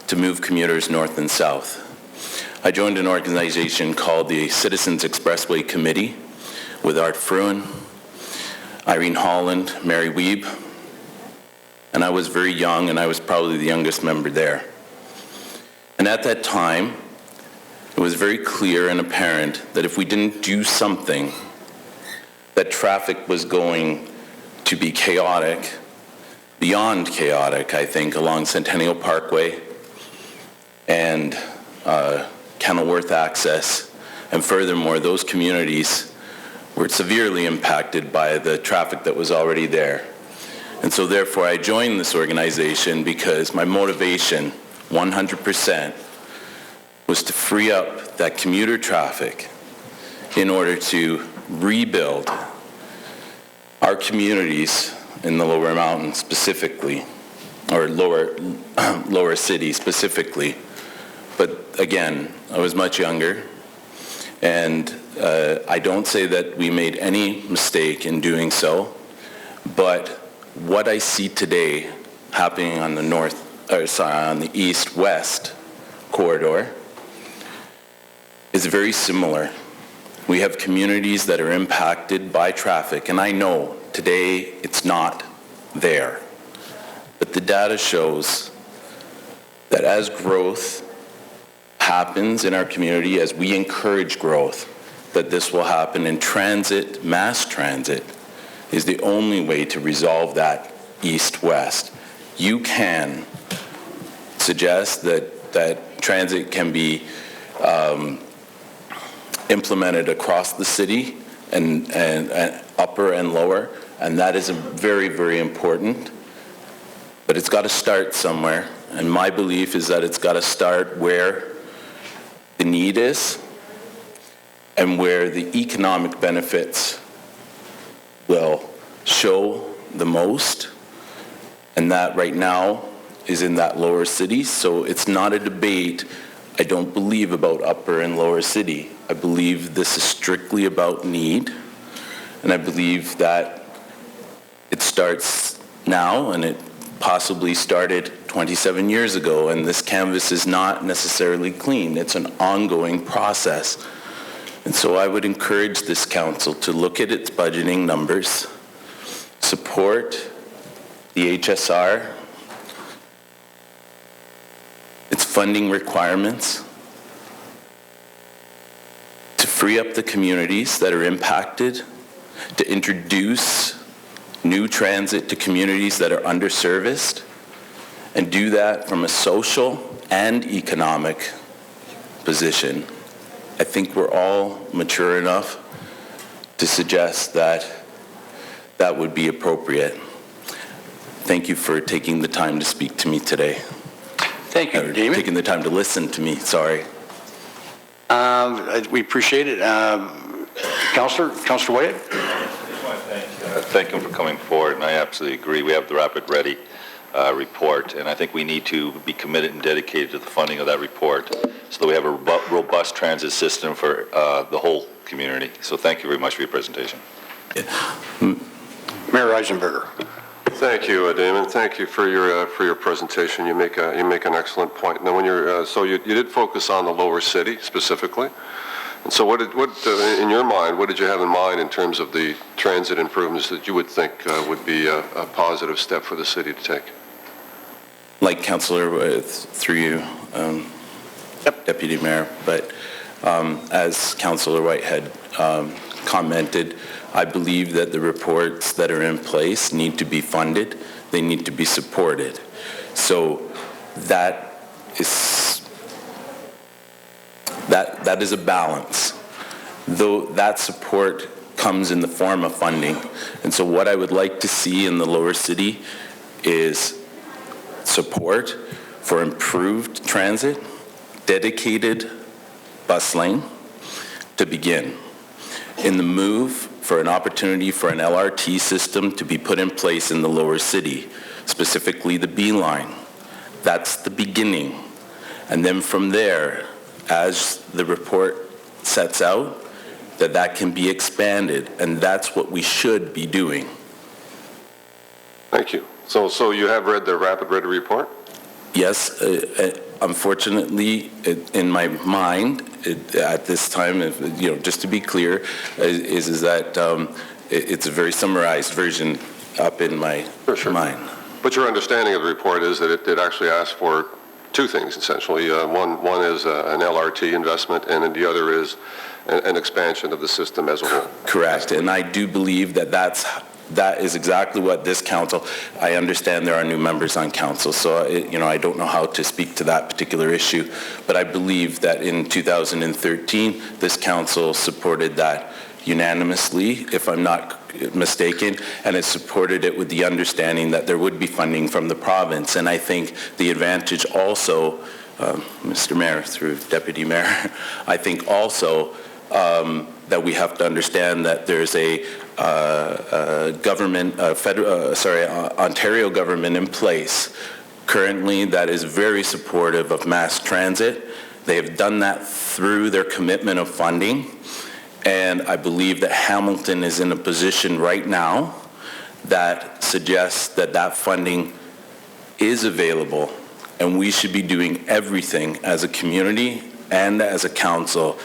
to move commuters north and south. I joined an organization called the Citizens Expressway Committee with Art Fruin, Irene Holland, Mary Wiebe, and I was very young and I was probably the youngest member there. And at that time, it was very clear and apparent that if we didn't do something, that traffic was going to be chaotic, beyond chaotic, I think, along Centennial Parkway and Kenilworth access. And furthermore, those communities were severely impacted by the traffic that was already there. And so therefore, I joined this organization because my motivation, 100%, was to free up that commuter traffic in order to rebuild our communities in the lower mountains specifically, or lower city specifically. But again, I was much younger, and I don't say that we made any mistake in doing so, but what I see today happening on the on the east-west corridor is very similar. We have communities that are impacted by traffic, and I know today it's not there. But the data shows that as growth happens in our community, as we encourage growth, that this will happen, and transit, mass transit, is the only way to resolve that east-west. You can suggest that transit can be implemented across the city and upper and lower, and that is very, very important. But it's got to start somewhere, and my belief is that it's got to start where the need is and where the economic benefits will show the most, and that right now is in that lower city. So it's not a debate, I don't believe, about upper and lower city. I believe this is strictly about need, and I believe that it starts now, and it possibly started 27 years ago, and this canvas is not necessarily clean. It's an ongoing process. And so I would encourage this council to look at its budgeting numbers, support the HSR, its funding requirements, to free up the communities that are impacted, to introduce new transit to communities that are underserviced, and do that from a social and economic position. I think we're all mature enough to suggest that that would be appropriate. Thank you for taking the time to speak to me today. Thank you, Damon. Taking the time to listen to me, sorry. We appreciate it. Councillor Wyatt? Thank him for coming forward, and I absolutely agree. We have the Rapid Ready report, and I think we need to be committed and dedicated to the funding of that report so that we have a robust transit system for the whole community. So thank you very much for your presentation. Mayor Eisenberger. Thank you, Damon. Thank you for your presentation. You make an excellent point. Now, when you're so you did focus on the lower city specifically, and so what in your mind, what did you have in mind in terms of the transit improvements that you would think would be a positive step for the city to take? Like Councillor, through you, Deputy Mayor, but as Councillor Whitehead commented, I believe that the reports that are in place need to be funded. They need to be supported. So that is a balance, though that support comes in the form of funding. And so what I would like to see in the lower city is support for improved transit, dedicated bus lane to begin. In the move for an opportunity for an LRT system to be put in place in the lower city, specifically the B line. That's the beginning. And then from there, as the report sets out, that can be expanded, and that's what we should be doing. Thank you. So you have read the Rapid Ready report? Yes. Unfortunately, in my mind, at this time, just to be clear, is that it's a very summarized version up in my mind. But your understanding of the report is that it actually asks for two things, essentially. One is an LRT investment, and then the other is an expansion of the system as a whole. Correct. And I do believe that is exactly what this council, I understand there are new members on council, so I don't know how to speak to that particular issue, but I believe that in 2013, this council supported that unanimously, if I'm not mistaken, and it supported it with the understanding that there would be funding from the province. And I think the advantage also, Mr. Mayor, through Deputy Mayor, I think also that we have to understand that there's a Ontario government in place currently that is very supportive of mass transit. They have done that through their commitment of funding, and I believe that Hamilton is in a position right now that suggests that funding is available, and we should be doing everything as a community and as a council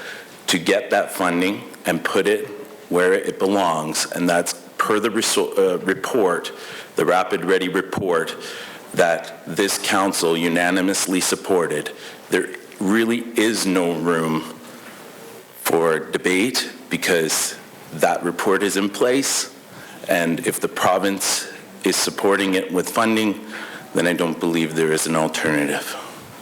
to get that funding and put it where it belongs, and that's per the report, the Rapid Ready report, that this council unanimously supported, there really is no room for debate because that report is in place, and if the province is supporting it with funding, then I don't believe there is an alternative.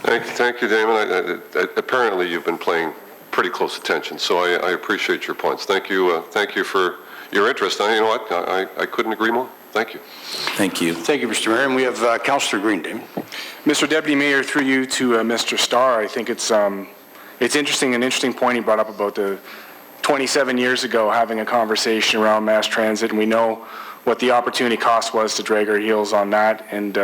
Thank you, Damon. Apparently, you've been paying pretty close attention, so I appreciate your points. Thank you for your interest. And you know what? I couldn't agree more. Thank you. Thank you. Thank you, Mr. Mayor. And we have Councillor Green, Damon. Mr. Deputy Mayor, through you to Mr. Starr, I think it's interesting, an interesting point he brought up about the 27 years ago having a conversation around mass transit, and we know what the opportunity cost was to drag our heels on that and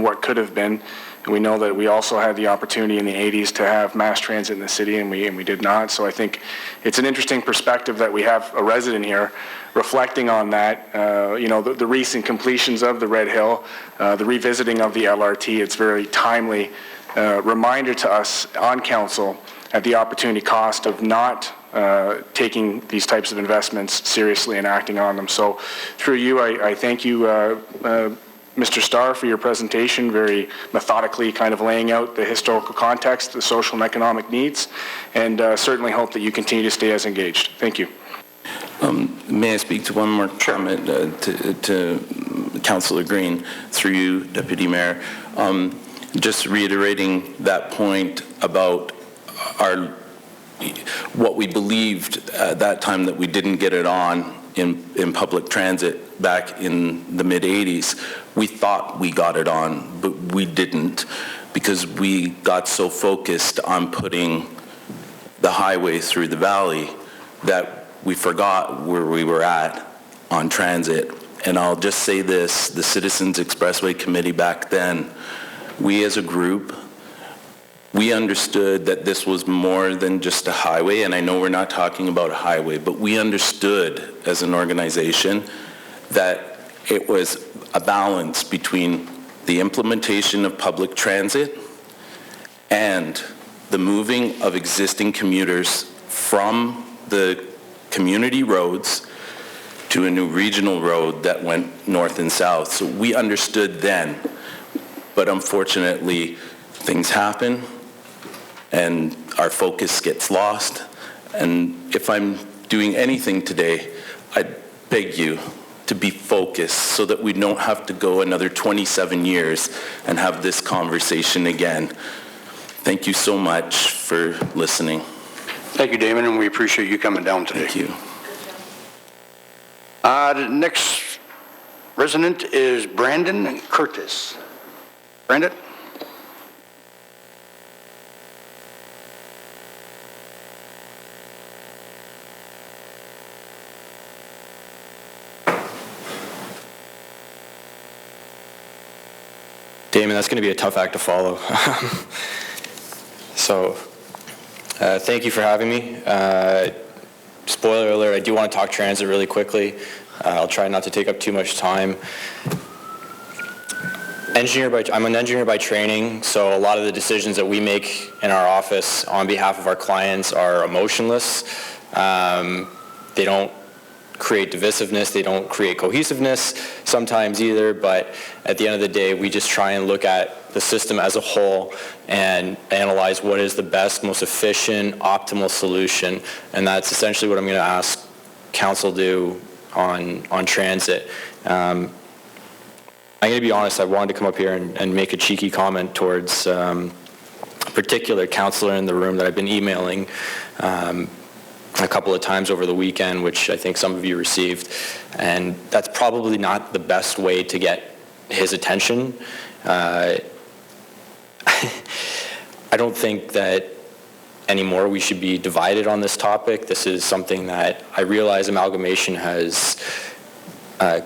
what could have been. And we know that we also had the opportunity in the 80s to have mass transit in the city, and we did not. So I think it's an interesting perspective that we have a resident here reflecting on that. The recent completions of the Red Hill, the revisiting of the LRT, it's very timely reminder to us on council at the opportunity cost of not taking these types of investments seriously and acting on them. So through you, I thank you, Mr. Starr, for your presentation, very methodically kind of laying out the historical context, the social and economic needs, and certainly hope that you continue to stay as engaged. Thank you. May I speak to one more comment to Councillor Green, through you, Deputy Mayor? Just reiterating that point about what we believed at that time that we didn't get it on in public transit back in the mid-'80s. We thought we got it on, but we didn't, because we got so focused on putting the highway through the valley that we forgot where we were at on transit. And I'll just say this, the Citizens Expressway Committee back then, we as a group, we understood that this was more than just a highway, and I know we're not talking about a highway, but we understood as an organization that it was a balance between the implementation of public transit and the moving of existing commuters from the community roads to a new regional road that went north and south. So we understood then, but unfortunately things happen and our focus gets lost. And if I'm doing anything today, I beg you to be focused so that we don't have to go another 27 years and have this conversation again. Thank you so much for listening. Thank you, Damon, and we appreciate you coming down today. Thank you. The next resident is Brandon Curtis. Brandon? Damon, that's going to be a tough act to follow. So, thank you for having me. Spoiler alert, I do want to talk transit really quickly. I'll try not to take up too much time. I'm an engineer by training, so a lot of the decisions that we make in our office on behalf of our clients are emotionless. They don't create divisiveness, they don't create cohesiveness sometimes either, but at the end of the day, we just try and look at the system as a whole and analyze what is the best, most efficient, optimal solution, and that's essentially what I'm going to ask council do on transit. I'm going to be honest, I wanted to come up here and make a cheeky comment towards a particular councillor in the room that I've been emailing a couple of times over the weekend, which I think some of you received, and that's probably not the best way to get his attention. I don't think that anymore we should be divided on this topic. This is something that I realize amalgamation has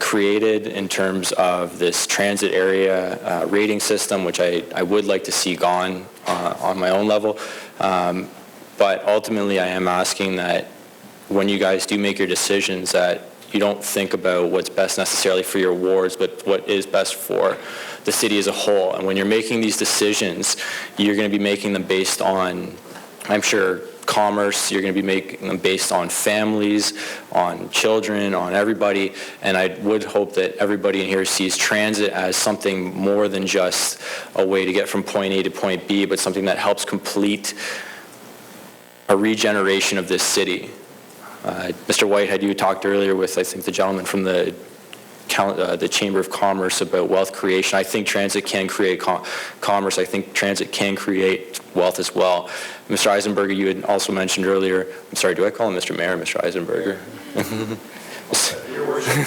created in terms of this transit area rating system, which I would like to see gone on my own level. But ultimately, I am asking that when you guys do make your decisions, that you don't think about what's best necessarily for your wards, but what is best for the city as a whole. And when you're making these decisions, you're going to be making them based on, I'm sure, commerce. You're going to be making them based on families, on children, on everybody. And I would hope that everybody in here sees transit as something more than just a way to get from point A to point B, but something that helps complete a regeneration of this city. Mr. Whitehead, you talked earlier with, I think, the gentleman from the Chamber of Commerce about wealth creation. I think transit can create commerce. I think transit can create wealth as well. Mr. Eisenberger, you had also mentioned earlier, I'm sorry, do I call him Mr. Mayor or Mr. Eisenberger? Your worship.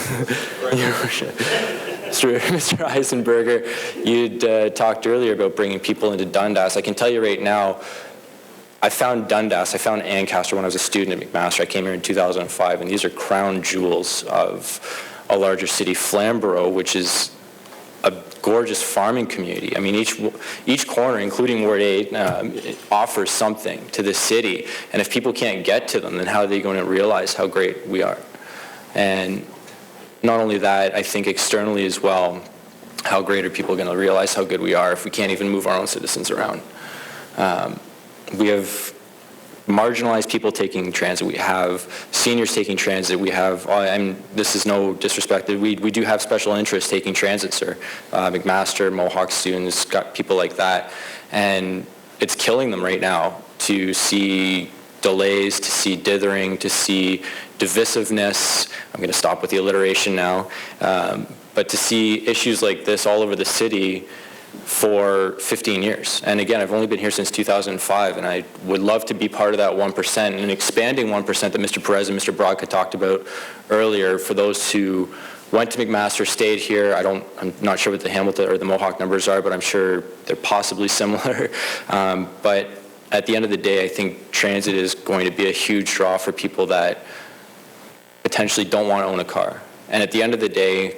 Your worship. Mr. Eisenberger, you'd talked earlier about bringing people into Dundas. I can tell you right now, I found Dundas, I found Ancaster when I was a student at McMaster. I came here in 2005, and these are crown jewels of a larger city. Flamborough, which is a gorgeous farming community. I mean, each corner, including Ward 8, offers something to the city. And if people can't get to them, then how are they going to realize how great we are? And not only that, I think externally as well, how great are people going to realize how good we are if we can't even move our own citizens around? We have marginalized people taking transit. We have seniors taking transit. We have, and this is no disrespect, we do have special interests taking transit, sir. McMaster, Mohawk students, got people like that. And it's killing them right now to see delays, to see dithering, to see divisiveness. I'm going to stop with the alliteration now. But to see issues like this all over the city for 15 years. And again, I've only been here since 2005, and I would love to be part of that 1%, and expanding 1% that Mr. Perez and Mr. Brodka talked about earlier for those who went to McMaster, stayed here. I'm not sure what the Hamilton or the Mohawk numbers are, but I'm sure they're possibly similar. But at the end of the day, I think transit is going to be a huge draw for people that potentially don't want to own a car. And at the end of the day,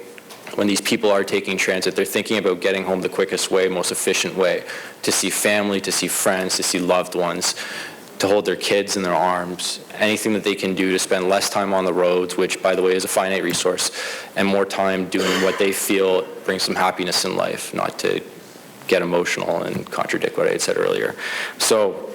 when these people are taking transit, they're thinking about getting home the quickest way, most efficient way, to see family, to see friends, to see loved ones, to hold their kids in their arms, anything that they can do to spend less time on the roads, which, by the way, is a finite resource, and more time doing what they feel brings some happiness in life, not to get emotional and contradict what I had said earlier. So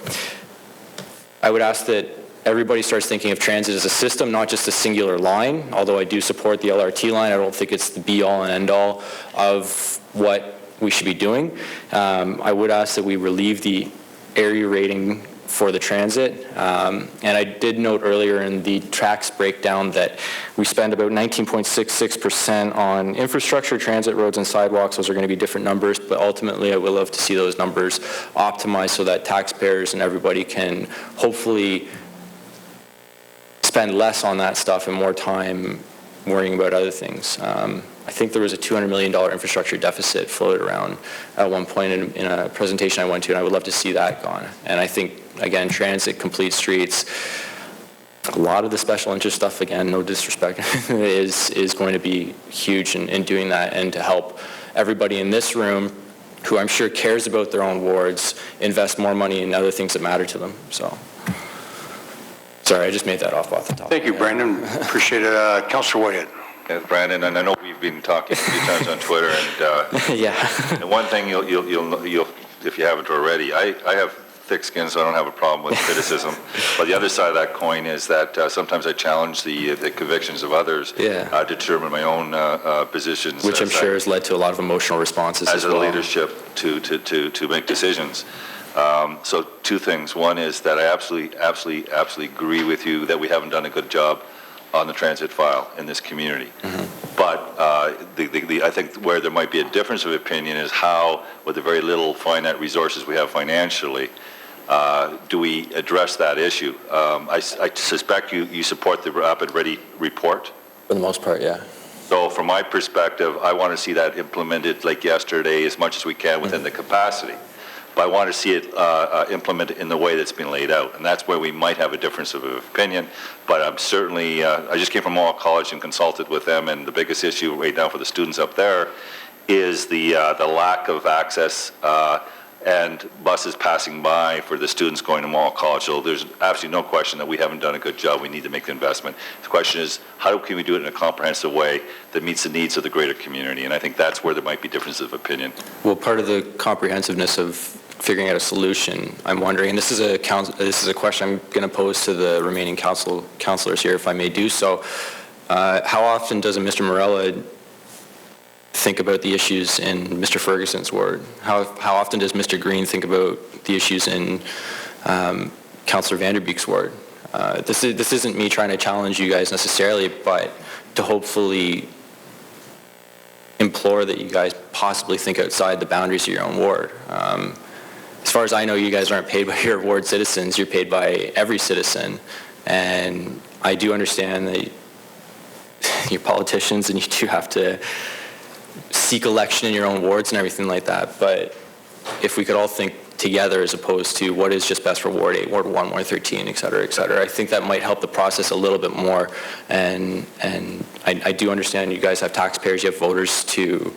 I would ask that everybody starts thinking of transit as a system, not just a singular line. Although I do support the LRT line, I don't think it's the be-all and end-all of what we should be doing. I would ask that we relieve the area rating for the transit. And I did note earlier in the tax breakdown that we spend about 19.66% on infrastructure, transit, roads, and sidewalks. Those are going to be different numbers, but ultimately I would love to see those numbers optimized so that taxpayers and everybody can hopefully spend less on that stuff and more time worrying about other things. I think there was a $200 million infrastructure deficit floated around at one point in a presentation I went to, and I would love to see that gone. And I think, again, transit, complete streets, a lot of the special interest stuff, again, no disrespect, is going to be huge in doing that, and to help everybody in this room who I'm sure cares about their own wards invest more money in other things that matter to them. So. Sorry, I just made that off the top. Thank you, Brandon. Appreciate it. Councillor Whitehead. Yes, Brandon, and I know we've been talking a few times on Twitter, and yeah. And one thing you'll if you haven't already, I have thick skin, so I don't have a problem with criticism. But the other side of that coin is that sometimes I challenge the convictions of others to determine my own positions, which I'm sure has led to a lot of emotional responses as well. As a leadership to make decisions. So two things. One is that I absolutely agree with you that we haven't done a good job on the transit file in this community. Mm-hmm. But I think where there might be a difference of opinion is how, with the very little finite resources we have financially, do we address that issue? I suspect you support the Rapid Ready report? For the most part, yeah. So from my perspective, I want to see that implemented like yesterday as much as we can within the capacity. But I want to see it implemented in the way that's been laid out. And that's where we might have a difference of opinion. But I'm certainly, I just came from Mohawk College and consulted with them, and the biggest issue right now for the students up there is the lack of access and buses passing by for the students going to Mohawk College. So there's absolutely no question that we haven't done a good job. We need to make the investment. The question is, how can we do it in a comprehensive way that meets the needs of the greater community? And I think that's where there might be differences of opinion. Well, part of the comprehensiveness of figuring out a solution, I'm wondering, and this is a question I'm going to pose to the remaining councilors here, if I may do so. How often does Mr. Morella think about the issues in Mr. Ferguson's ward? How often does Mr. Green think about the issues in Councillor Vanderbeek's ward? This isn't me trying to challenge you guys necessarily, but to hopefully implore that you guys possibly think outside the boundaries of your own ward. As far as I know, you guys aren't paid by your ward citizens, you're paid by every citizen. And I do understand that you're politicians and you do have to seek election in your own wards and everything like that. But if we could all think together as opposed to what is just best for Ward 8, Ward 1, Ward 13, et cetera, I think that might help the process a little bit more. And I do understand you guys have taxpayers, you have voters to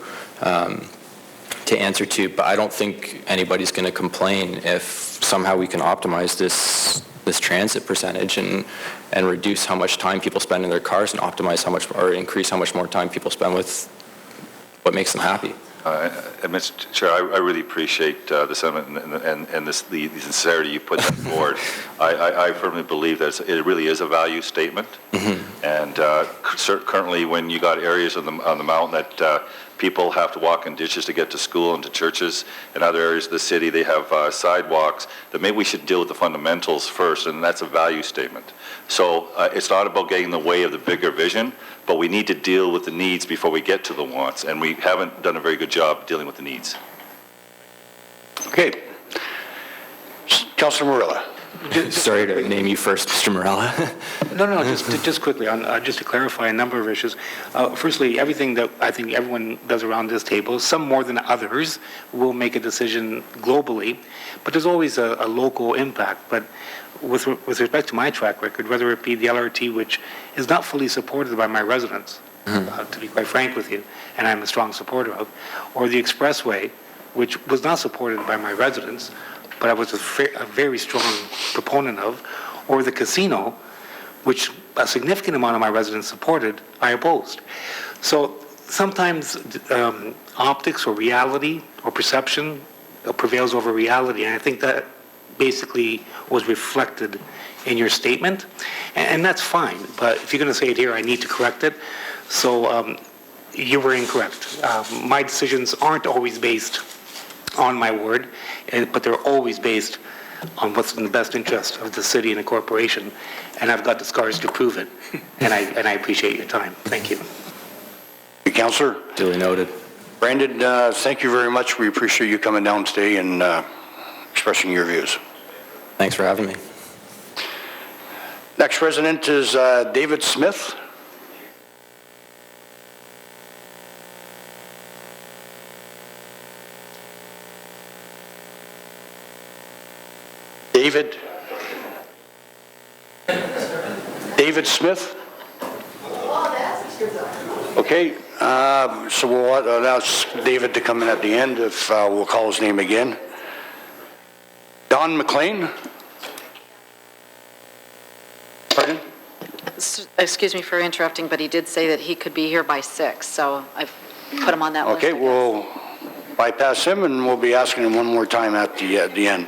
answer to, but I don't think anybody's going to complain if somehow we can optimize this transit percentage and reduce how much time people spend in their cars and optimize how much, or increase how much more time people spend with what makes them happy. Mr. Chair, I really appreciate the sentiment and the sincerity you put forward. I firmly believe that it really is a value statement. Mm-hmm. And currently, when you got areas on the mountain that people have to walk in ditches to get to school and to churches, and other areas of the city they have sidewalks, that maybe we should deal with the fundamentals first, and that's a value statement. So it's not about getting in the way of the bigger vision, but we need to deal with the needs before we get to the wants, and we haven't done a very good job dealing with the needs. Okay. Councillor Morella. Sorry to name you first, Mr. Morella. No, just quickly, just to clarify a number of issues. Firstly, everything that I think everyone does around this table, some more than others, will make a decision globally, but there's always a local impact. But with respect to my track record, whether it be the LRT, which is not fully supported by my residents, to be quite frank with you, and I'm a strong supporter of, or the expressway, which was not supported by my residents, but I was a very strong proponent of, or the casino, which a significant amount of my residents supported, I opposed. So sometimes optics or reality or perception prevails over reality, and I think that basically was reflected in your statement, and that's fine. But if you're going to say it here, I need to correct it. So you were incorrect. My decisions aren't always based on my word, but they're always based on what's in the best interest of the city and the corporation, and I've got the scars to prove it, and I appreciate your time. Thank you. Councillor. Duly noted. Brandon, thank you very much. We appreciate you coming down today and expressing your views. Thanks for having me. Next resident is David Smith. David Smith? Okay, so we'll ask David to come in at the end if we'll call his name again. Don McLean? Pardon? Excuse me for interrupting, but he did say that he could be here by 6, so I've put him on that list. Okay, we'll bypass him and we'll be asking him one more time at the end.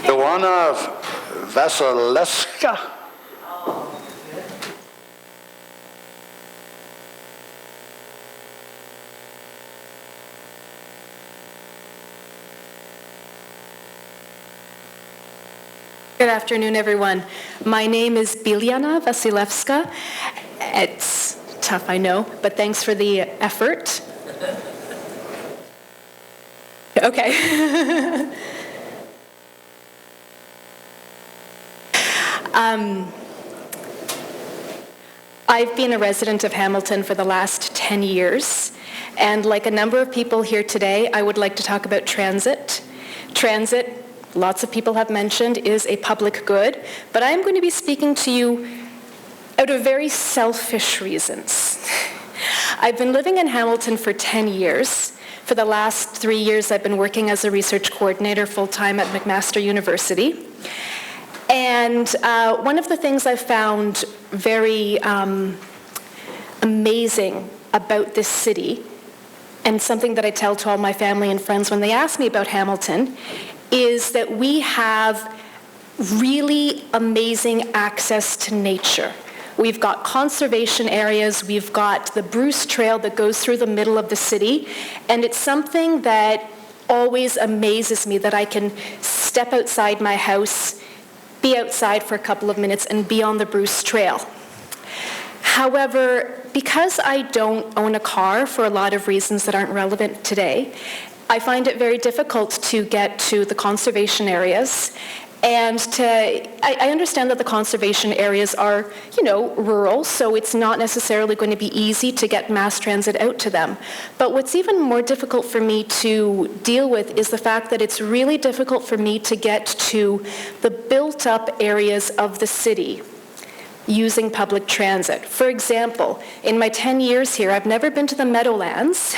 Joanna Vasileska. Good afternoon, everyone. My name is Biljana Vasilevska. It's tough, I know, but thanks for the effort. Okay. I've been a resident of Hamilton for the last 10 years, and like a number of people here today, I would like to talk about transit. Transit, lots of people have mentioned, is a public good, but I'm going to be speaking to you out of very selfish reasons. I've been living in Hamilton for 10 years. For the last 3 years, I've been working as a research coordinator full-time at McMaster University. And one of the things I've found very amazing about this city, and something that I tell to all my family and friends when they ask me about Hamilton, is that we have really amazing access to nature. We've got conservation areas, we've got the Bruce Trail that goes through the middle of the city, and it's something that always amazes me that I can step outside my house, be outside for a couple of minutes, and be on the Bruce Trail. However, because I don't own a car for a lot of reasons that aren't relevant today, I find it very difficult to get to the conservation areas. And I understand that the conservation areas are, rural, so it's not necessarily going to be easy to get mass transit out to them. But what's even more difficult for me to deal with is the fact that it's really difficult for me to get to the built-up areas of the city using public transit. For example, in my 10 years here, I've never been to the Meadowlands.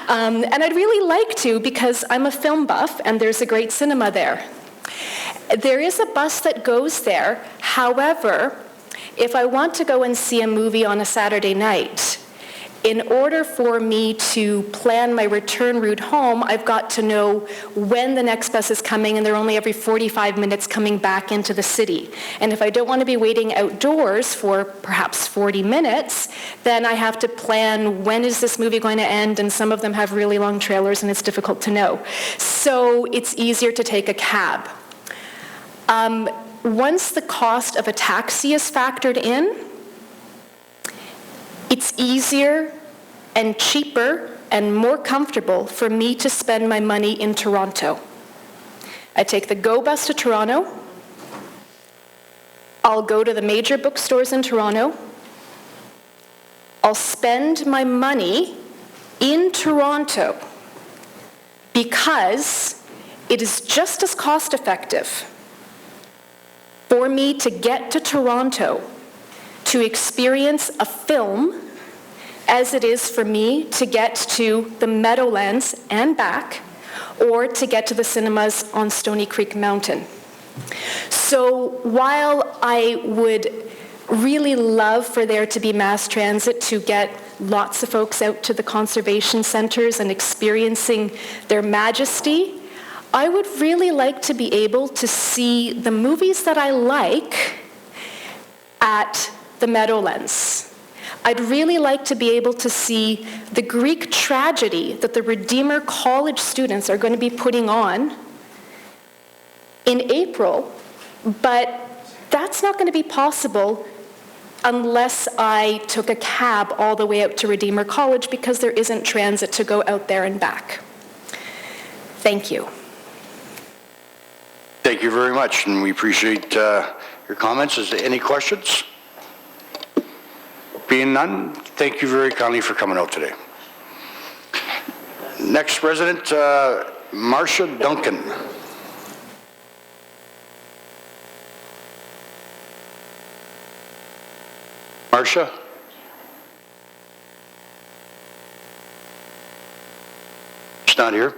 And I'd really like to because I'm a film buff and there's a great cinema there. There is a bus that goes there. However, if I want to go and see a movie on a Saturday night, in order for me to plan my return route home, I've got to know when the next bus is coming, and they're only every 45 minutes coming back into the city. And if I don't want to be waiting outdoors for perhaps 40 minutes, then I have to plan when is this movie going to end, and some of them have really long trailers and it's difficult to know. So it's easier to take a cab. Once the cost of a taxi is factored in, it's easier and cheaper and more comfortable for me to spend my money in Toronto. I take the GO bus to Toronto. I'll go to the major bookstores in Toronto. I'll spend my money in Toronto because it is just as cost effective for me to get to Toronto to experience a film as it is for me to get to the Meadowlands and back, or to get to the cinemas on Stony Creek Mountain. So while I would really love for there to be mass transit to get lots of folks out to the conservation centers and experiencing their majesty, I would really like to be able to see the movies that I like at the Meadowlands. I'd really like to be able to see the Greek tragedy that the Redeemer College students are going to be putting on in April, but that's not going to be possible unless I took a cab all the way out to Redeemer College because there isn't transit to go out there and back. Thank you. Thank you very much, and we appreciate your comments. Is there any questions? Being none, thank you very kindly for coming out today. Next resident, Marcia Duncan. Marcia? She's not here.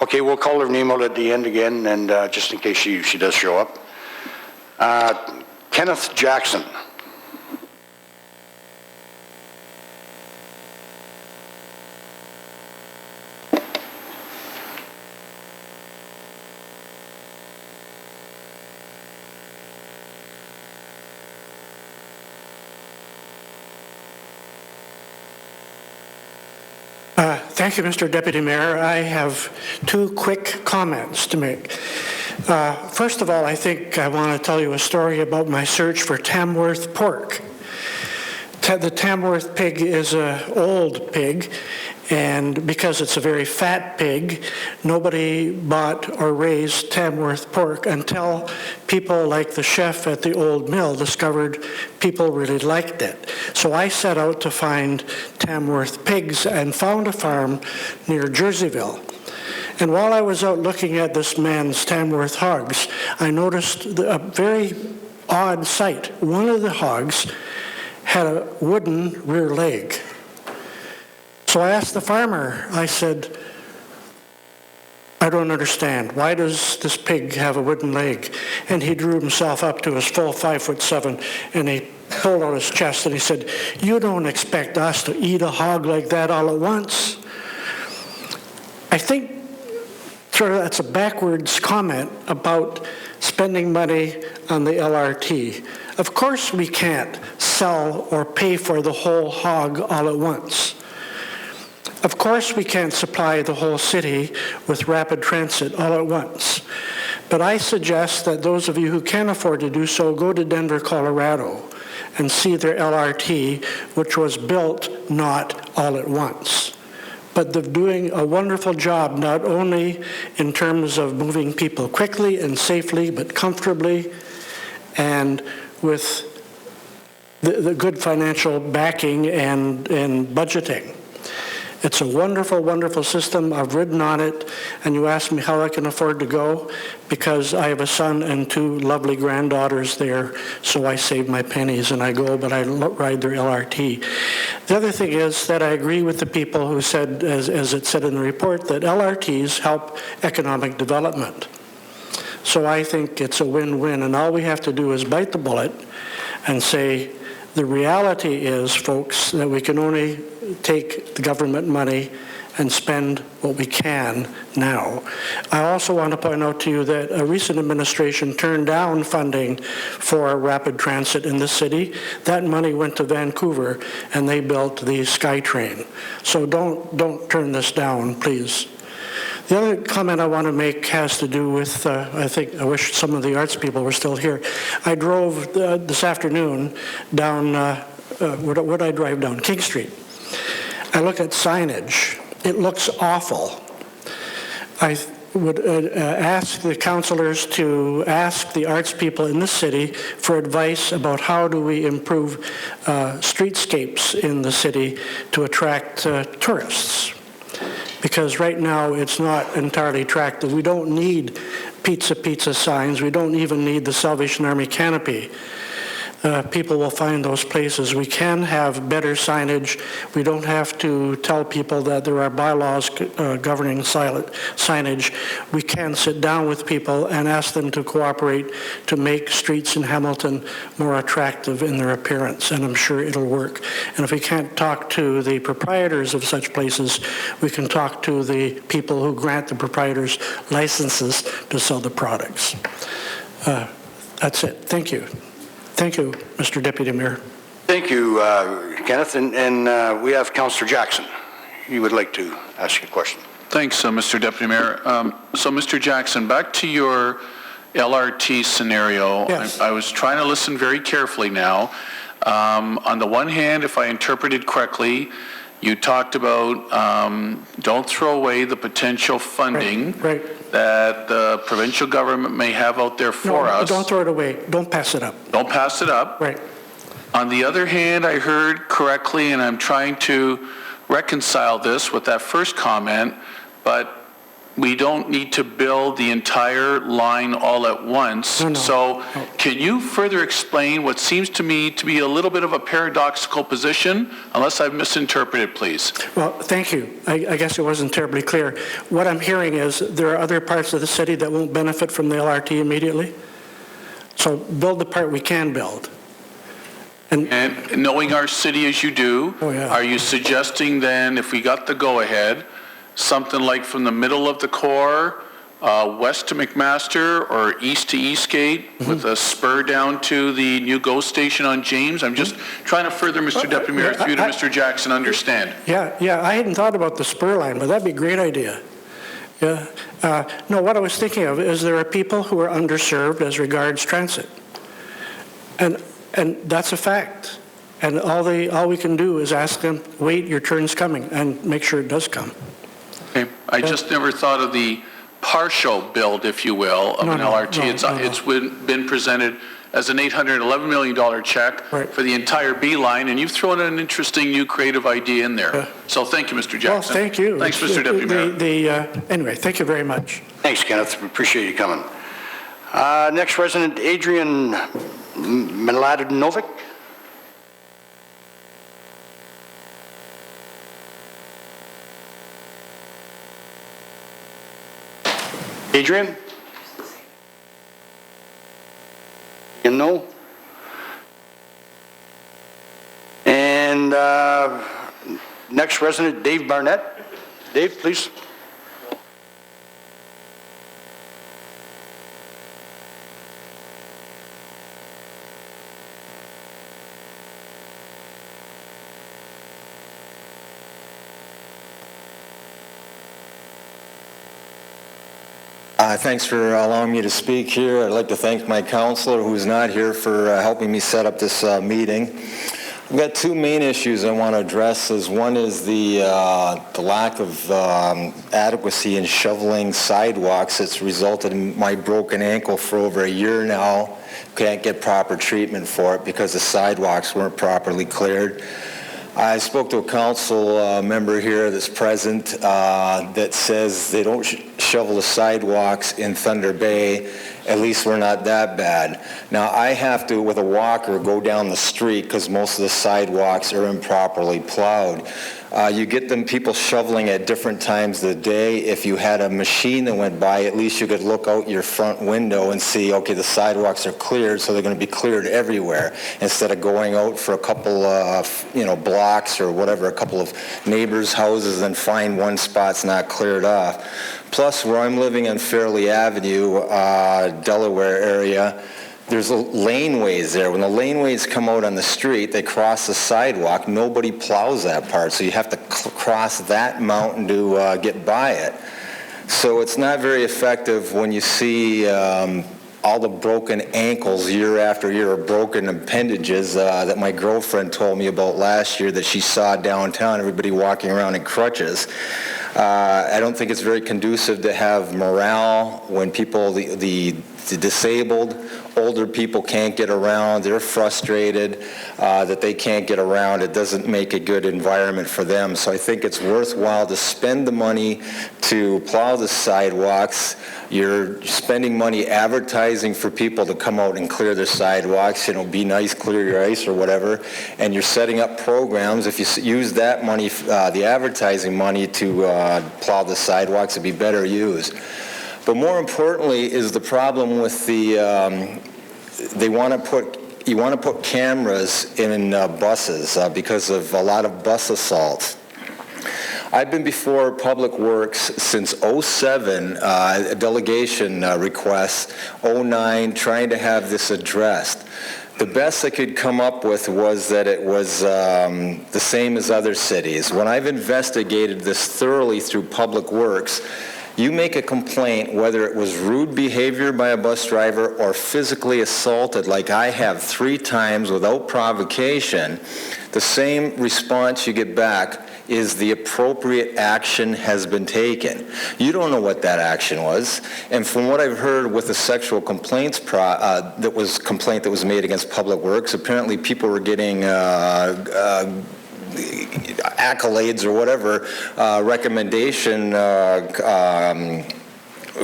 Okay, we'll call her name out at the end again, and just in case she does show up. Kenneth Jackson. Thank you, Mr. Deputy Mayor. I have two quick comments to make. First of all, I think I want to tell you a story about my search for Tamworth pork. The Tamworth pig is an old pig, and because it's a very fat pig, nobody bought or raised Tamworth pork until people like the chef at the old mill discovered people really liked it. So I set out to find Tamworth pigs and found a farm near Jerseyville. And while I was out looking at this man's Tamworth hogs, I noticed a very odd sight. One of the hogs had a wooden rear leg. So I asked the farmer, I said, I don't understand. Why does this pig have a wooden leg? And he drew himself up to his full 5'7", and he pulled out his chest and he said, you don't expect us to eat a hog like that all at once. I think sort of that's a backwards comment about spending money on the LRT. Of course we can't sell or pay for the whole hog all at once. Of course we can't supply the whole city with rapid transit all at once. But I suggest that those of you who can afford to do so go to Denver, Colorado and see their LRT, which was built not all at once. But they're doing a wonderful job, not only in terms of moving people quickly and safely, but comfortably and with the good financial backing and budgeting. It's a wonderful, wonderful system. I've ridden on it, and you asked me how I can afford to go, because I have a son and 2 lovely granddaughters there, so I save my pennies and I go, but I ride their LRT. The other thing is that I agree with the people who said, as it said in the report, that LRTs help economic development. So I think it's a win-win, and all we have to do is bite the bullet and say, the reality is, folks, that we can only take the government money and spend what we can now. I also want to point out to you that a recent administration turned down funding for rapid transit in the city. That money went to Vancouver, and they built the SkyTrain. So don't turn this down, please. The other comment I want to make has to do with, I wish some of the arts people were still here. I drove this afternoon down, where did I drive down? King Street. I look at signage. It looks awful. I would ask the councillors to ask the arts people in the city for advice about how do we improve streetscapes in the city to attract tourists. Because right now it's not entirely attractive. We don't need pizza signs. We don't even need the Salvation Army canopy. People will find those places. We can have better signage. We don't have to tell people that there are bylaws governing signage. We can sit down with people and ask them to cooperate to make streets in Hamilton more attractive in their appearance, and I'm sure it'll work. And if we can't talk to the proprietors of such places, we can talk to the people who grant the proprietors licenses to sell the products. That's it. Thank you. Thank you, Mr. Deputy Mayor. Thank you, Kenneth. And we have Councillor Jackson. You would like to ask a question. Thanks, Mr. Deputy Mayor. So, Mr. Jackson, back to your LRT scenario. Yes. I was trying to listen very carefully now. On the one hand, if I interpreted correctly, you talked about don't throw away the potential funding that the provincial government may have out there for us. Don't throw it away. Don't pass it up. Don't pass it up. Right. On the other hand, I heard correctly, and I'm trying to reconcile this with that first comment, but we don't need to build the entire line all at once. So can you further explain what seems to me to be a little bit of a paradoxical position, unless I've misinterpreted, please? Well, thank you. I guess it wasn't terribly clear. What I'm hearing is there are other parts of the city that won't benefit from the LRT immediately. So build the part we can build. And knowing our city as you do, are you suggesting then, if we got the go-ahead, something like from the middle of the core, west to McMaster or east to Eastgate with a spur down to the new GO station on James? I'm just trying to further, Mr. Deputy Mayor, through to Mr. Jackson, understand. Yeah, I hadn't thought about the spur line, but that'd be a great idea. Yeah. No, what I was thinking of is there are people who are underserved as regards transit. And that's a fact. And all we can do is ask them, wait, your turn's coming, and make sure it does come. Okay. I just never thought of the partial build, if you will, of an LRT. It's been presented as an $811 million check for the entire B line, and you've thrown an interesting new creative idea in there. So thank you, Mr. Jackson. Well, thank you. Thanks, Mr. Deputy Mayor. Anyway, thank you very much. Thanks, Kenneth. We appreciate you coming. Next resident, Adrian Miladinovic. Adrian? You know? And next resident, Dave Barnett. Dave, please. Thanks for allowing me to speak here. I'd like to thank my counselor, who's not here, for helping me set up this meeting. I've got two main issues I want to address. One is the lack of adequacy in shoveling sidewalks. It's resulted in my broken ankle for over a year now. Can't get proper treatment for it because the sidewalks weren't properly cleared. I spoke to a council member here that's present that says they don't shovel the sidewalks in Thunder Bay. At least we're not that bad. Now, I have to, with a walker, go down the street because most of the sidewalks are improperly plowed. You get them people shoveling at different times of the day. If you had a machine that went by, at least you could look out your front window and see, okay, the sidewalks are cleared, so they're going to be cleared everywhere, instead of going out for a couple blocks or whatever, a couple of neighbors' houses and find one spot's not cleared off. Plus, where I'm living on Fairley Avenue, Delaware area, there's laneways there. When the laneways come out on the street, they cross the sidewalk. Nobody plows that part, so you have to cross that mountain to get by it. So it's not very effective when you see all the broken ankles year after year, or broken appendages that my girlfriend told me about last year that she saw downtown, everybody walking around in crutches. I don't think it's very conducive to have morale when people, the disabled, older people can't get around. They're frustrated that they can't get around. It doesn't make a good environment for them. So I think it's worthwhile to spend the money to plow the sidewalks. You're spending money advertising for people to come out and clear their sidewalks, be nice, clear your ice or whatever, and you're setting up programs. If you use that money, the advertising money, to plow the sidewalks, it'd be better used. But more importantly is the problem with the, you want to put cameras in buses because of a lot of bus assaults. I've been before Public Works since 07, a delegation request, 09, trying to have this addressed. The best I could come up with was that it was the same as other cities. When I've investigated this thoroughly through Public Works, you make a complaint, whether it was rude behavior by a bus driver or physically assaulted, like I have 3 times without provocation, the same response you get back is the appropriate action has been taken. You don't know what that action was, and from what I've heard with the sexual complaints that was made against Public Works, apparently people were getting accolades or whatever, recommendation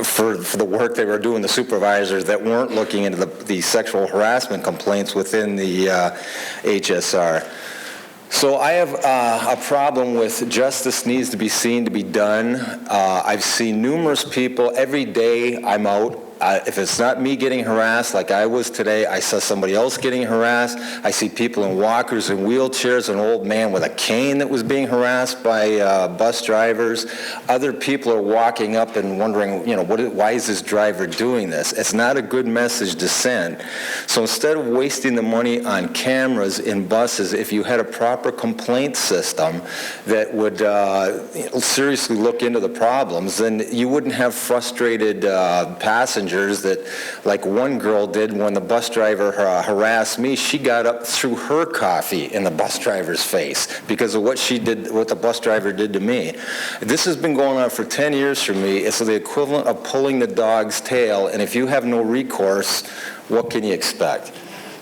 for the work they were doing, the supervisors that weren't looking into the sexual harassment complaints within the HSR. So I have a problem with justice needs to be seen to be done. I've seen numerous people every day I'm out. If it's not me getting harassed like I was today, I saw somebody else getting harassed. I see people in walkers and wheelchairs, an old man with a cane that was being harassed by bus drivers. Other people are walking up and wondering, why is this driver doing this? It's not a good message to send. So instead of wasting the money on cameras in buses, if you had a proper complaint system that would seriously look into the problems, then you wouldn't have frustrated passengers that, like one girl did when the bus driver harassed me. She got up, threw her coffee in the bus driver's face because of what the bus driver did to me. This has been going on for 10 years for me. It's the equivalent of pulling the dog's tail, and if you have no recourse, what can you expect?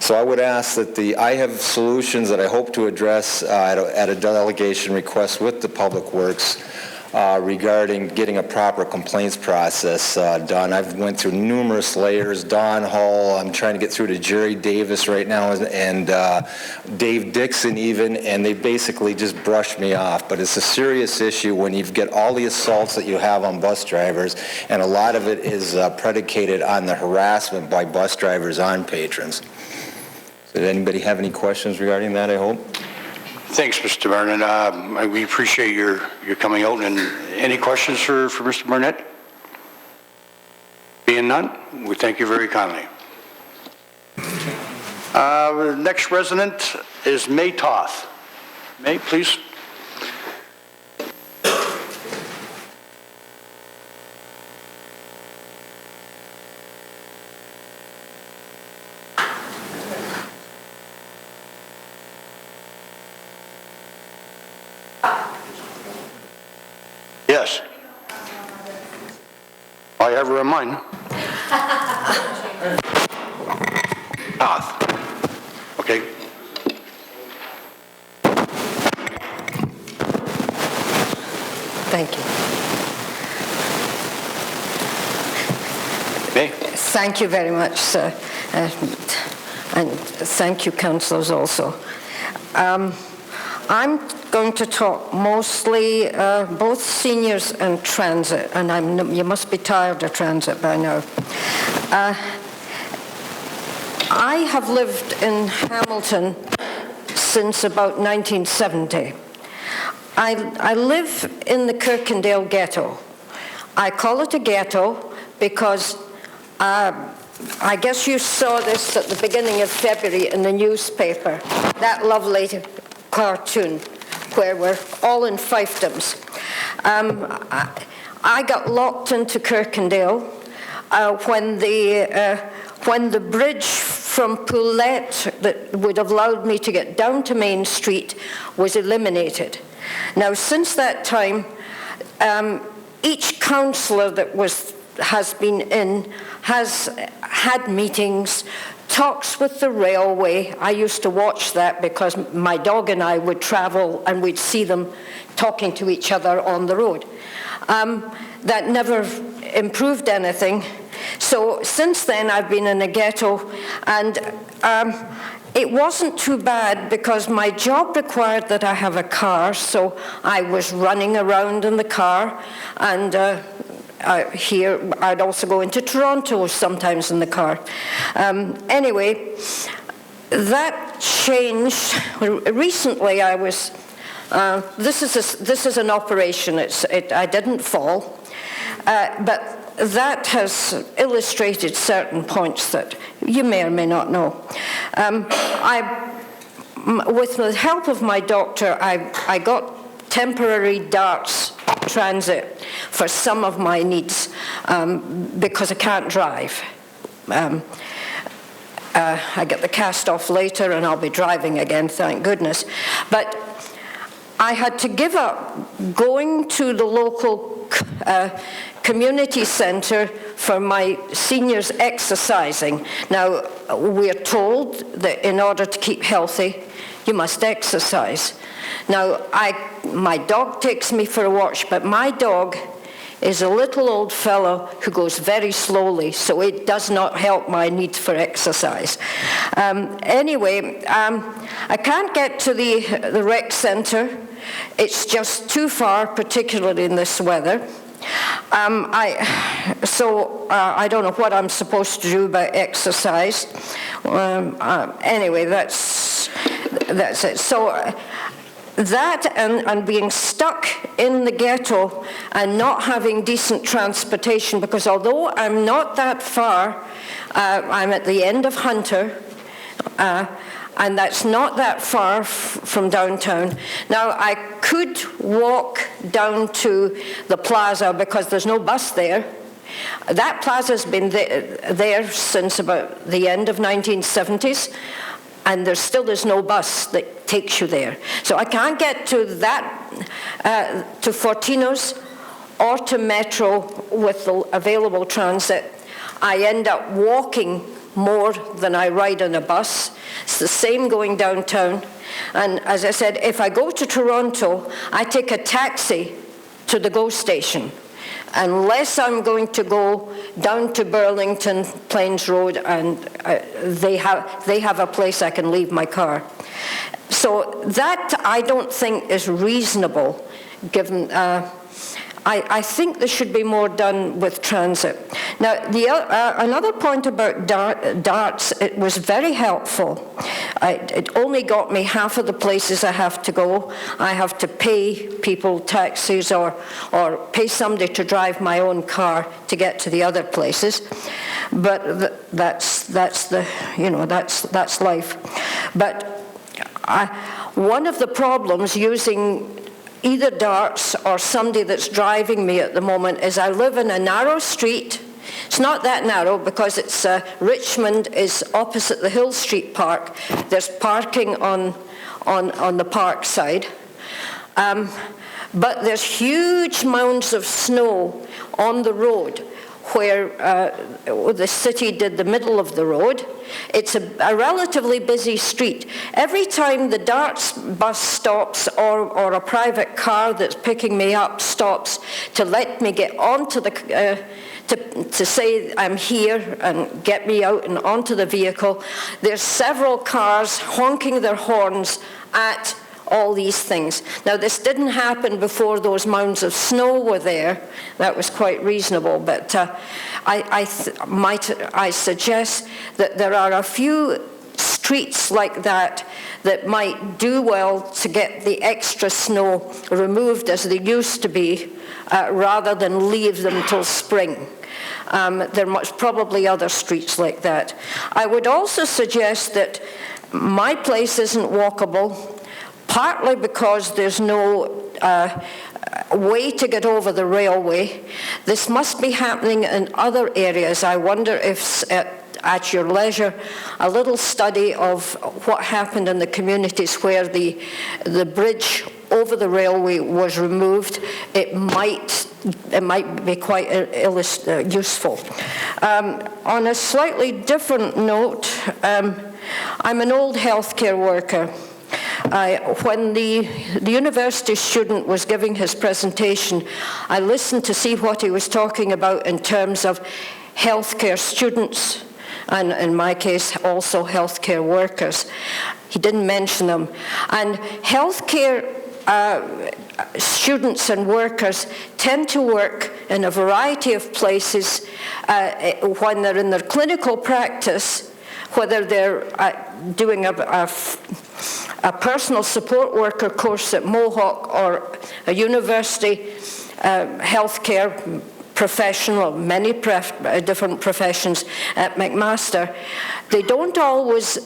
So I would ask that I have solutions that I hope to address at a delegation request with the Public Works. regarding getting a proper complaints process done. I've went through numerous layers, Don Hall, I'm trying to get through to Jerry Davis right now, and Dave Dixon even, and they basically just brushed me off. But it's a serious issue when you get all the assaults that you have on bus drivers, and a lot of it is predicated on the harassment by bus drivers on patrons. So did anybody have any questions regarding that, I hope? Thanks, Mr. Barnett. We appreciate your coming out. And any questions for Mr. Barnett? Being none, we thank you very kindly. The next resident is May Toth. May, please. Yes. I have her in mind. Toth. Okay. Thank you. May. Thank you very much, sir. And thank you, councillors, also. I'm going to talk mostly both seniors and transit, and you must be tired of transit by now. I have lived in Hamilton since about 1970. I live in the Kirkendale ghetto. I call it a ghetto because I guess you saw this at the beginning of February in the newspaper, that lovely cartoon where we're all in fiefdoms. I got locked into Kirkendale when the bridge from Poulette that would have allowed me to get down to Main Street was eliminated. Now, since that time, each councillor that has been in has had meetings, talks with the railway. I used to watch that because my dog and I would travel and we'd see them talking to each other on the road. That never improved anything. So since then I've been in a ghetto, and it wasn't too bad because my job required that I have a car, so I was running around in the car, and here I'd also go into Toronto sometimes in the car. Anyway, that changed. Recently I was, this is an operation, I didn't fall, but that has illustrated certain points that you may or may not know. With the help of my doctor, I got temporary DARTS transit for some of my needs because I can't drive. I get the cast off later and I'll be driving again, thank goodness. But I had to give up going to the local community centre for my seniors exercising. Now, we're told that in order to keep healthy, you must exercise. Now, my dog takes me for a walk, but my dog is a little old fellow who goes very slowly, so it does not help my need for exercise. Anyway, I can't get to the rec centre. It's just too far, particularly in this weather. I don't know what I'm supposed to do about exercise. Anyway, that's it. So that and being stuck in the ghetto and not having decent transportation, because although I'm not that far, I'm at the end of Hunter, and that's not that far from downtown. Now, I could walk down to the plaza because there's no bus there. That plaza's been there since about the end of 1970s, and there still is no bus that takes you there. So I can't get to that, to Fortino's or to Metro with the available transit. I end up walking more than I ride on a bus. It's the same going downtown. And as I said, if I go to Toronto, I take a taxi to to the GO station, unless I'm going to go down to Burlington Plains Road and they have a place I can leave my car. So that I don't think is reasonable, given I think there should be more done with transit. Now, another point about DARTS, it was very helpful. It only got me half of the places I have to go. I have to pay people taxis or pay somebody to drive my own car to get to the other places. But that's life. But one of the problems using either DARTS or somebody that's driving me at the moment is I live in a narrow street. It's not that narrow because it's Richmond is opposite the Hill Street Park. There's parking on the park side. But there's huge mounds of snow on the road where the city did the middle of the road. It's a relatively busy street. Every time the DARTS bus stops or a private car that's picking me up stops to let me get onto the to say I'm here and get me out and onto the vehicle, there's several cars honking their horns at all these things. Now, this didn't happen before those mounds of snow were there. That was quite reasonable, but I suggest that there are a few streets like that that might do well to get the extra snow removed as they used to be, rather than leave them till spring. There must probably other streets like that. I would also suggest that my place isn't walkable, partly because there's no way to get over the railway. This must be happening in other areas. I wonder if at your leisure, a little study of what happened in the communities where the bridge over the railway was removed, it might be quite useful. On a slightly different note, I'm an old healthcare worker. When the university student was giving his presentation, I listened to see what he was talking about in terms of healthcare students, and in my case also healthcare workers. He didn't mention them. And healthcare students and workers tend to work in a variety of places when they're in their clinical practice, whether they're doing a personal support worker course at Mohawk or a university healthcare professional, many different professions at McMaster. They don't always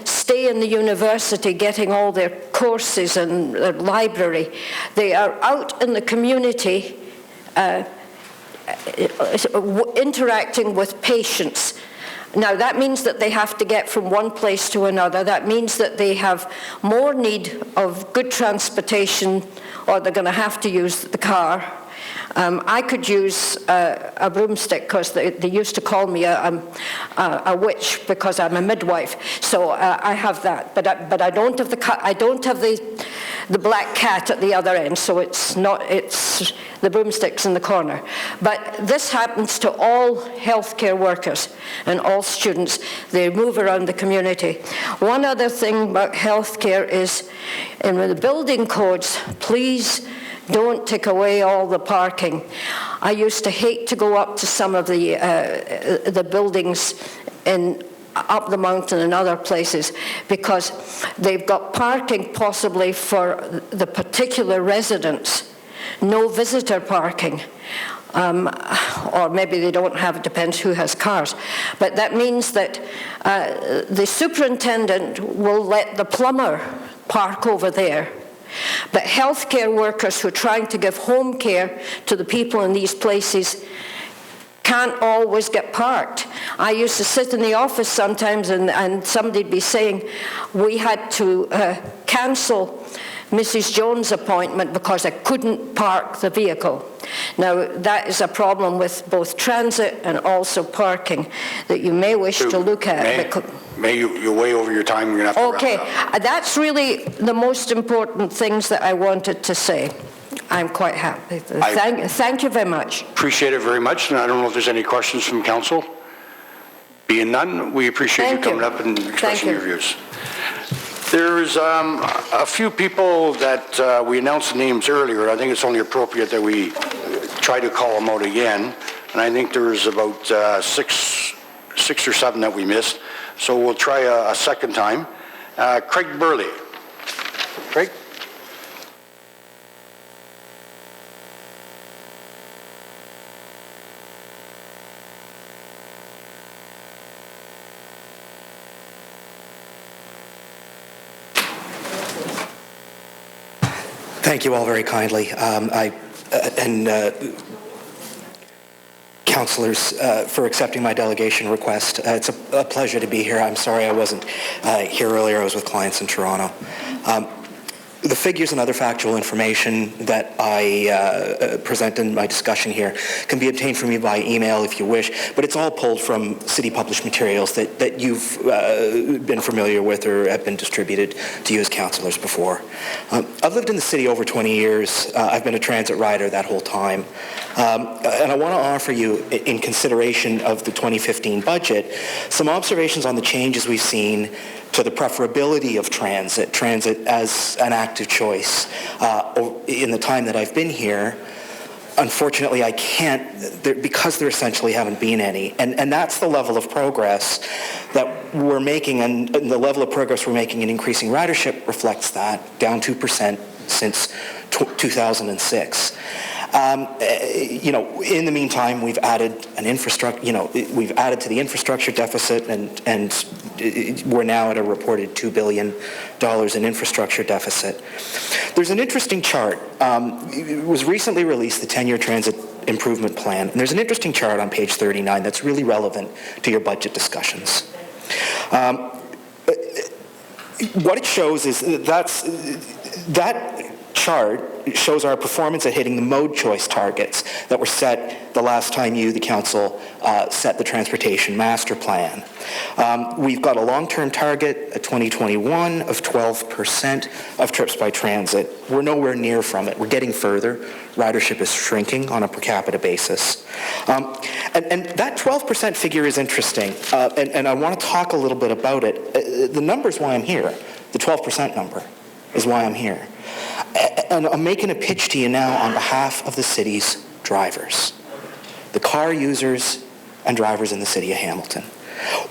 stay in the university getting all their courses and their library. They are out in the community interacting with patients. Now, that means that they have to get from one place to another. That means that they have more need of good transportation, or they're going to have to use the car. I could use a broomstick because they used to call me a witch because I'm a midwife. So I have that, but I don't have the black cat at the other end. So it's the broomsticks in the corner. But this happens to all healthcare workers and all students. They move around the community. One other thing about healthcare is in the building codes, please don't take away all the parking. I used to hate to go up to some of the buildings up the mountain and other places because they've got parking possibly for the particular residents, no visitor parking. Or maybe they don't have, it depends who has cars. But that means that the superintendent will let the plumber park over there. But healthcare workers who are trying to give home care to the people in these places can't always get parked. I used to sit in the office sometimes and somebody'd be saying, we had to cancel Mrs. Jones' appointment because I couldn't park the vehicle. Now, that is a problem with both transit and also parking that you may wish to look at. You're way over your time. We're going to have to wrap it up. That's really the most important things that I wanted to say. I'm quite happy. Thank you very much. Appreciate it very much, and I don't know if there's any questions from council. Being none, we appreciate you coming up and expressing your views. There's a few people that we announced the names earlier. I think it's only appropriate that we try to call them out again. And I think there's about six or seven that we missed. So we'll try a second time. Craig Burley. Craig? Thank you all very kindly. Councillors, for accepting my delegation request. It's a pleasure to be here. I'm sorry I wasn't here earlier. I was with clients in Toronto. The figures and other factual information that I present in my discussion here can be obtained from me by email if you wish, but it's all pulled from city published materials that you've been familiar with or have been distributed to you as councillors before. I've lived in the city over 20 years. I've been a transit rider that whole time. And I want to offer you, in consideration of the 2015 budget, some observations on the changes we've seen to the preferability of transit as an active choice. In the time that I've been here, unfortunately I can't, because there essentially haven't been any. And that's the level of progress that we're making, and the level of progress we're making in increasing ridership reflects that, down 2% since 2006. In the meantime, we've added an infrastructure, we've added to the infrastructure deficit, and we're now at a reported $2 billion in infrastructure deficit. There's an interesting chart. It was recently released, the 10-year transit improvement plan, and there's an interesting chart on page 39 that's really relevant to your budget discussions. What it shows is that chart shows our performance at hitting the mode choice targets that were set the last time you, the council, set the transportation master plan. We've got a long-term target at 2021 of 12% of trips by transit. We're nowhere near from it. We're getting further. Ridership is shrinking on a per capita basis. And that 12% figure is interesting, and I want to talk a little bit about it. The number is why I'm here. The 12% number is why I'm here. And I'm making a pitch to you now on behalf of the city's drivers, the car users and drivers in the city of Hamilton.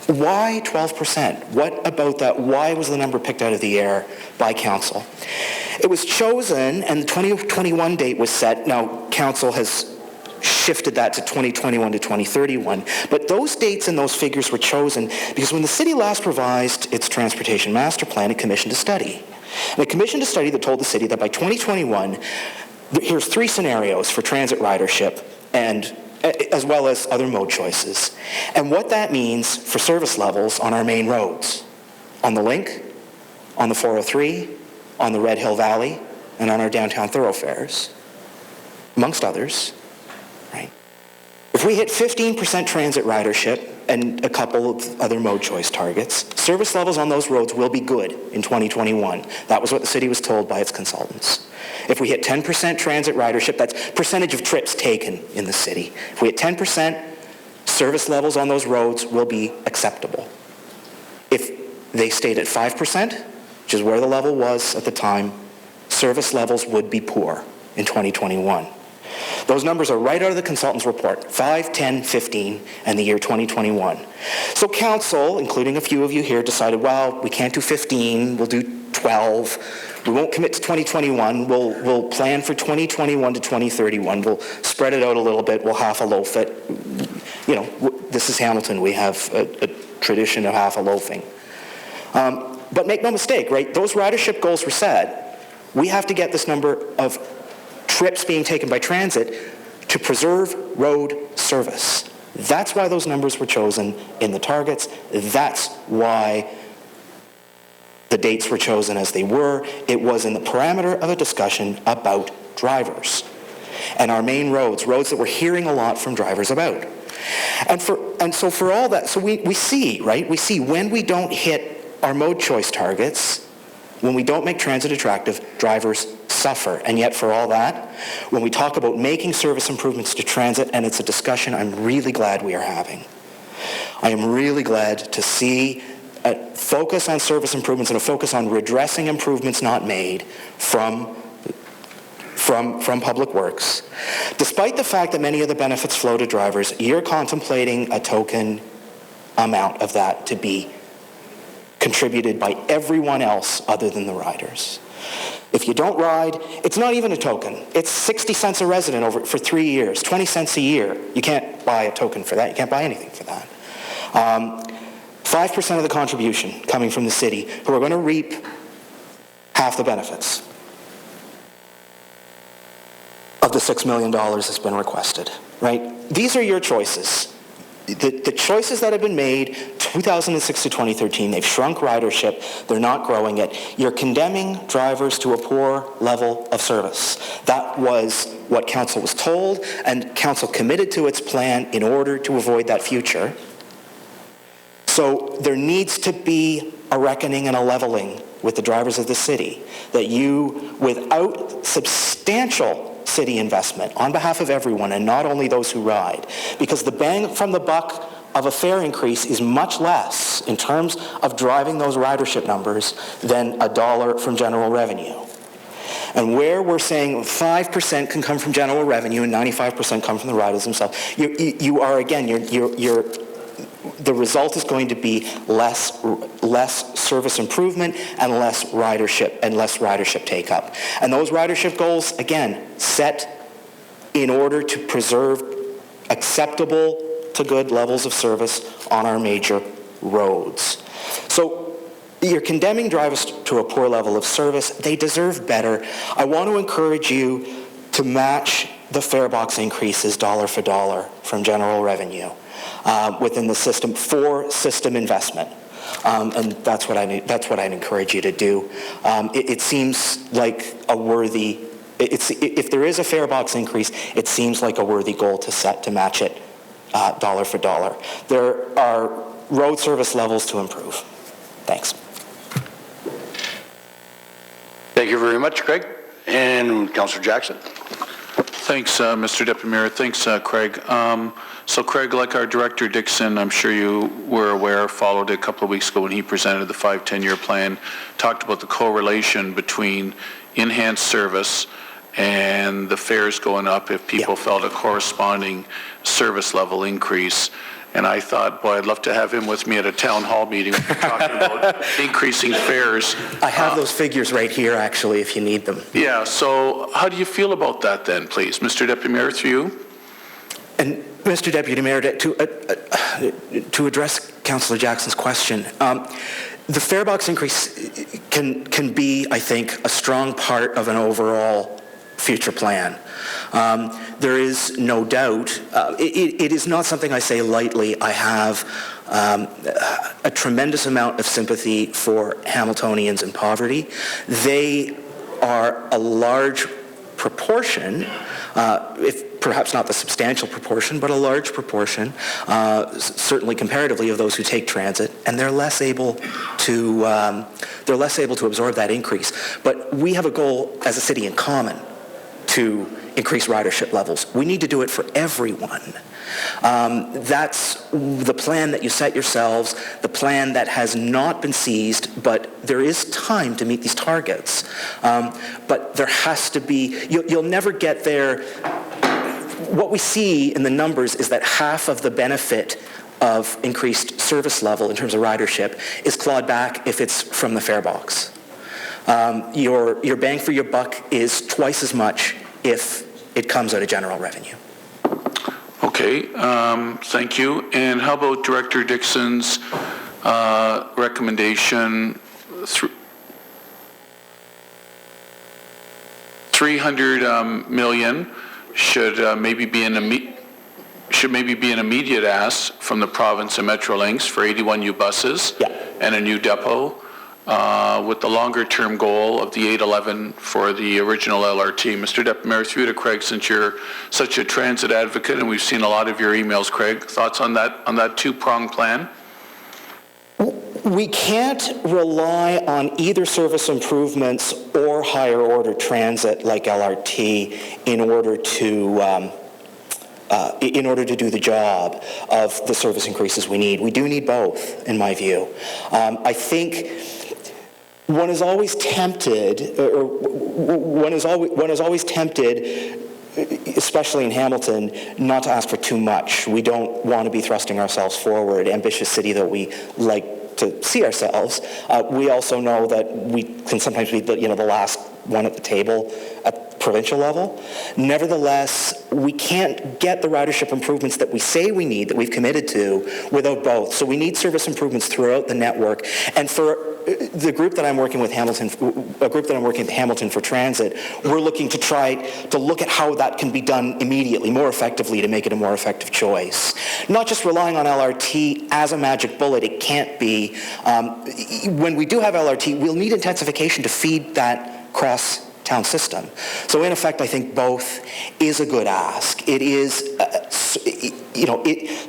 Why 12%? What about that? Why was the number picked out of the air by council? It was chosen, and the 2021 date was set. Now, council has shifted that to 2021 to 2031. But those dates and those figures were chosen because when the city last revised its transportation master plan, it commissioned a study. And it commissioned a study that told the city that by 2021, here's 3 scenarios for transit ridership, and as well as other mode choices. And what that means for service levels on our main roads, on the Link, on the 403, on the Red Hill Valley, and on our downtown thoroughfares, amongst others, right? If we hit 15% transit ridership and a couple of other mode choice targets, service levels on those roads will be good in 2021. That was what the city was told by its consultants. If we hit 10% transit ridership, that's percentage of trips taken in the city. If we hit 10%, service levels on those roads will be acceptable. If they stayed at 5%, which is where the level was at the time, service levels would be poor in 2021. Those numbers are right out of the consultant's report, 5, 10, 15, and the year 2021. So council, including a few of you here, decided, well, we can't do 15, we'll do 12. We won't commit to 2021. We'll plan for 2021 to 2031. We'll spread it out a little bit. We'll half a loaf it. You know, this is Hamilton. We have a tradition of half a loafing. But make no mistake, right? Those ridership goals were set. We have to get this number of trips being taken by transit to preserve road service. That's why those numbers were chosen in the targets. That's why the dates were chosen as they were. It was in the parameter of a discussion about drivers and our main roads that we're hearing a lot from drivers about. And so for all that, so we see, right? We see when we don't hit our mode choice targets, When we don't make transit attractive, drivers suffer. And yet for all that, when we talk about making service improvements to transit, and it's a discussion I'm really glad we are having, I am really glad to see a focus on service improvements and a focus on redressing improvements not made from Public Works. Despite the fact that many of the benefits flow to drivers, you're contemplating a token amount of that to be contributed by everyone else other than the riders. If you don't ride, it's not even a token. It's 60 cents a resident for 3 years, 20 cents a year. You can't buy a token for that. You can't buy anything for that. 5% of the contribution coming from the city, who are going to reap half the benefits of the $6 million that's been requested, right? These are your choices. The choices that have been made, 2006 to 2013, they've shrunk ridership, they're not growing it. You're condemning drivers to a poor level of service. That was what Council was told, and Council committed to its plan in order to avoid that future. So there needs to be a reckoning and a leveling with the drivers of the city, that you, without substantial city investment on behalf of everyone and not only those who ride, because the bang from the buck of a fare increase is much less in terms of driving those ridership numbers than $1 from general revenue. And where we're saying 5% can come from general revenue and 95% come from the riders themselves, you are, again, the result is going to be less service improvement and less ridership take-up. And those ridership goals, again, set in order to preserve acceptable to good levels of service on our major roads. So you're condemning drivers to a poor level of service. They deserve better. I want to encourage you to match the fare box increases dollar for dollar from general revenue within the system for system investment. And that's what I'd encourage you to do. It seems like a worthy, if there is a fare box increase, it seems like a worthy goal to set to match it dollar for dollar. There are road service levels to improve. Thanks. Thank you very much, Craig. And Councillor Jackson. Thanks, Mr. Deputy Mayor. Thanks, Craig. So Craig, like our Director Dixon, I'm sure you were aware, followed it a couple of weeks ago when he presented the 5-10-year plan, talked about the correlation between enhanced service and the fares going up if people felt a corresponding service level increase. And I thought, boy, I'd love to have him with me at a town hall meeting talking about increasing fares. I have those figures right here, actually, if you need them. Yeah, so how do you feel about that then, please? Mr. Deputy Mayor, through you. And Mr. Deputy Mayor, to address Councillor Jackson's question, the fare box increase can be, I think, a strong part of an overall future plan. There is no doubt, it is not something I say lightly. I have a tremendous amount of sympathy for Hamiltonians in poverty. They are a large proportion, if perhaps not the substantial proportion, but a large proportion, certainly comparatively, of those who take transit, and they're less able to absorb that increase. But we have a goal as a city in common to increase ridership levels. We need to do it for everyone. That's the plan that you set yourselves, the plan that has not been seized, but there is time to meet these targets. But there has to be, you'll never get there. What we see in the numbers is that half of the benefit of increased service level in terms of ridership is clawed back if it's from the fare box. Your bang for your buck is twice as much if it comes out of general revenue. Okay, thank you. And how about Director Dixon's recommendation, $300 million should maybe be an immediate ask from the province and Metrolinx for 81 new buses and a new depot, with the longer-term goal of the 811 for the original LRT. Mr. Deputy Mayor, through to Craig, since you're such a transit advocate, and we've seen a lot of your emails, Craig, thoughts on that two-pronged plan? we can't rely on either service improvements or higher order transit like LRT in order to do the job of the service increases we need. We do need both, in my view. I think one is always tempted, especially in Hamilton, not to ask for too much. We don't want to be thrusting ourselves forward, ambitious city that we like to see ourselves. We also know that we can sometimes be the last one at the table at provincial level. Nevertheless, we can't get the ridership improvements that we say we need, that we've committed to, without both. So we need service improvements throughout the network. And for the group that I'm working with, Hamilton for Transit, we're looking to try to look at how that can be done immediately, more effectively, to make it a more effective choice. Not just relying on LRT as a magic bullet. It can't be. When we do have LRT, we'll need intensification to feed that cross-town system. So in effect, I think both is a good ask. It is,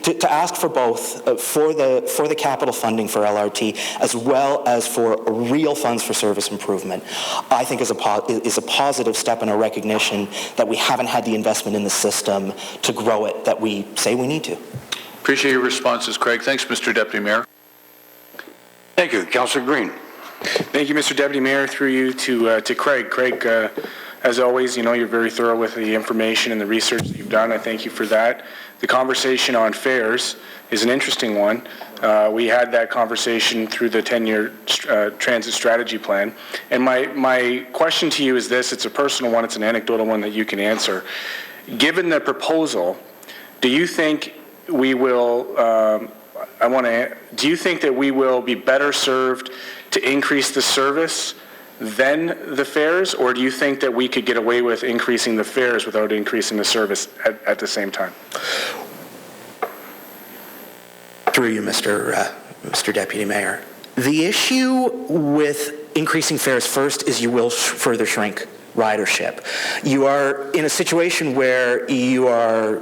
to ask for both, for the capital funding for LRT, as well as for real funds for service improvement, I think is a positive step in a recognition that we haven't had the investment in the system to grow it that we say we need to. Appreciate your responses, Craig. Thanks, Mr. Deputy Mayor. Thank you. Councillor Green. Thank you, Mr. Deputy Mayor. Through you to Craig. Craig, as always, you're very thorough with the information and the research that you've done. I thank you for that. The conversation on fares is an interesting one. We had that conversation through the 10-year transit strategy plan. And my question to you is this. It's a personal one. It's an anecdotal one that you can answer. Given the proposal, do you think we will, do you think that we will be better served to increase the service than the fares, or do you think that we could get away with increasing the fares without increasing the service at the same time? Through you, Mr. Deputy Mayor. The issue with increasing fares first is you will further shrink ridership. You are in a situation where you are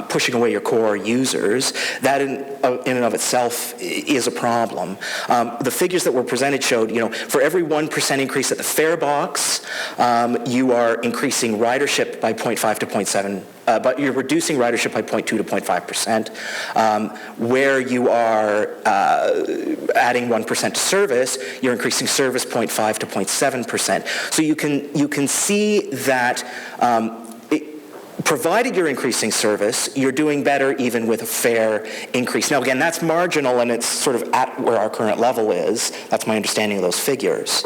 pushing away your core users. That in and of itself is a problem. The figures that were presented showed, for every 1% increase at the fare box, you are increasing ridership by 0.5 to 0.7, but you're reducing ridership by 0.2 to 0.5%. Where you are adding 1% to service, you're increasing service 0.5 to 0.7%. So you can see that provided you're increasing service, you're doing better even with a fare increase. Now, again, that's marginal, and it's sort of at where our current level is. That's my understanding of those figures.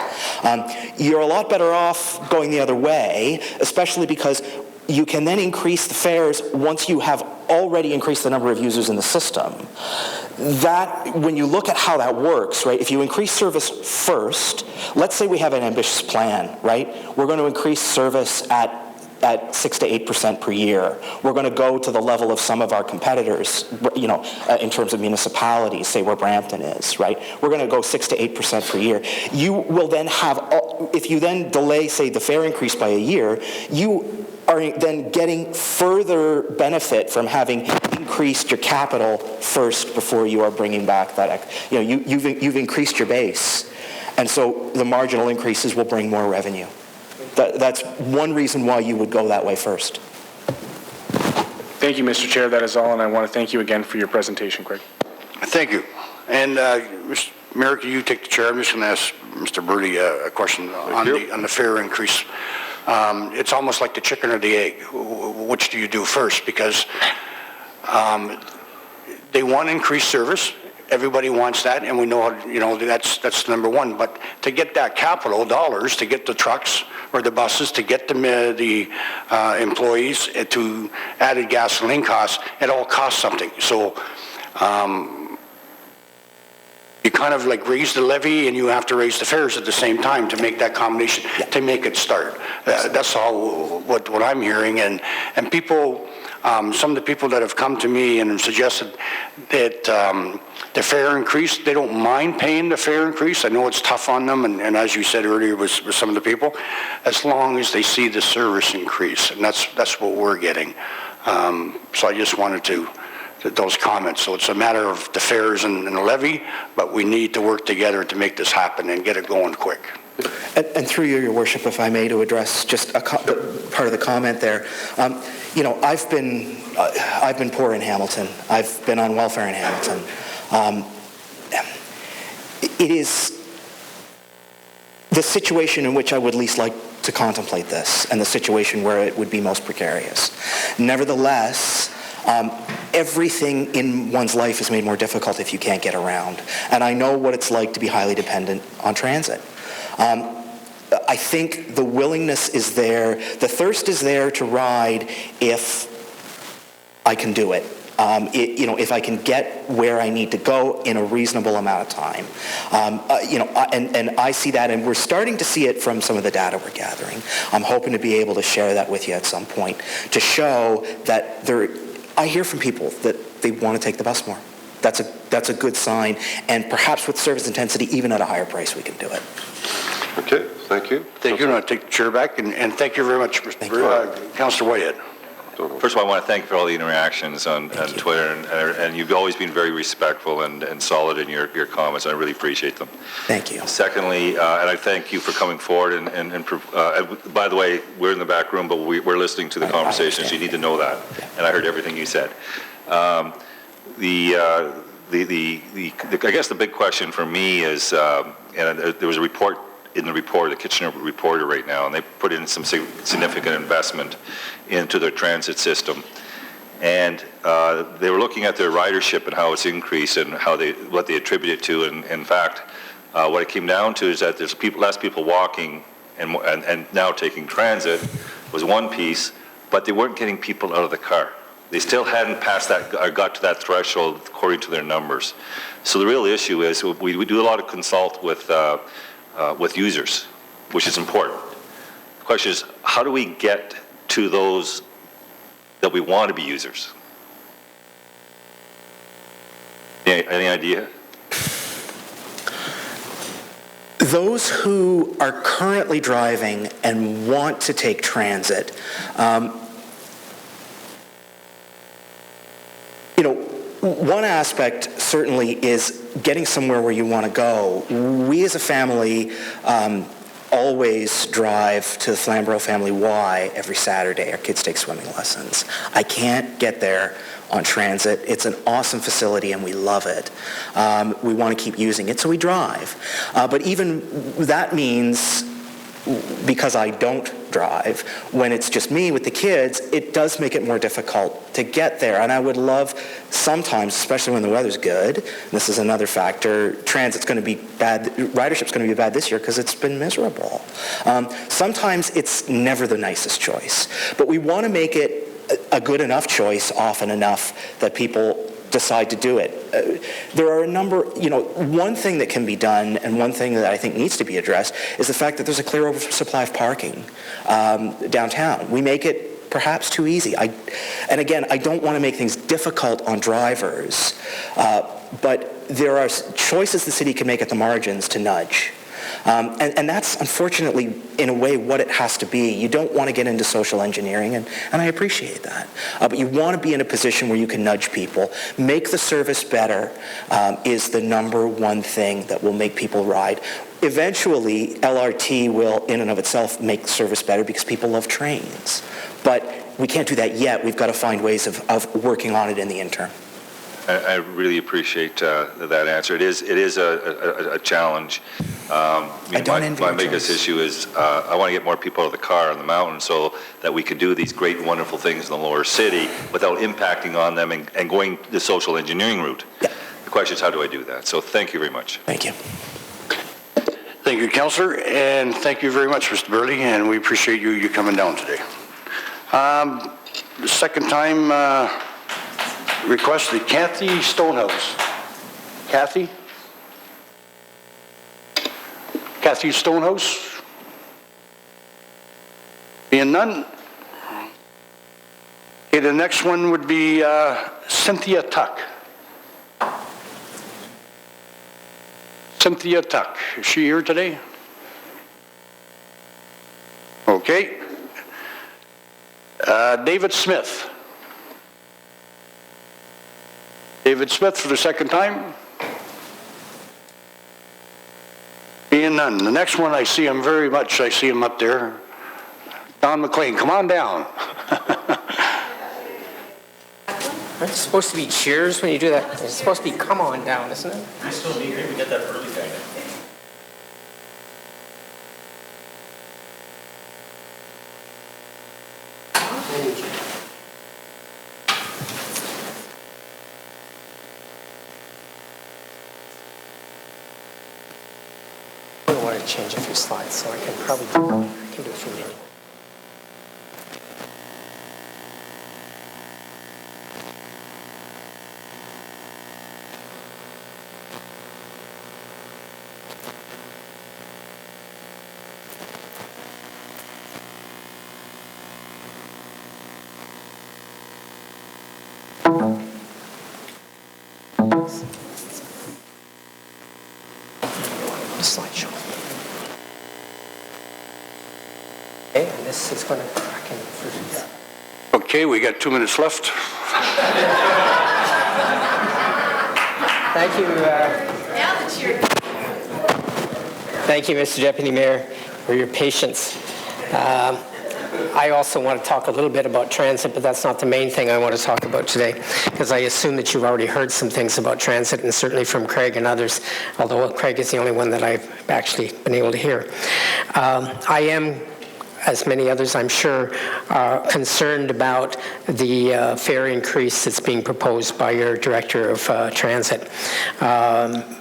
You're a lot better off going the other way, especially because you can then increase the fares once you have already increased the number of users in the system. That, when you look at how that works, right, if you increase service first, let's say we have an ambitious plan, right? We're going to increase service at 6 to 8% per year. We're going to go to the level of some of our competitors, in terms of municipalities, say where Brampton is, right? We're going to go 6 to 8% per year. You will then have, if you then delay, say, the fare increase by a year, you are then getting further benefit from having increased your capital first before you are bringing back that, you've increased your base. And so the marginal increases will bring more revenue. That's one reason why you would go that way first. Thank you, Mr. Chair. That is all, and I want to thank you again for your presentation, Craig. Thank you. And Mr. Mayor, you take the chair. I'm just going to ask Mr. Birdie a question on the fare increase. It's almost like the chicken or the egg. Which do you do first? Because they want increased service. Everybody wants that, and we know, that's number one. But to get that capital dollars, to get the trucks or the buses, to get the employees, to added gasoline costs, it all costs something. So you kind of like raise the levy, and you have to raise the fares at the same time to make that combination, to make it start. That's all what I'm hearing, and people. Some of the people that have come to me and suggested that the fare increase, they don't mind paying the fare increase. I know it's tough on them, and as you said earlier with some of the people, as long as they see the service increase, and that's what we're getting. So I just wanted to those comments. So it's a matter of the fares and the levy, but we need to work together to make this happen and get it going quick. And through you, Your Worship, if I may, to address just part of the comment there. You know, I've been poor in Hamilton. I've been on welfare in Hamilton. It is the situation in which I would least like to contemplate this, and the situation where it would be most precarious. Nevertheless, everything in one's life is made more difficult if you can't get around. And I know what it's like to be highly dependent on transit. I think the willingness is there, the thirst is there to ride if I can do it. You know, if I can get where I need to go in a reasonable amount of time. You know, and I see that, and we're starting to see it from some of the data we're gathering. I'm hoping to be able to share that with you at some point to show that I hear from people that they want to take the bus more. That's a good sign, and perhaps with service intensity, even at a higher price, we can do it. Okay, thank you. Thank you, and I'll take the chair back, and thank you very much, Councillor Whitehead. First of all, I want to thank you for all the interactions on Twitter, and you've always been very respectful and solid in your comments. I really appreciate them. Thank you. Secondly, and I thank you for coming forward, and by the way, we're in the back room, but we're listening to the conversations. You need to know that, and I heard everything you said. I guess the big question for me is, and there was a report in the report, the Kitchener Reporter right now, and they put in some significant investment into their transit system. And they were looking at their ridership and how it's increased and what they attribute it to. And in fact, what it came down to is that there's less people walking and now taking transit was one piece, but they weren't getting people out of the car. They still hadn't passed that or got to that threshold according to their numbers. So the real issue is we do a lot of consult with users, which is important. The question is, how do we get to those that we want to be users? Any idea? Those who are currently driving and want to take transit, you know, one aspect certainly is getting somewhere where you want to go. We as a family always drive to the Flamborough Family Y every Saturday. Our kids take swimming lessons. I can't get there on transit. It's an awesome facility and we love it. We want to keep using it, so we drive. But even that means, because I don't drive, when it's just me with the kids, it does make it more difficult to get there. And I would love sometimes, especially when the weather's good, and this is another factor, transit's going to be bad, ridership's going to be bad this year because it's been miserable. Sometimes it's never the nicest choice, but we want to make it a good enough choice often enough that people decide to do it. There are a number, you know, one thing that can be done and one thing that I think needs to be addressed is the fact that there's a clear oversupply of parking downtown. We make it perhaps too easy. And again, I don't want to make things difficult on drivers, but there are choices the city can make at the margins to nudge. And that's unfortunately, in a way, what it has to be. You don't want to get into social engineering, and I appreciate that. But you want to be in a position where you can nudge people. Make the service better is the number one thing that will make people ride. Eventually, LRT will, in and of itself, make service better because people love trains. But we can't do that yet. We've got to find ways of working on it in the interim. I really appreciate that answer. It is a challenge. My biggest issue is I want to get more people out of the car on the mountain so that we could do these great, wonderful things in the lower city without impacting on them and going the social engineering route. Yeah. The question is, how do I do that? So thank you very much. Thank you. Thank you, Councillor, and thank you very much, Mr. Burley, and we appreciate you coming down today. The second time requested Kathy Stonehouse. Kathy? Kathy Stonehouse? Being none? Okay, the next one would be Cynthia Tuck. Cynthia Tuck, is she here today? Okay. David Smith. David Smith for the second time. Being none. The next one, I see him up there. Don McLean, come on down. Aren't you supposed to be cheers when you do that? It's supposed to be come on down, isn't it? I still need to get that early thing. I want to change a few slides, so I can probably do it from there. Slideshow. Okay, and this is going to crack in first. Okay, we got 2 minutes left. Thank you. Thank you, Mr. Deputy Mayor, for your patience. I also want to talk a little bit about transit, but that's not the main thing I want to talk about today, because I assume that you've already heard some things about transit, and certainly from Craig and others, although Craig is the only one that I've actually been able to hear. I am, as many others I'm sure, are concerned about the fare increase that's being proposed by your Director of Transit.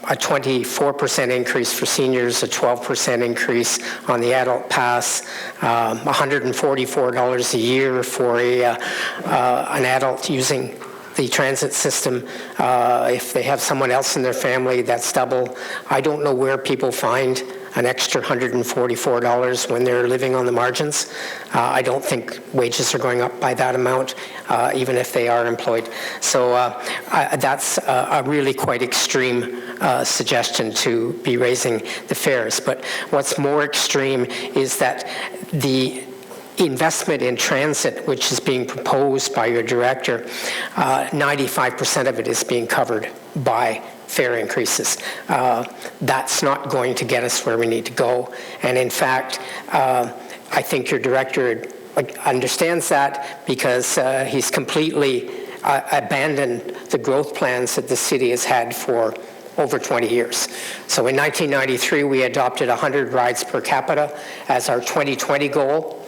A 24% increase for seniors, a 12% increase on the adult pass, $144 a year for an adult using the transit system. If they have someone else in their family, that's double. I don't know where people find an extra $144 when they're living on the margins. I don't think wages are going up by that amount, even if they are employed. So that's a really quite extreme suggestion to be raising the fares. But what's more extreme is that the investment in transit, which is being proposed by your director, 95% of it is being covered by fare increases. That's not going to get us where we need to go. And in fact, I think your director understands that, because he's completely abandoned the growth plans that the city has had for over 20 years. So in 1993, we adopted 100 rides per capita as our 2020 goal.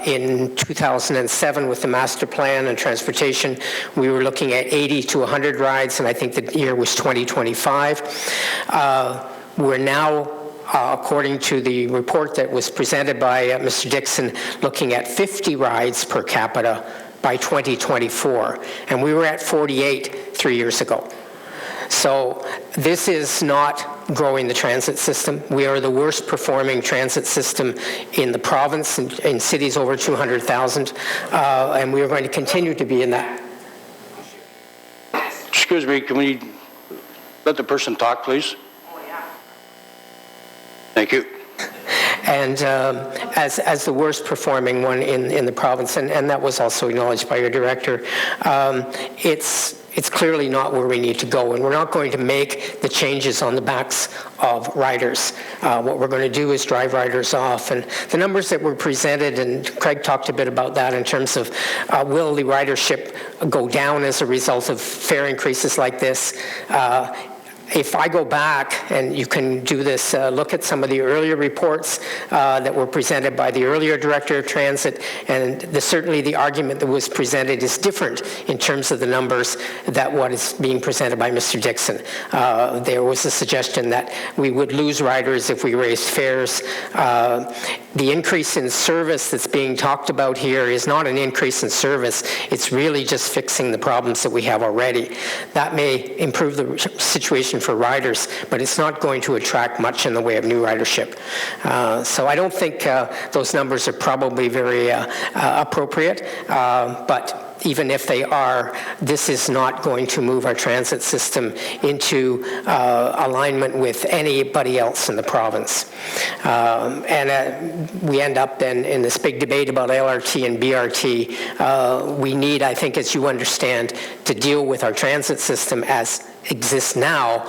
In 2007, with the master plan and transportation, we were looking at 80 to 100 rides, and I think the year was 2025. We're now, according to the report that was presented by Mr. Dixon, looking at 50 rides per capita by 2024, and we were at 48 3 years ago. So this is not growing the transit system. We are the worst performing transit system in the province, in cities over 200,000, and we are going to continue to be in that. Excuse me, can we let the person talk, please? Oh, yeah. Thank you. And as the worst performing one in the province, and that was also acknowledged by your director, it's clearly not where we need to go, and we're not going to make the changes on the backs of riders. What we're going to do is drive riders off, and the numbers that were presented, and Craig talked a bit about that in terms of will the ridership go down as a result of fare increases like this. If I go back, and you can do this, look at some of the earlier reports that were presented by the earlier Director of Transit, and certainly the argument that was presented is different in terms of the numbers that what is being presented by Mr. Dixon. There was a suggestion that we would lose riders if we raised fares. The increase in service that's being talked about here is not an increase in service. It's really just fixing the problems that we have already. That may improve the situation for riders, but it's not going to attract much in the way of new ridership. So I don't think those numbers are probably very appropriate, but even if they are, this is not going to move our transit system into alignment with anybody else in the province. We end up then in this big debate about LRT and BRT. We need, I think, as you understand, to deal with our transit system as exists now.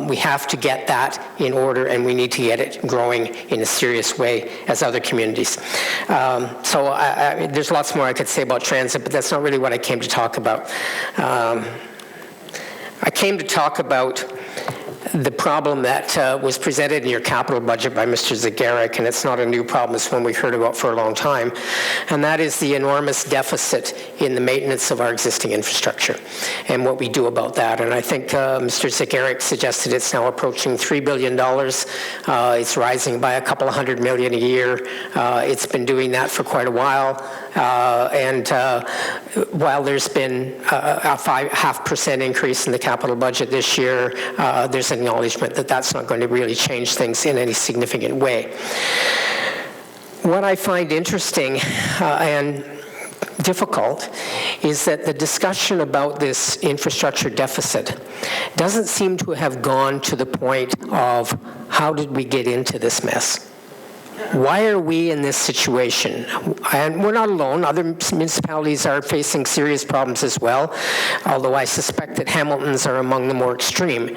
We have to get that in order, and we need to get it growing in a serious way as other communities. There's lots more I could say about transit, but that's not really what I came to talk about. I came to talk about the problem that was presented in your capital budget by Mr. Zagarek, and it's not a new problem, it's one we've heard about for a long time, and that is the enormous deficit in the maintenance of our existing infrastructure and what we do about that. And I think Mr. Zagarek suggested it's now approaching $3 billion. It's rising by a couple of $100 million a year. It's been doing that for quite a while. While there's been a 0.5% increase in the capital budget this year, there's an acknowledgement that that's not going to really change things in any significant way. What I find interesting and difficult is that the discussion about this infrastructure deficit doesn't seem to have gone to the point of how did we get into this mess? Why are we in this situation? And we're not alone. Other municipalities are facing serious problems as well, although I suspect that Hamilton's are among the more extreme.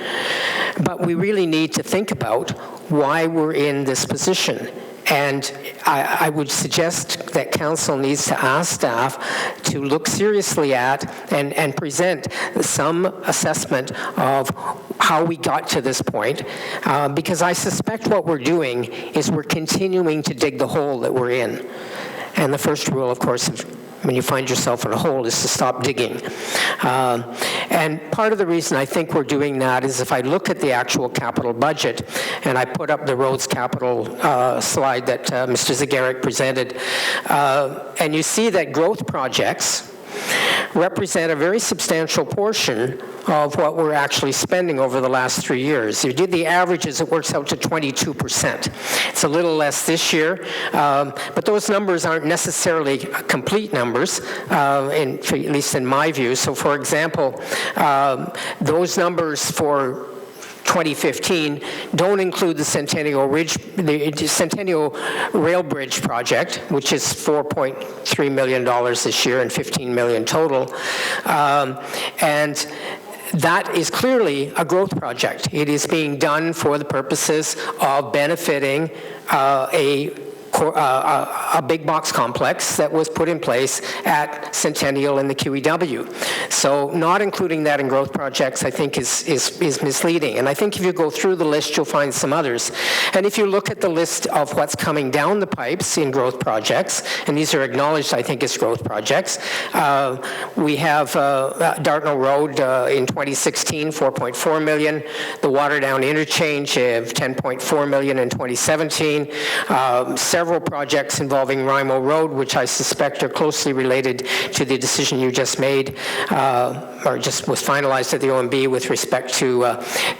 But we really need to think about why we're in this position. And I would suggest that council needs to ask staff to look seriously at and present some assessment of how we got to this point, because I suspect what we're doing is we're continuing to dig the hole that we're in. And the first rule, of course, when you find yourself in a hole is to stop digging. And part of the reason I think we're doing that is if I look at the actual capital budget, and I put up the roads capital slide that Mr. Zagarek presented, and you see that growth projects represent a very substantial portion of what we're actually spending over the last 3 years. If you did the averages, it works out to 22%. It's a little less this year, but those numbers aren't necessarily complete numbers, at least in my view. So for example, those numbers for 2015 don't include the Centennial Rail Bridge project, which is $4.3 million this year and $15 million total. And that is clearly a growth project. It is being done for the purposes of benefiting a big box complex that was put in place at Centennial and the QEW. So not including that in growth projects, I think, is misleading. And I think if you go through the list, you'll find some others. And if you look at the list of what's coming down the pipes in growth projects, and these are acknowledged, I think, as growth projects, we have Dartnell Road in 2016, $4.4 million, the Waterdown Interchange of $10.4 million in 2017, several projects involving Rymo Road, which I suspect are closely related to the decision you just made, or just was finalized at the OMB with respect to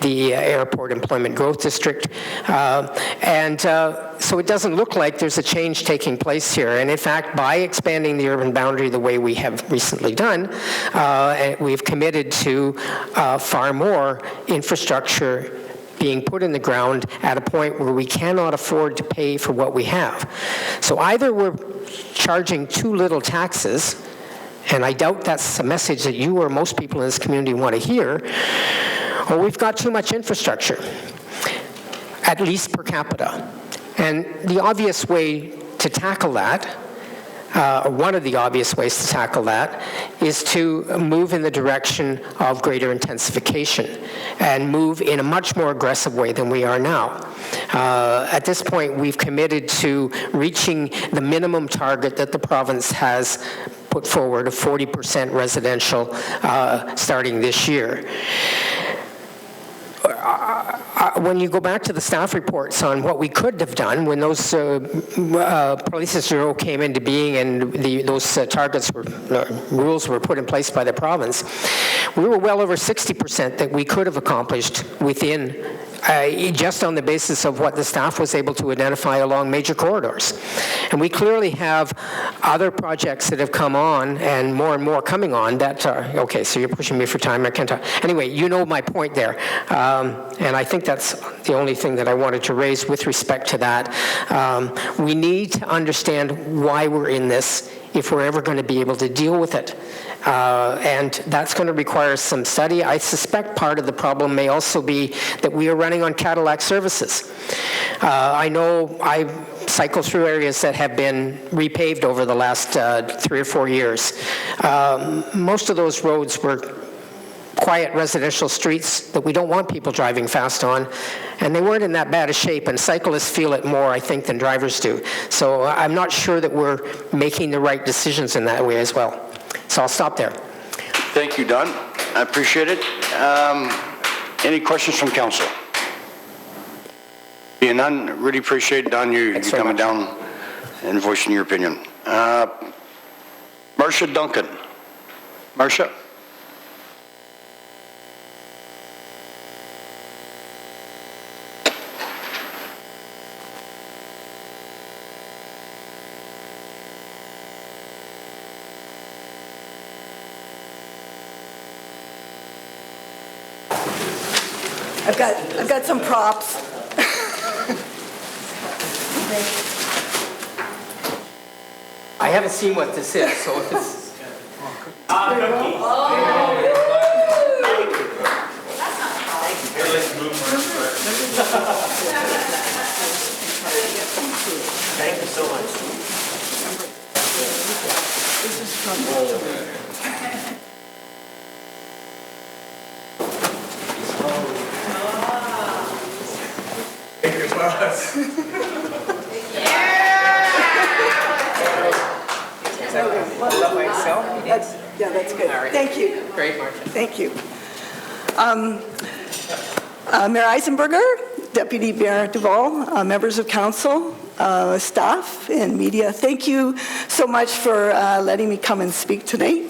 the Airport Employment Growth District. So it doesn't look like there's a change taking place here. And in fact, by expanding the urban boundary the way we have recently done, we've committed to far more infrastructure being put in the ground at a point where we cannot afford to pay for what we have. So either we're charging too little taxes, and I doubt that's a message that you or most people in this community want to hear, or we've got too much infrastructure, at least per capita. And the obvious way to tackle that, one of the obvious ways to tackle that, is to move in the direction of greater intensification and move in a much more aggressive way than we are now. At this point, we've committed to reaching the minimum target that the province has put forward of 40% residential starting this year. When you go back to the staff reports on what we could have done when those police bureau came into being and those targets rules were put in place by the province, we were well over 60% that we could have accomplished within just on the basis of what the staff was able to identify along major corridors. And we clearly have other projects that have come on and more coming on that are, okay, so you're pushing me for time, I can't talk. Anyway, you know my point there. And I think that's the only thing that I wanted to raise with respect to that. We need to understand why we're in this if we're ever going to be able to deal with it. And that's going to require some study. I suspect part of the problem may also be that we are running on Cadillac services. I know I cycle through areas that have been repaved over the last 3 or 4 years. Most of those roads were quiet residential streets that we don't want people driving fast on, and they weren't in that bad a shape, and cyclists feel it more, I think, than drivers do. So I'm not sure that we're making the right decisions in that way as well. So I'll stop there. Thank you, Don. I appreciate it. Any questions from council? Being none, really appreciate, Don, you coming down and voicing your opinion. Marcia Duncan. Marcia? I've got some props. I haven't seen what this is, so if it's... Thank you so much. This is from Yeah, that's good. Right. Thank you. Great, Marcia. Thank you. Mayor Eisenberger, Deputy Mayor Duval, members of council, staff, and media, thank you so much for letting me come and speak tonight.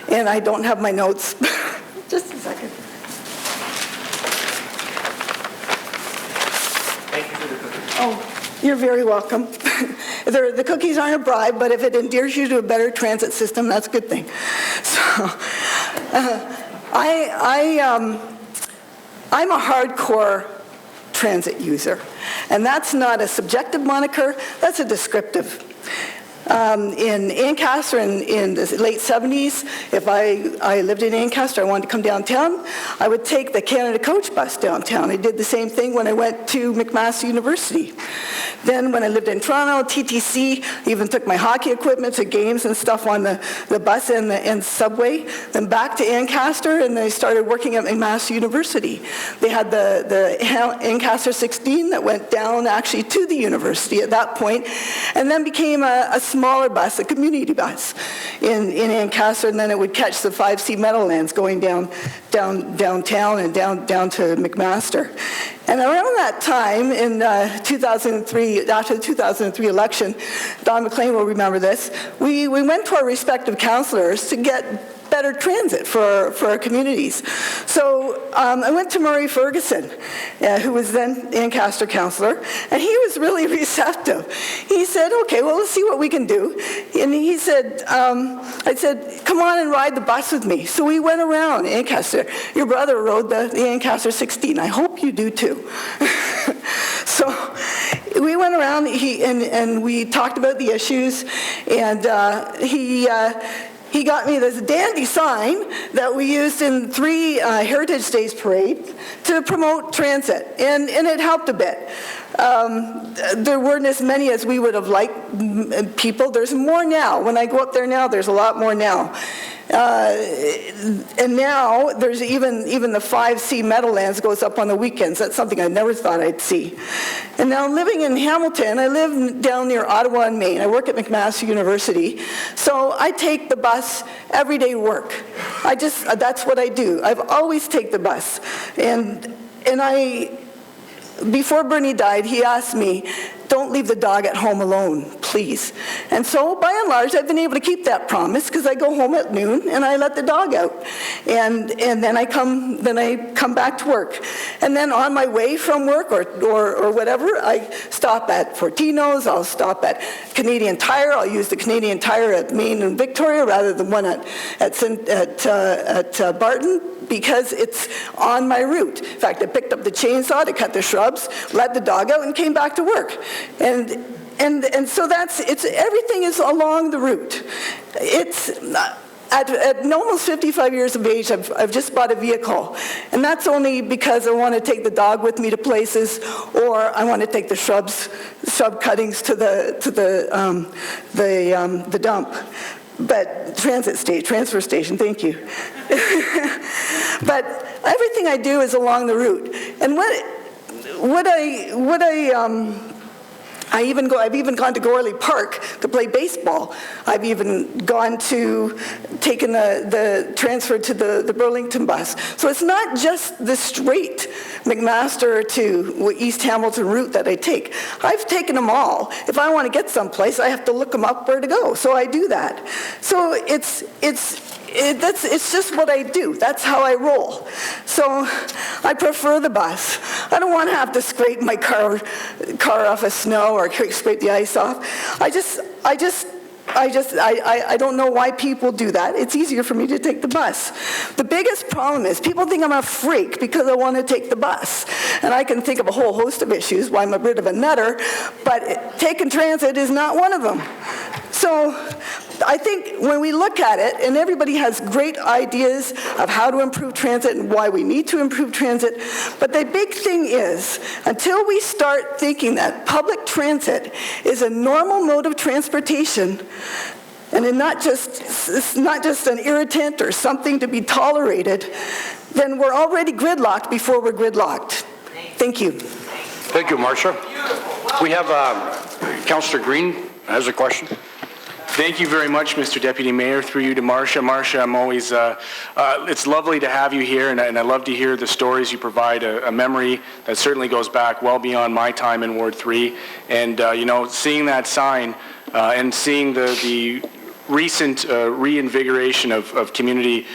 And I don't have my notes. Just a second. Thank you for the cookies. Oh, you're very welcome. The cookies aren't a bribe, but if it endears you to a better transit system, that's a good thing. So, I'm a hardcore transit user, and that's not a subjective moniker, that's a descriptive. In Ancaster in the late 70s, if I lived in Ancaster, I wanted to come downtown, I would take the Canada Coach bus downtown. I did the same thing when I went to McMaster University. Then when I lived in Toronto, TTC, even took my hockey equipment to games and stuff on the bus and subway. Then back to Ancaster, and I started working at McMaster University. They had the Ancaster 16 that went down actually to the university at that point, and then became a smaller bus, a community bus in Ancaster, and then it would catch the 5C Meadowlands going downtown and down to McMaster. And around that time, in 2003, after the 2003 election, Don McLean will remember this, we went to our respective councillors to get better transit for our communities. So I went to Murray Ferguson, who was then Ancaster councillor, and he was really receptive. He said, okay, well, let's see what we can do. And he said, I said, come on and ride the bus with me. So we went around Ancaster. Your brother rode the Ancaster 16. I hope you do too. So we went around and we talked about the issues, and he got me this dandy sign that we used in 3 Heritage Days parades to promote transit, and it helped a bit. There weren't as many as we would have liked people. There's more now. When I go up there now, there's a lot more now. And now there's even the 5C Meadowlands goes up on the weekends. That's something I never thought I'd see. And now living in Hamilton, I live down near Ottawa and Maine. I work at McMaster University. So I take the bus every day to work. That's what I do. I've always taken the bus. And before Bernie died, he asked me, don't leave the dog at home alone. please. And so, by and large, I've been able to keep that promise because I go home at noon and I let the dog out. And then I come back to work. And then on my way from work or whatever, I stop at Fortino's, I'll stop at Canadian Tire, I'll use the Canadian Tire at Main and Victoria rather than one at Barton, because it's on my route. In fact, I picked up the chainsaw to cut the shrubs, let the dog out, and came back to work. And so everything is along the route. It's at almost 55 years of age, I've just bought a vehicle, and that's only because I want to take the dog with me to places, or I want to take the shrub cuttings to the dump. But transfer station, thank you. But everything I do is along the route. And I've even gone to Gorley Park to play baseball. I've even taken the transfer to the Burlington bus. So it's not just the straight McMaster to East Hamilton route that I take. I've taken them all. If I want to get someplace, I have to look them up where to go. So I do that. So it's just what I do. That's how I roll. So I prefer the bus. I don't want to have to scrape my car off of snow or scrape the ice off. I don't know why people do that. It's easier for me to take the bus. The biggest problem is people think I'm a freak because I want to take the bus. And I can think of a whole host of issues why I'm a bit of a nutter, but taking transit is not one of them. So I think when we look at it, and everybody has great ideas of how to improve transit and why we need to improve transit, but the big thing is, until we start thinking that public transit is a normal mode of transportation, and it's not just an irritant or something to be tolerated, then we're already gridlocked before we're gridlocked. Thank you. Thank you, Marcia. We have Councillor Green has a question. Thank you very much, Mr. Deputy Mayor. Through you to Marcia. Marcia, I'm always, it's lovely to have you here, and I love to hear the stories you provide, a memory that certainly goes back well beyond my time in Ward 3. And, seeing that sign and seeing the recent reinvigoration of community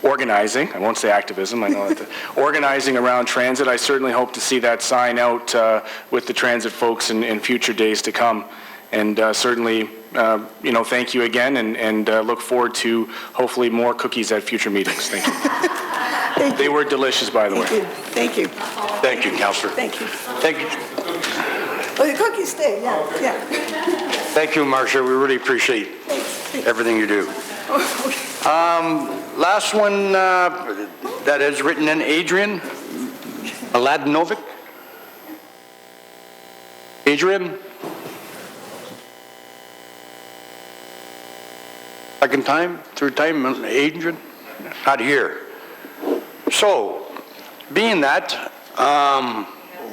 organizing, I won't say activism, I know that, organizing around transit, I certainly hope to see that sign out with the transit folks in future days to come. And certainly, thank you again, and look forward to hopefully more cookies at future meetings. Thank you. They were delicious, by the way. Thank you. Thank you, Councillor. Thank you. Thank you. Well, the cookies stay, yeah. Thank you, Marcia. We really appreciate everything you do. Last one that is written in, Adrian Aladinovic. Adrian? Third time, Adrian? Not here. So, being that,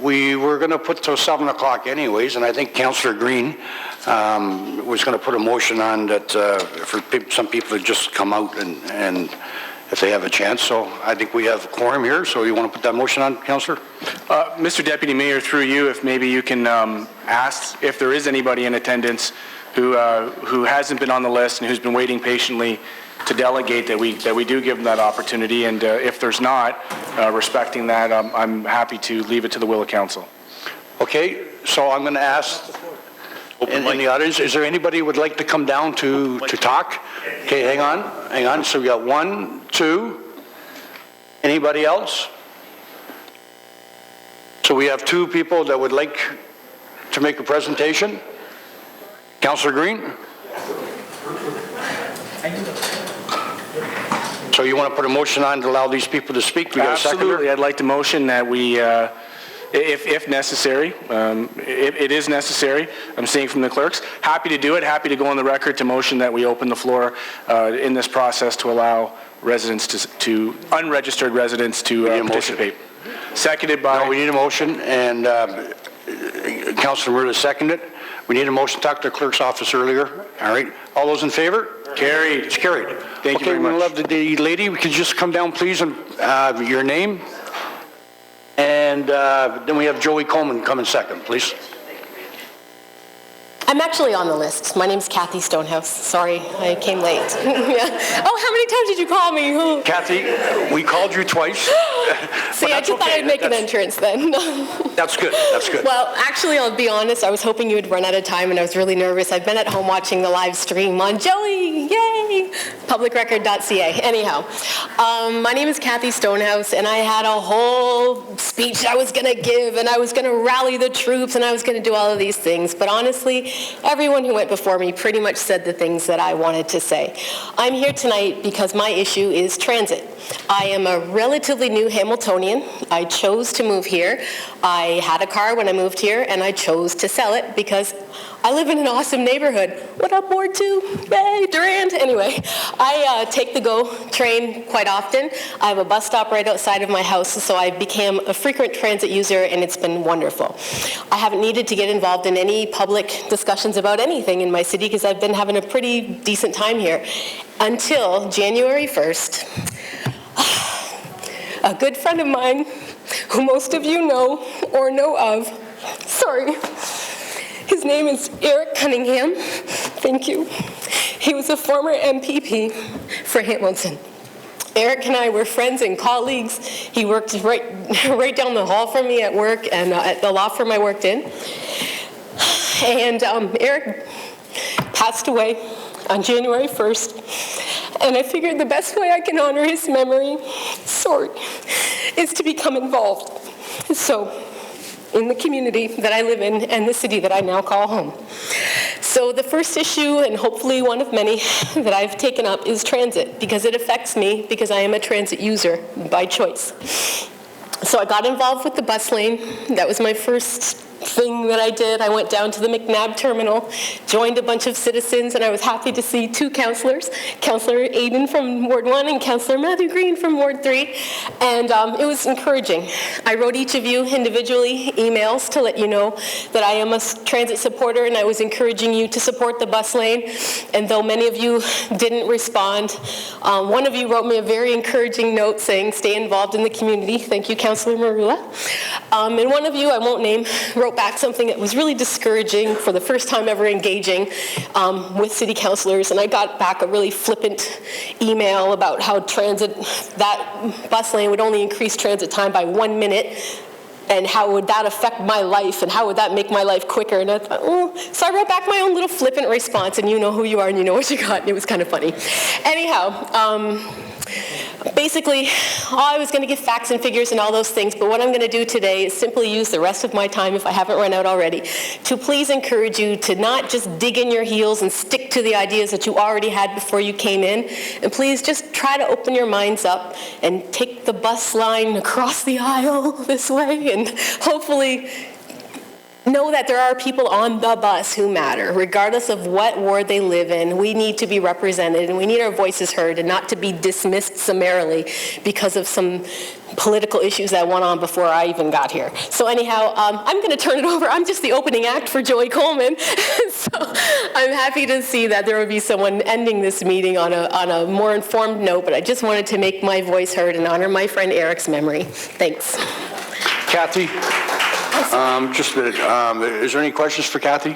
we were going to put till 7 o'clock anyways, and I think Councillor Green was going to put a motion on that for some people to just come out and if they have a chance. So I think we have a quorum here, so you want to put that motion on, Councillor? Mr. Deputy Mayor, through you, if maybe you can ask if there is anybody in attendance who hasn't been on the list and who's been waiting patiently to delegate, that we do give them that opportunity. And if there's not, respecting that, I'm happy to leave it to the will of council. Okay, so I'm going to ask in the audience, is there anybody who would like to come down to talk? Okay, hang on. So we got 1, 2. Anybody else? So we have 2 people that would like to make a presentation. Councillor Green? So you want to put a motion on to allow these people to speak? Absolutely. I'd like to motion that we, if necessary, it is necessary, I'm seeing from the clerks, happy to do it, happy to go on the record to motion that we open the floor in this process to allow residents to unregistered residents to participate. Seconded by... No, we need a motion, and Councillor Murda seconded it. We need a motion to talk to the clerk's office earlier. All right. All those in favor? Carried. It's carried. Thank you very much. Okay, we'll have the lady. We could just come down, please, and your name. And then we have Joey Coleman coming second, please. I'm actually on the list. My name's Kathy Stonehouse. Sorry, I came late. Yeah. Oh, how many times did you call me? Kathy, we called you twice. See, I just thought I'd make an entrance then. That's good, that's good. Well, actually, I'll be honest, I was hoping you would run out of time, and I was really nervous. I've been at home watching the live stream on Joey, yay, publicrecord.ca. Anyhow, my name is Kathy Stonehouse, and I had a whole speech I was going to give, and I was going to rally the troops, and I was going to do all of these things. But honestly, everyone who went before me pretty much said the things that I wanted to say. I'm here tonight because my issue is transit. I am a relatively new Hamiltonian. I chose to move here. I had a car when I moved here, and I chose to sell it because I live in an awesome neighborhood. What up, Ward 2? Yay, Durand. Anyway, I take the GO train quite often. I have a bus stop right outside of my house, so I became a frequent transit user, and it's been wonderful. I haven't needed to get involved in any public discussions about anything in my city because I've been having a pretty decent time here until January 1st. A good friend of mine, who most of you know or know of, sorry, his name is Eric Cunningham. Thank you. He was a former MPP for Hamilton. Eric and I were friends and colleagues. He worked right down the hall from me at work and at the law firm I worked in. And Eric passed away on January 1st, and I figured the best way I can honor his memory, is to become involved. So, in the community that I live in and the city that I now call home. So the first issue, and hopefully one of many that I've taken up, is transit, because it affects me because I am a transit user by choice. So I got involved with the bus lane. That was my first thing that I did. I went down to the McNabb terminal, joined a bunch of citizens, and I was happy to see two councillors, Councillor Aiden from Ward 1 and Councillor Matthew Green from Ward 3, and it was encouraging. I wrote each of you individually emails to let you know that I am a transit supporter, and I was encouraging you to support the bus lane, and though many of you didn't respond, one of you wrote me a very encouraging note saying, stay involved in the community. Thank you, Councillor Marula. And one of you, I won't name, wrote back something that was really discouraging for the first time ever engaging with city councillors, and I got back a really flippant email about how that bus lane would only increase transit time by 1 minute, and how would that affect my life, and how would that make my life quicker, and I thought, oh, so I wrote back my own little flippant response, and you know who you are and you know what you got, and it was kind of funny. Anyhow, basically, I was going to give facts and figures and all those things, but what I'm going to do today is simply use the rest of my time, if I haven't run out already, to please encourage you to not just dig in your heels and stick to the ideas that you already had before you came in, and please just try to open your minds up and take the bus line across the aisle this way, and hopefully know that there are people on the bus who matter, regardless of what ward they live in. We need to be represented, and we need our voices heard, and not to be dismissed summarily because of some political issues that went on before I even got here. So anyhow, I'm going to turn it over. I'm just the opening act for Joey Coleman. So I'm happy to see that there will be someone ending this meeting on a more informed note, but I just wanted to make my voice heard and honor my friend Eric's memory. Thanks. Kathy? Just a minute. Is there any questions for Kathy?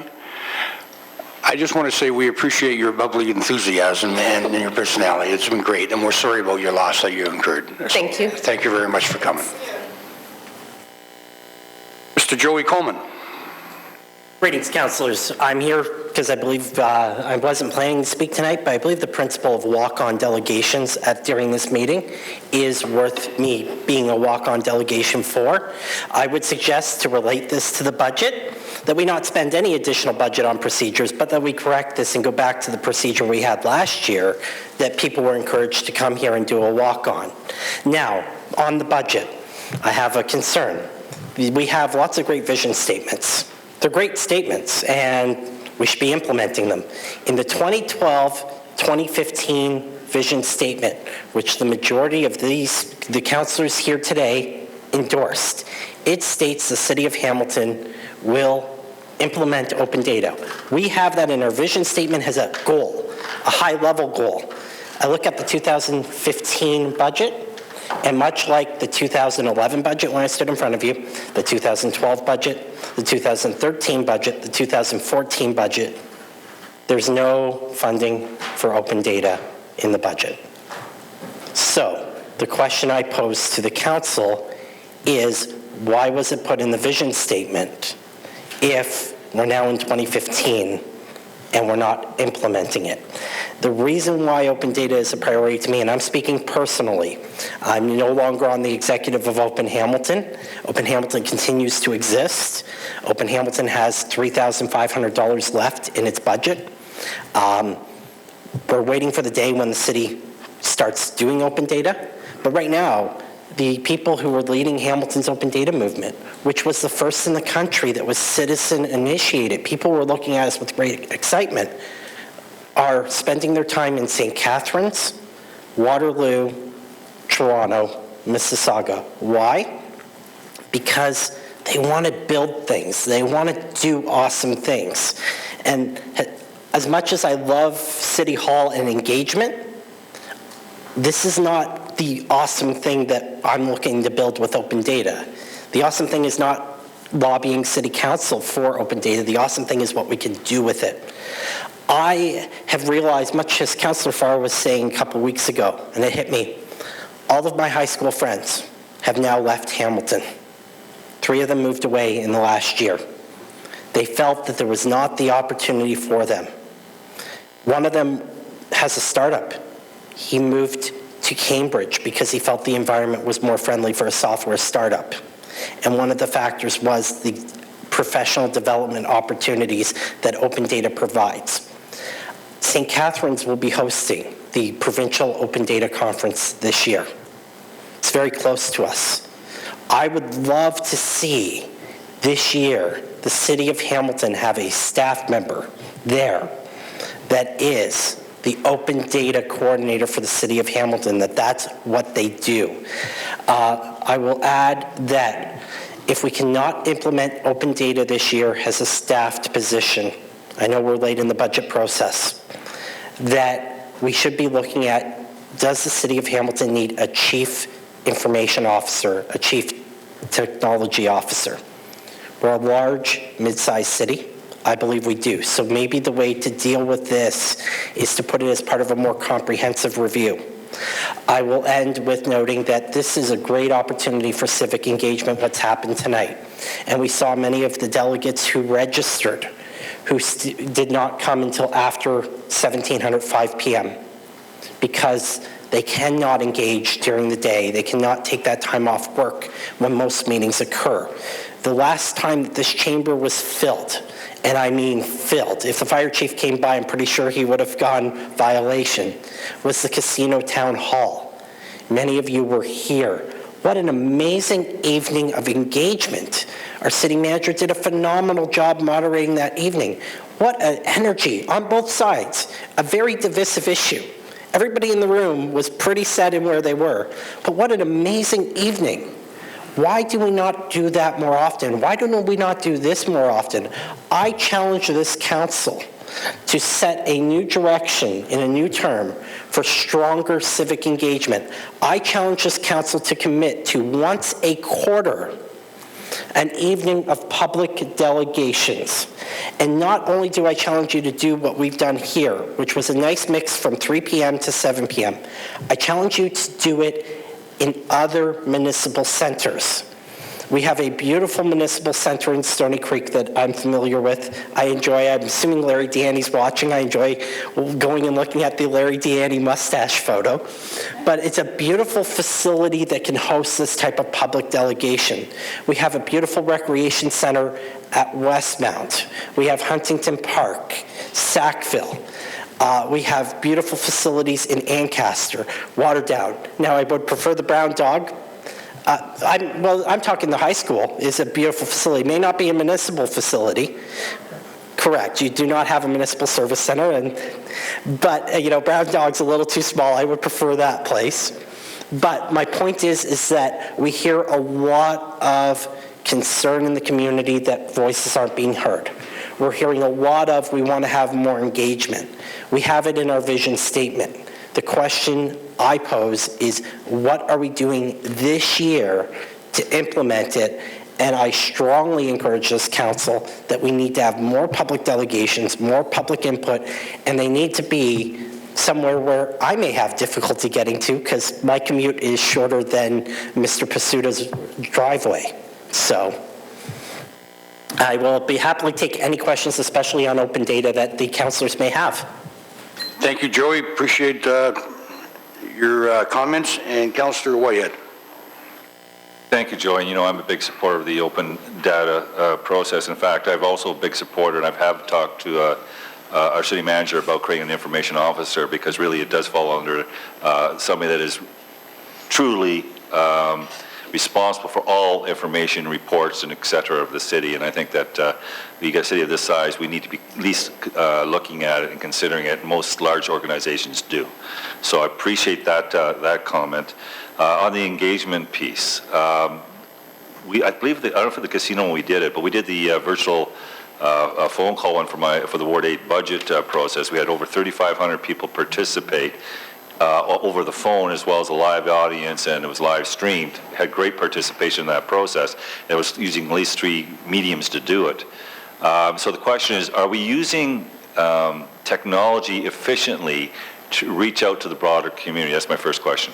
I just want to say we appreciate your bubbly enthusiasm and your personality. It's been great, and we're sorry about your loss that you incurred. Thank you. Thank you very much for coming. Mr. Joey Coleman. Greetings, councillors. I'm here because I believe I wasn't planning to speak tonight, but I believe the principle of walk-on delegations during this meeting is worth me being a walk-on delegation for. I would suggest to relate this to the budget, that we not spend any additional budget on procedures, but that we correct this and go back to the procedure we had last year, that people were encouraged to come here and do a walk-on. Now, on the budget, I have a concern. We have lots of great vision statements. They're great statements, and we should be implementing them. In the 2012-2015 vision statement, which the majority of the councillors here today endorsed, it states the City of Hamilton will implement open data. We have that in our vision statement as a goal, a high-level goal. I look at the 2015 budget, And much like the 2011 budget when I stood in front of you, the 2012 budget, the 2013 budget, the 2014 budget, there's no funding for open data in the budget. So the question I pose to the council is, why was it put in the vision statement if we're now in 2015 and we're not implementing it? The reason why open data is a priority to me, and I'm speaking personally, I'm no longer on the executive of Open Hamilton. Open Hamilton continues to exist. Open Hamilton has $3,500 left in its budget. We're waiting for the day when the city starts doing open data, but right now, the people who were leading Hamilton's open data movement, which was the first in the country that was citizen initiated, people were looking at us with great excitement, are spending their time in St. Catharines, Waterloo, Toronto, Mississauga. Why? Because they want to build things. They want to do awesome things. And as much as I love City Hall and engagement, this is not the awesome thing that I'm looking to build with open data. The awesome thing is not lobbying City Council for open data. The awesome thing is what we can do with it. I have realized, much as Councillor Farr was saying a couple weeks ago, and it hit me, all of my high school friends have now left Hamilton. 3 of them moved away in the last year. They felt that there was not the opportunity for them. One of them has a startup. He moved to Cambridge because he felt the environment was more friendly for a software startup. And one of the factors was the professional development opportunities that open data provides. St. Catharines will be hosting the Provincial Open Data Conference this year. It's very close to us. I would love to see this year the City of Hamilton have a staff member there that is the open data coordinator for the City of Hamilton, that's what they do. I will add that if we cannot implement open data this year as a staffed position, I know we're late in the budget process, that we should be looking at, does the City of Hamilton need a chief information officer, a chief technology officer? We're a large, mid-sized city. I believe we do. So maybe the way to deal with this is to put it as part of a more comprehensive review. I will end with noting that this is a great opportunity for civic engagement, what's happened tonight. And we saw many of the delegates who registered who did not come until after 17:05 p.m. because they cannot engage during the day. They cannot take that time off work when most meetings occur. The last time that this chamber was filled, and I mean filled, if the fire chief came by, I'm pretty sure he would have gone violation, was the Casino Town Hall. Many of you were here. What an amazing evening of engagement. Our city manager did a phenomenal job moderating that evening. What an energy on both sides. A very divisive issue. Everybody in the room was pretty set in where they were. But what an amazing evening. Why do we not do that more often? Why do we not do this more often? I challenge this council to set a new direction in a new term for stronger civic engagement. I challenge this council to commit to once a quarter an evening of public delegations. And not only do I challenge you to do what we've done here, which was a nice mix from 3 p.m. to 7 p.m., I challenge you to do it in other municipal centers. We have a beautiful municipal center in Stony Creek that I'm familiar with. I'm assuming Larry Deaney's watching. I enjoy going and looking at the Larry Deaney mustache photo. But it's a beautiful facility that can host this type of public delegation. We have a beautiful recreation center at Westmount. We have Huntington Park, Sackville. We have beautiful facilities in Ancaster, Waterdown. Now, I would prefer the Brown Dog. I'm talking the high school is a beautiful facility. It may not be a municipal facility. Correct. You do not have a municipal service center, but Brown Dog's a little too small. I would prefer that place. But my point is that we hear a lot of concern in the community that voices aren't being heard. We're hearing a lot of we want to have more engagement. We have it in our vision statement. The question I pose is, what are we doing this year to implement it? And I strongly encourage this council that we need to have more public delegations, more public input, and they need to be somewhere where I may have difficulty getting to because my commute is shorter than Mr. Pasuda's driveway. So I will be happily take any questions, especially on open data, that the councilors may have. Thank you, Joey. Appreciate your comments. And Councillor Whitehead. Thank you, Joey. You know, I'm a big supporter of the open data process. In fact, I've also a big supporter, and I have talked to our city manager about creating an information officer, because really it does fall under somebody that is truly responsible for all information, reports, and et cetera of the city. And I think that we got a city of this size, we need to be at least looking at it and considering it. Most large organizations do. So I appreciate that that comment. On the engagement piece, I believe I don't know for the casino when we did it, but we did the virtual phone call one for the Ward 8 budget process. We had over 3,500 people participate over the phone, as well as a live audience, and it was live streamed. Had great participation in that process. It was using at least 3 mediums to do it. So the question is, are we using technology efficiently to reach out to the broader community? That's my first question.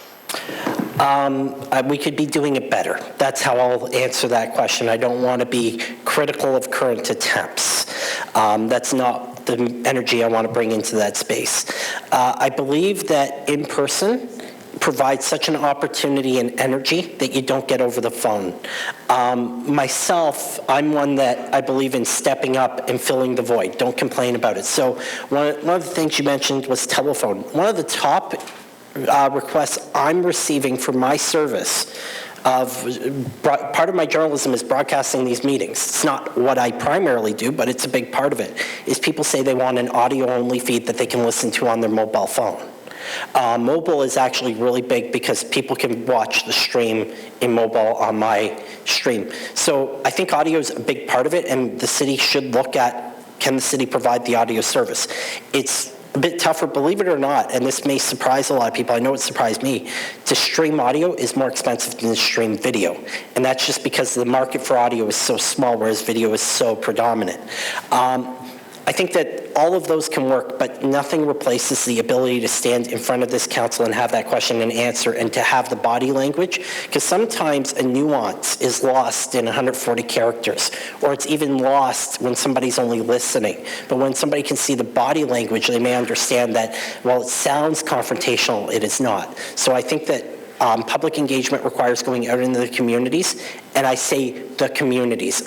We could be doing it better. That's how I'll answer that question. I don't want to be critical of current attempts. That's not the energy I want to bring into that space. I believe that in person provides such an opportunity and energy that you don't get over the phone. Myself, I'm one that I believe in stepping up and filling the void. Don't complain about it. So one of the things you mentioned was telephone. One of the top requests I'm receiving for my service part of my journalism is broadcasting these meetings. It's not what I primarily do, but it's a big part of it, is people say they want an audio-only feed that they can listen to on their mobile phone. Mobile is actually really big because people can watch the stream in mobile on my stream. So I think audio is a big part of it, and the city should look at, can the city provide the audio service? It's a bit tougher, believe it or not, and this may surprise a lot of people. I know it surprised me. To stream audio is more expensive than to stream video, and that's just because the market for audio is so small, whereas video is so predominant. I think that all of those can work, but nothing replaces the ability to stand in front of this council and have that question and answer, and to have the body language, because sometimes a nuance is lost in 140 characters, or it's even lost when somebody's only listening. But when somebody can see the body language, they may understand that, while it sounds confrontational, it is not. So I think that public engagement requires going out into the communities, and I say the communities.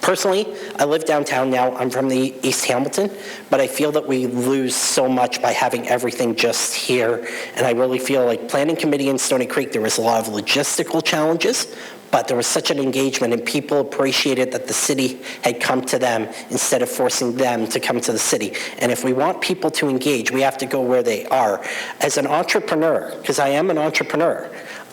Personally, I live downtown now. I'm from the East Hamilton, but I feel that we lose so much by having everything just here. And I really feel like Planning Committee in Stoney Creek, there was a lot of logistical challenges, but there was such an engagement, and people appreciated that the city had come to them instead of forcing them to come to the city. And if we want people to engage, we have to go where they are. As an entrepreneur, because I am an entrepreneur,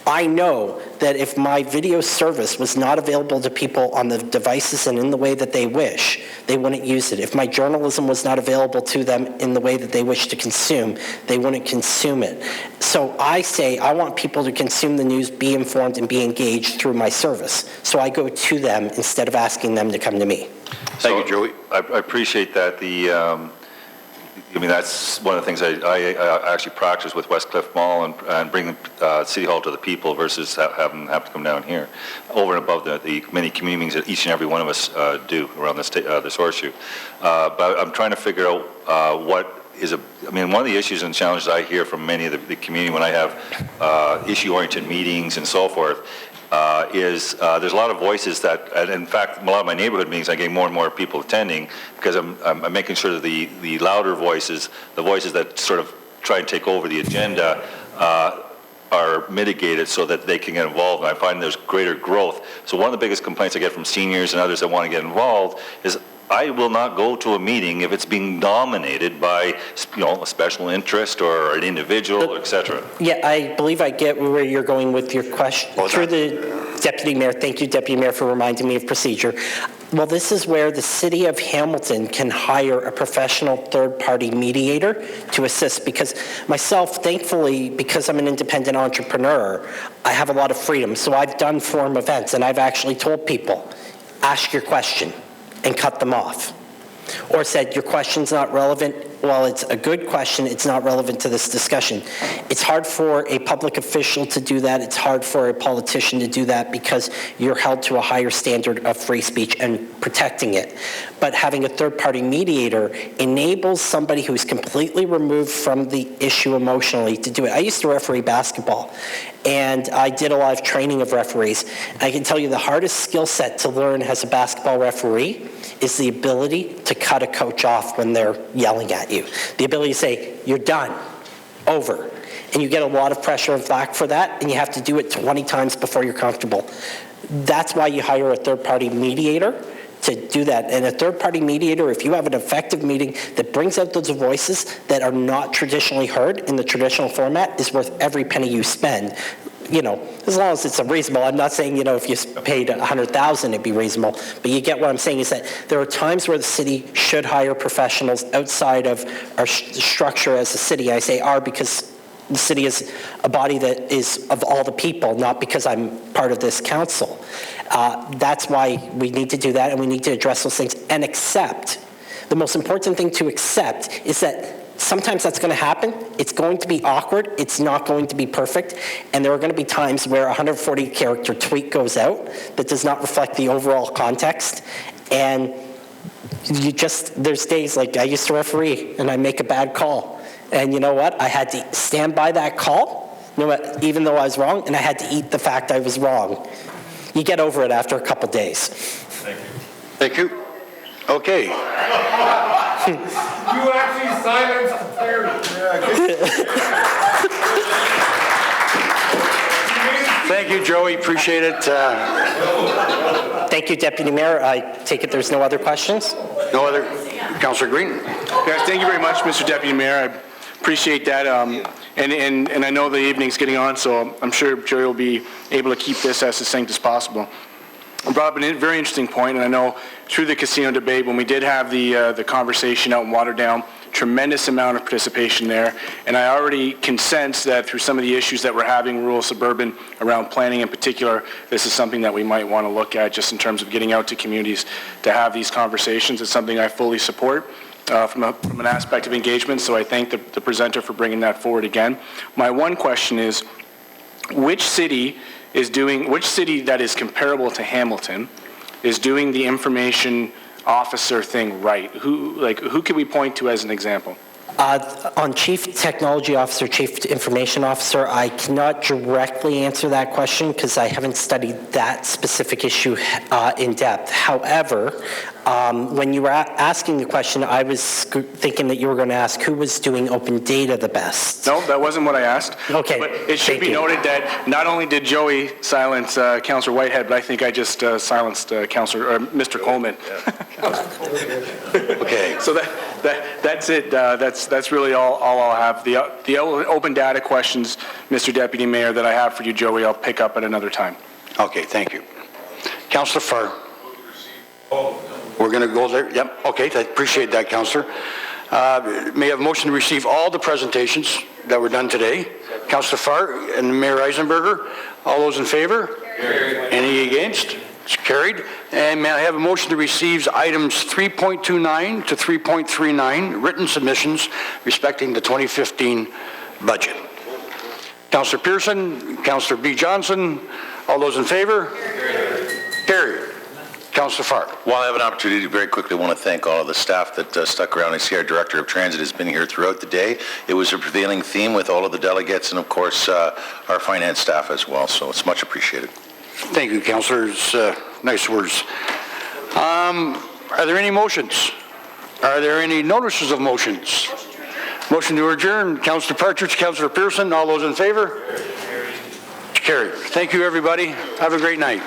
I know that if my video service was not available to people on the devices and in the way that they wish, they wouldn't use it. If my journalism was not available to them in the way that they wish to consume, they wouldn't consume it. So I say I want people to consume the news, be informed, and be engaged through my service. So I go to them instead of asking them to come to me. Thank you, Joey. I appreciate that. I mean, that's one of the things I actually practice with Westcliff Mall, and bring City Hall to the people versus have them have to come down here, over and above the many community meetings that each and every one of us do around this horseshoe. But I'm trying to figure out what is one of the issues and challenges I hear from many of the community when I have issue-oriented meetings and so forth, is there's a lot of voices that, and in fact, a lot of my neighborhood meetings, I get more and more people attending, because I'm making sure that the louder voices, the voices that sort of try and take over the agenda, are mitigated so that they can get involved, and I find there's greater growth. So one of the biggest complaints I get from seniors and others that want to get involved is, I will not go to a meeting if it's being dominated by, a special interest or an individual, et cetera. Yeah, I believe I get where you're going with your question. Through the Deputy Mayor, thank you, Deputy Mayor, for reminding me of procedure. Well, this is where the city of Hamilton can hire a professional third-party mediator to assist, because myself, thankfully, because I'm an independent entrepreneur, I have a lot of freedom. So I've done forum events, and I've actually told people, ask your question and cut them off. Or said, your question's not relevant. Well, it's a good question. It's not relevant to this discussion. It's hard for a public official to do that. It's hard for a politician to do that because you're held to a higher standard of free speech and protecting it. But having a third-party mediator enables somebody who's completely removed from the issue emotionally to do it. I used to referee basketball, and I did a lot of training of referees. I can tell you the hardest skill set to learn as a basketball referee is the ability to cut a coach off when they're yelling at you. The ability to say, you're done, over. And you get a lot of pressure and flack for that, and you have to do it 20 times before you're comfortable. That's why you hire a third-party mediator to do that. And a third-party mediator, if you have an effective meeting that brings out those voices that are not traditionally heard in the traditional format, is worth every penny you spend. You know, as long as it's reasonable. I'm not saying, you know, if you paid $100,000, it'd be reasonable. But you get what I'm saying is that there are times where the city should hire professionals outside of our structure as a city. I say "our" because the city is a body that is of all the people, not because I'm part of this council. That's why we need to do that, and we need to address those things and accept. The most important thing to accept is that sometimes that's going to happen. It's going to be awkward. It's not going to be perfect. And there are going to be times where a 140-character tweet goes out that does not reflect the overall context. And there's days like I used to referee, and I make a bad call. And you know what? I had to stand by that call, even though I was wrong, and I had to eat the fact I was wrong. You get over it after a couple days. Thank you. Thank you. Okay. You actually silenced Terry. Thank you, Joey. Appreciate it. Thank you, Deputy Mayor. I take it there's no other questions? No other. Councillor Green. Yes, thank you very much, Mr. Deputy Mayor. I appreciate that. And I know the evening's getting on, so I'm sure Joey will be able to keep this as succinct as possible. I brought up a very interesting point, and I know through the casino debate, when we did have the conversation out in Waterdown, tremendous amount of participation there, and I already can sense that through some of the issues that we're having rural suburban around planning in particular, this is something that we might want to look at just in terms of getting out to communities to have these conversations. It's something I fully support from an aspect of engagement, so I thank the presenter for bringing that forward again. My one question is, which city that is comparable to Hamilton is doing the information officer thing right? Who can we point to as an example? On Chief Technology Officer, Chief Information Officer, I cannot directly answer that question because I haven't studied that specific issue in depth. However, when you were asking the question, I was thinking that you were going to ask who was doing open data the best. No, that wasn't what I asked. Okay. But it should be noted that not only did Joey silence Councillor Whitehead, but I think I just silenced Mr. Coleman. Okay. So that's it. That's really all I'll have. The open data questions, Mr. Deputy Mayor, that I have for you, Joey, I'll pick up at another time. Okay, thank you. Councillor Farr. We're going to go there. Yep. Okay, I appreciate that, Councillor. May I have a motion to receive all the presentations that were done today? Councillor Farr and Mayor Eisenberger. All those in favor? Carried. Any against? It's carried. And may I have a motion to receive items 3.29 to 3.39, written submissions respecting the 2015 budget? Councillor Pearson, Councillor B. Johnson, all those in favor? Carried. Councillor Farr. While I have an opportunity, very quickly want to thank all of the staff that stuck around. I see our Director of Transit has been here throughout the day. It was a prevailing theme with all of the delegates and, of course, our finance staff as well, so it's much appreciated. Thank you, councillors. Nice words. Are there any motions? Are there any notices of motions? Motion to adjourn. Councillor Partridge, Councillor Pearson, all those in favor? Carried. Thank you, everybody. Have a great night.